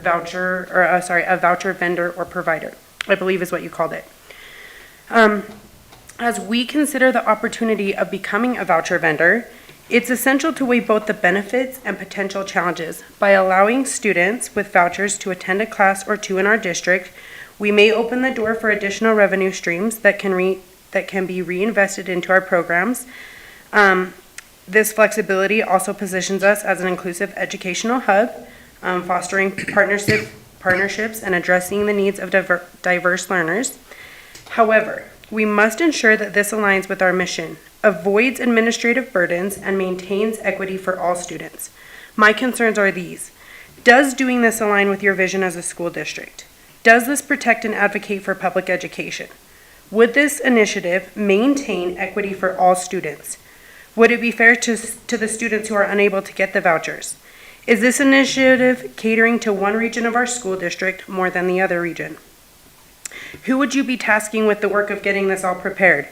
vendor or provider, I believe is what you called it. As we consider the opportunity of becoming a voucher vendor, it's essential to weigh both the benefits and potential challenges. By allowing students with vouchers to attend a class or two in our district, we may open the door for additional revenue streams that can be reinvested into our programs. This flexibility also positions us as an inclusive educational hub, fostering partnerships and addressing the needs of diverse learners. However, we must ensure that this aligns with our mission, avoids administrative burdens, and maintains equity for all students. My concerns are these. Does doing this align with your vision as a school district? Does this protect and advocate for public education? Would this initiative maintain equity for all students? Would it be fair to the students who are unable to get the vouchers? Is this initiative catering to one region of our school district more than the other region? Who would you be tasking with the work of getting this all prepared?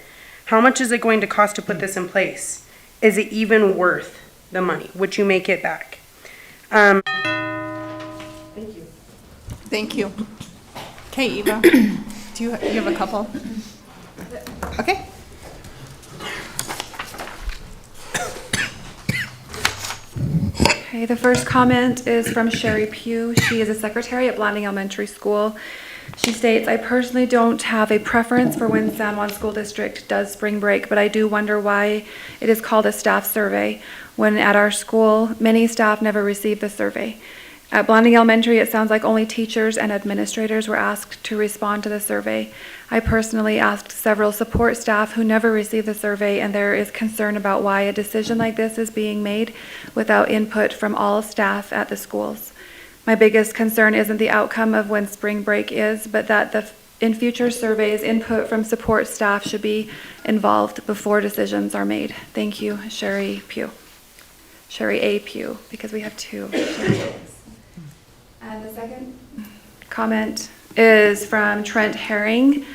How much is it going to cost to put this in place? Is it even worth the money? Would you make it back? Thank you. Thank you. Okay, Eva, do you have a couple? Okay. Okay, the first comment is from Sherry Pugh. She is a secretary at Blanding Elementary School. She states, "I personally don't have a preference for when San Juan School District does spring break, but I do wonder why it is called a staff survey, when at our school, many staff never receive the survey. At Blanding Elementary, it sounds like only teachers and administrators were asked to respond to the survey. I personally asked several support staff who never received the survey, and there is concern about why a decision like this is being made without input from all staff at the schools. My biggest concern isn't the outcome of when spring break is, but that in future surveys, input from support staff should be involved before decisions are made. Thank you, Sherry Pugh. Sherry A. Pugh, because we have two. And the second comment is from Trent Herring.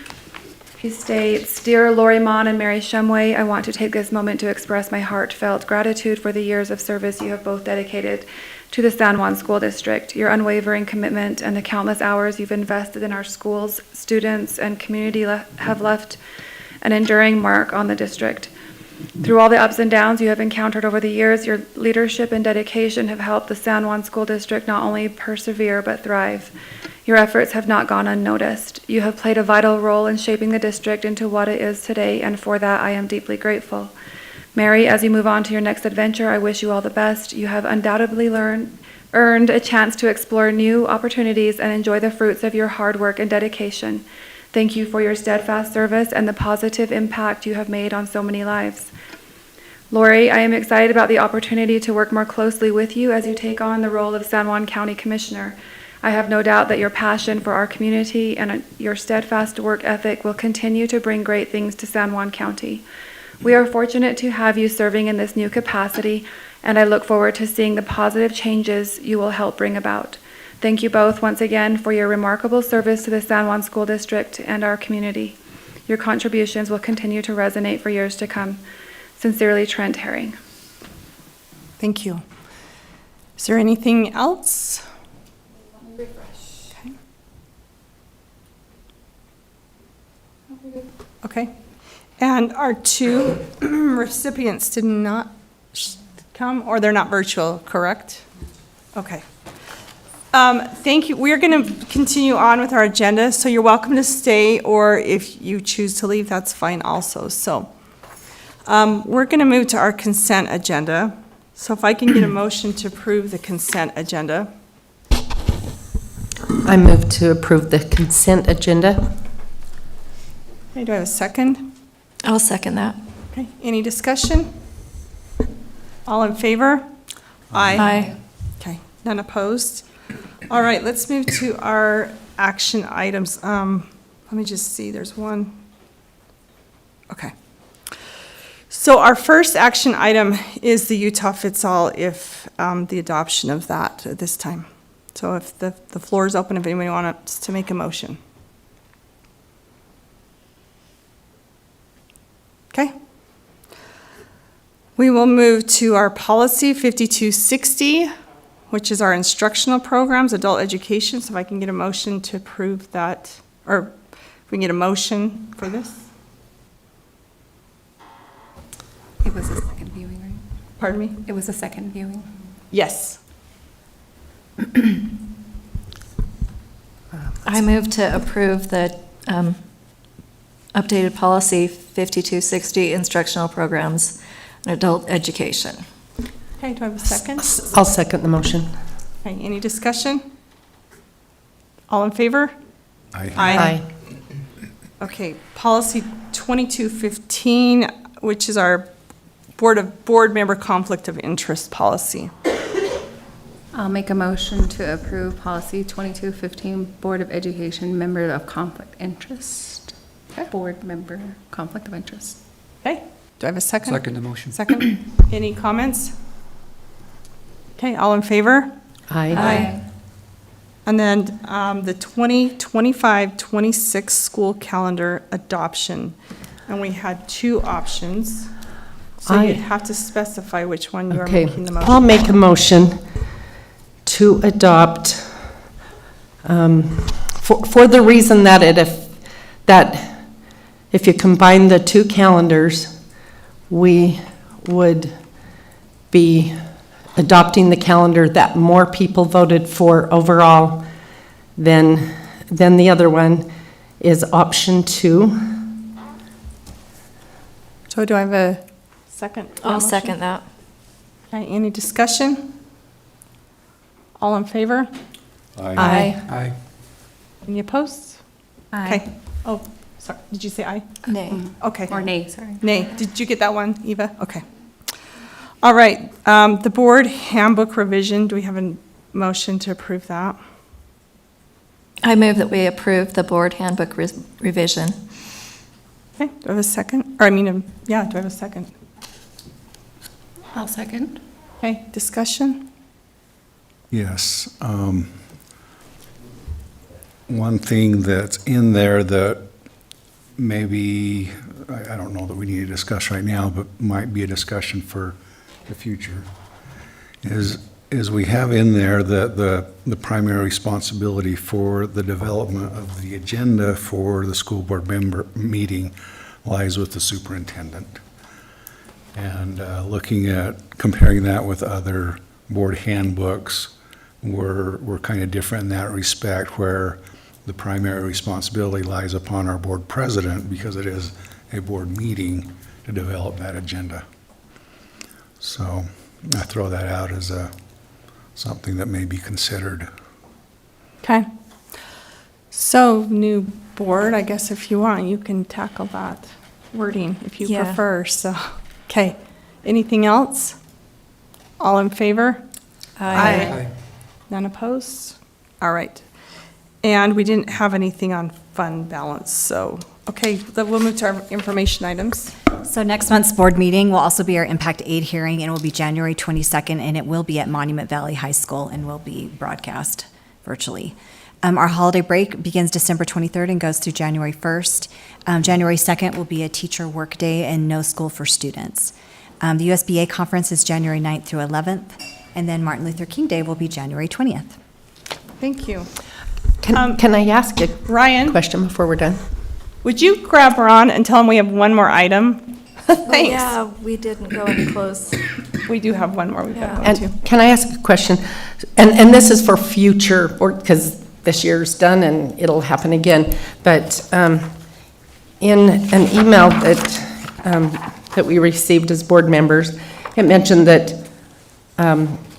He states, "Dear Lori Mon and Mary Shumway, I want to take this moment to express my heartfelt gratitude for the years of service you have both dedicated to the San Juan School District. Your unwavering commitment and the countless hours you've invested in our schools, students, and community have left an enduring mark on the district. Through all the ups and downs you have encountered over the years, your leadership and dedication have helped the San Juan School District not only persevere but thrive. Your efforts have not gone unnoticed. You have played a vital role in shaping the district into what it is today, and for that I am deeply grateful. Mary, as you move on to your next adventure, I wish you all the best. You have undoubtedly earned a chance to explore new opportunities and enjoy the fruits of your hard work and dedication. Thank you for your steadfast service and the positive impact you have made on so many lives. Lori, I am excited about the opportunity to work more closely with you as you take on the role of San Juan County Commissioner. I have no doubt that your passion for our community and your steadfast work ethic will continue to bring great things to San Juan County. We are fortunate to have you serving in this new capacity, and I look forward to seeing the positive changes you will help bring about. Thank you both once again for your remarkable service to the San Juan School District and our community. Your contributions will continue to resonate for years to come. Sincerely, Trent Herring. Thank you. Is there anything else? Okay. Okay. And our two recipients did not come, or they're not virtual, correct? Okay. Thank you. We're going to continue on with our agenda, so you're welcome to stay, or if you choose to leave, that's fine also. So we're going to move to our consent agenda. So if I can get a motion to approve the consent agenda. I move to approve the consent agenda. Okay, do I have a second? I'll second that. Okay, any discussion? All in favor? Aye. Okay, none opposed? All right, let's move to our action items. Let me just see, there's one. Okay. So our first action item is the Utah Fits All, if the adoption of that at this time. So if the floor is open, if anybody wants to make a motion. Okay. We will move to our policy 5260, which is our instructional programs, adult education. So if I can get a motion to approve that, or if we can get a motion for this. It was a second viewing, right? Pardon me? It was a second viewing. Yes. I move to approve the updated policy 5260, instructional programs and adult education. Okay, do I have a second? I'll second the motion. Okay, any discussion? All in favor? Aye. Okay, policy 2215, which is our board member conflict of interest policy. I'll make a motion to approve policy 2215, Board of Education member of conflict interest. Board member conflict of interest. Okay, do I have a second? Second the motion. Second. Any comments? Okay, all in favor? Aye. And then the 2025-26 school calendar adoption. And we had two options. So you'd have to specify which one you are Okay, making the motion. I'll make a motion to adopt, for the reason that if you combine the two calendars, we would be adopting the calendar that more people voted for overall than the other one, is option 2. So do I have a second? I'll second that. Okay, any discussion? All in favor? Aye. Aye. Any opposed? Aye. Okay. Oh, sorry, did you say aye? Nay. Okay. Or nay, sorry. Nay. Did you get that one, Eva? Okay. All right, the board handbook revision, do we have a motion to approve that? I move that we approve the board handbook revision. Okay, do I have a second? Or yeah, do I have a second? I'll second. Okay, discussion? Yes. One thing that's in there that maybe, I don't know that we need to discuss right now, but might be a discussion for the future, is we have in there that the primary responsibility for the development of the agenda for the school board member meeting lies with the superintendent. And looking at, comparing that with other board handbooks, we're kind of different in that respect, where the primary responsibility lies upon our board president, because it is a board meeting to develop that agenda. So I throw that out as something that may be considered. Okay. So, new board, I guess if you want, you can tackle that wording if you Yeah. prefer, so. Okay, Anything else? All in favor? Aye. None opposed? All right. And we didn't have anything on fund balance, so, okay, then we'll move to our information items. So next month's board meeting will also be our Impact Aid hearing, and it will be January 22nd, and it will be at Monument Valley High School and will be broadcast virtually. Our holiday break begins December 23rd and goes through January 1st. January 2nd will be a teacher work day and no school for students. The USBA conference is January 9th through 11th, and then Martin Luther King Day will be January 20th. Thank you. Can I ask a Ryan, question before we're done? would you grab Ron and tell him we have one more item? Thanks. Yeah, we didn't go into close. We do have one more we've got to go And into. can I ask a question? And this is for future, because this year's done and it'll happen again. But in an email that we received as board members, it mentioned that,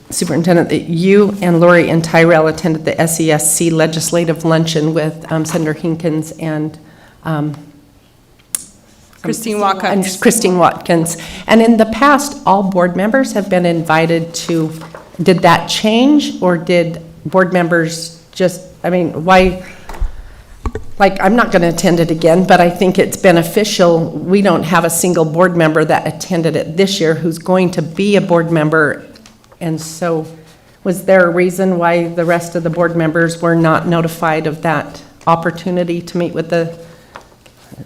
Superintendent, that you and Lori and Tyrell attended the SJSD legislative luncheon with Senator Hinkins and Christine Watkins. And Christine Watkins. And in the past, all board members have been invited to, did that change? Or did board members just, I mean, why, like, I'm not going to attend it again, but I think it's beneficial. We don't have a single board member that attended it this year who's going to be a board member. And so was there a reason why the rest of the board members were not notified of that opportunity to meet with the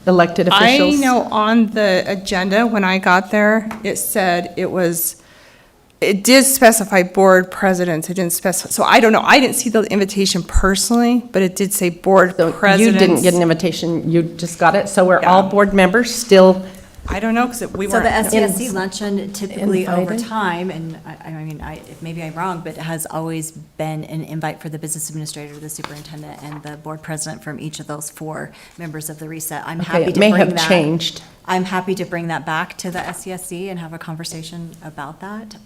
elected officials? I know on the agenda, when I got there, it said it did specify board presidents, it didn't specify, so I don't know, I didn't see the invitation personally, but it did say board So presidents. you didn't get an invitation, you just got it? So we're Yeah. all board members still? I don't know, because we So the weren't. SJSD luncheon typically over Invited? time, and I mean, maybe I'm wrong, but it has always been an invite for the business administrator, the superintendent, and the board president from each of those 4 members of the reset. I'm Okay, happy it to may bring have that. changed. I'm happy to bring that back to the SJSD and have a conversation about that.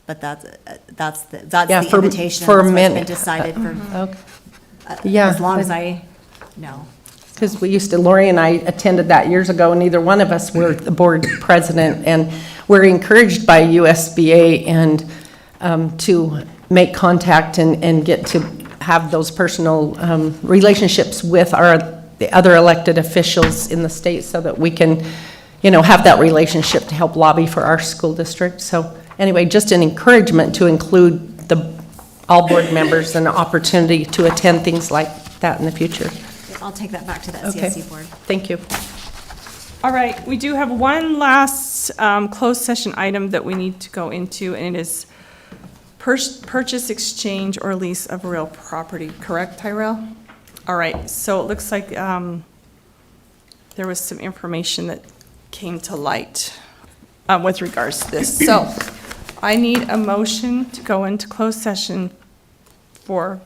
But that's Yeah, the for- invitation. for That's what's many- been decided for, Okay. Yeah. as long as I know. Because we used to, Lori and I attended that years ago, and neither one of us were the board president. And we're encouraged by USBA and to make contact and get to have those personal relationships with the other elected officials in the state so that we can, have that relationship to help lobby for our school district. So anyway, just an encouragement to include all board members and an opportunity to attend things like that in the future. I'll take that back to the Okay. SJSD board. Thank you. All right, we do have one last closed session item that we need to go into, and it is purchase, exchange, or lease of real property, correct, Tyrell? All right, so it looks like there was some information that came to light with regards to this. So I need a motion to go into closed session for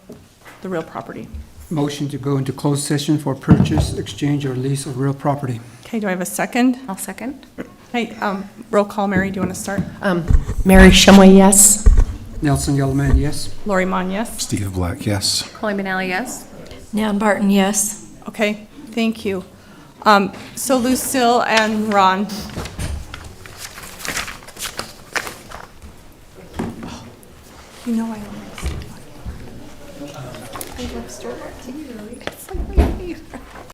the real property. Motion to go into closed session for purchase, exchange, or lease of real property. Okay, do I have a second? I'll second. Hey, roll call, Mary, do you want to start? Mary Shumway, yes. Nelson Yellowman, yes. Lori Mon, yes? Steve Black, yes. Chloe Benally, yes. Nan Barton, yes. Okay, thank you. So Lucille and Ron. You know I always. I love Stuart.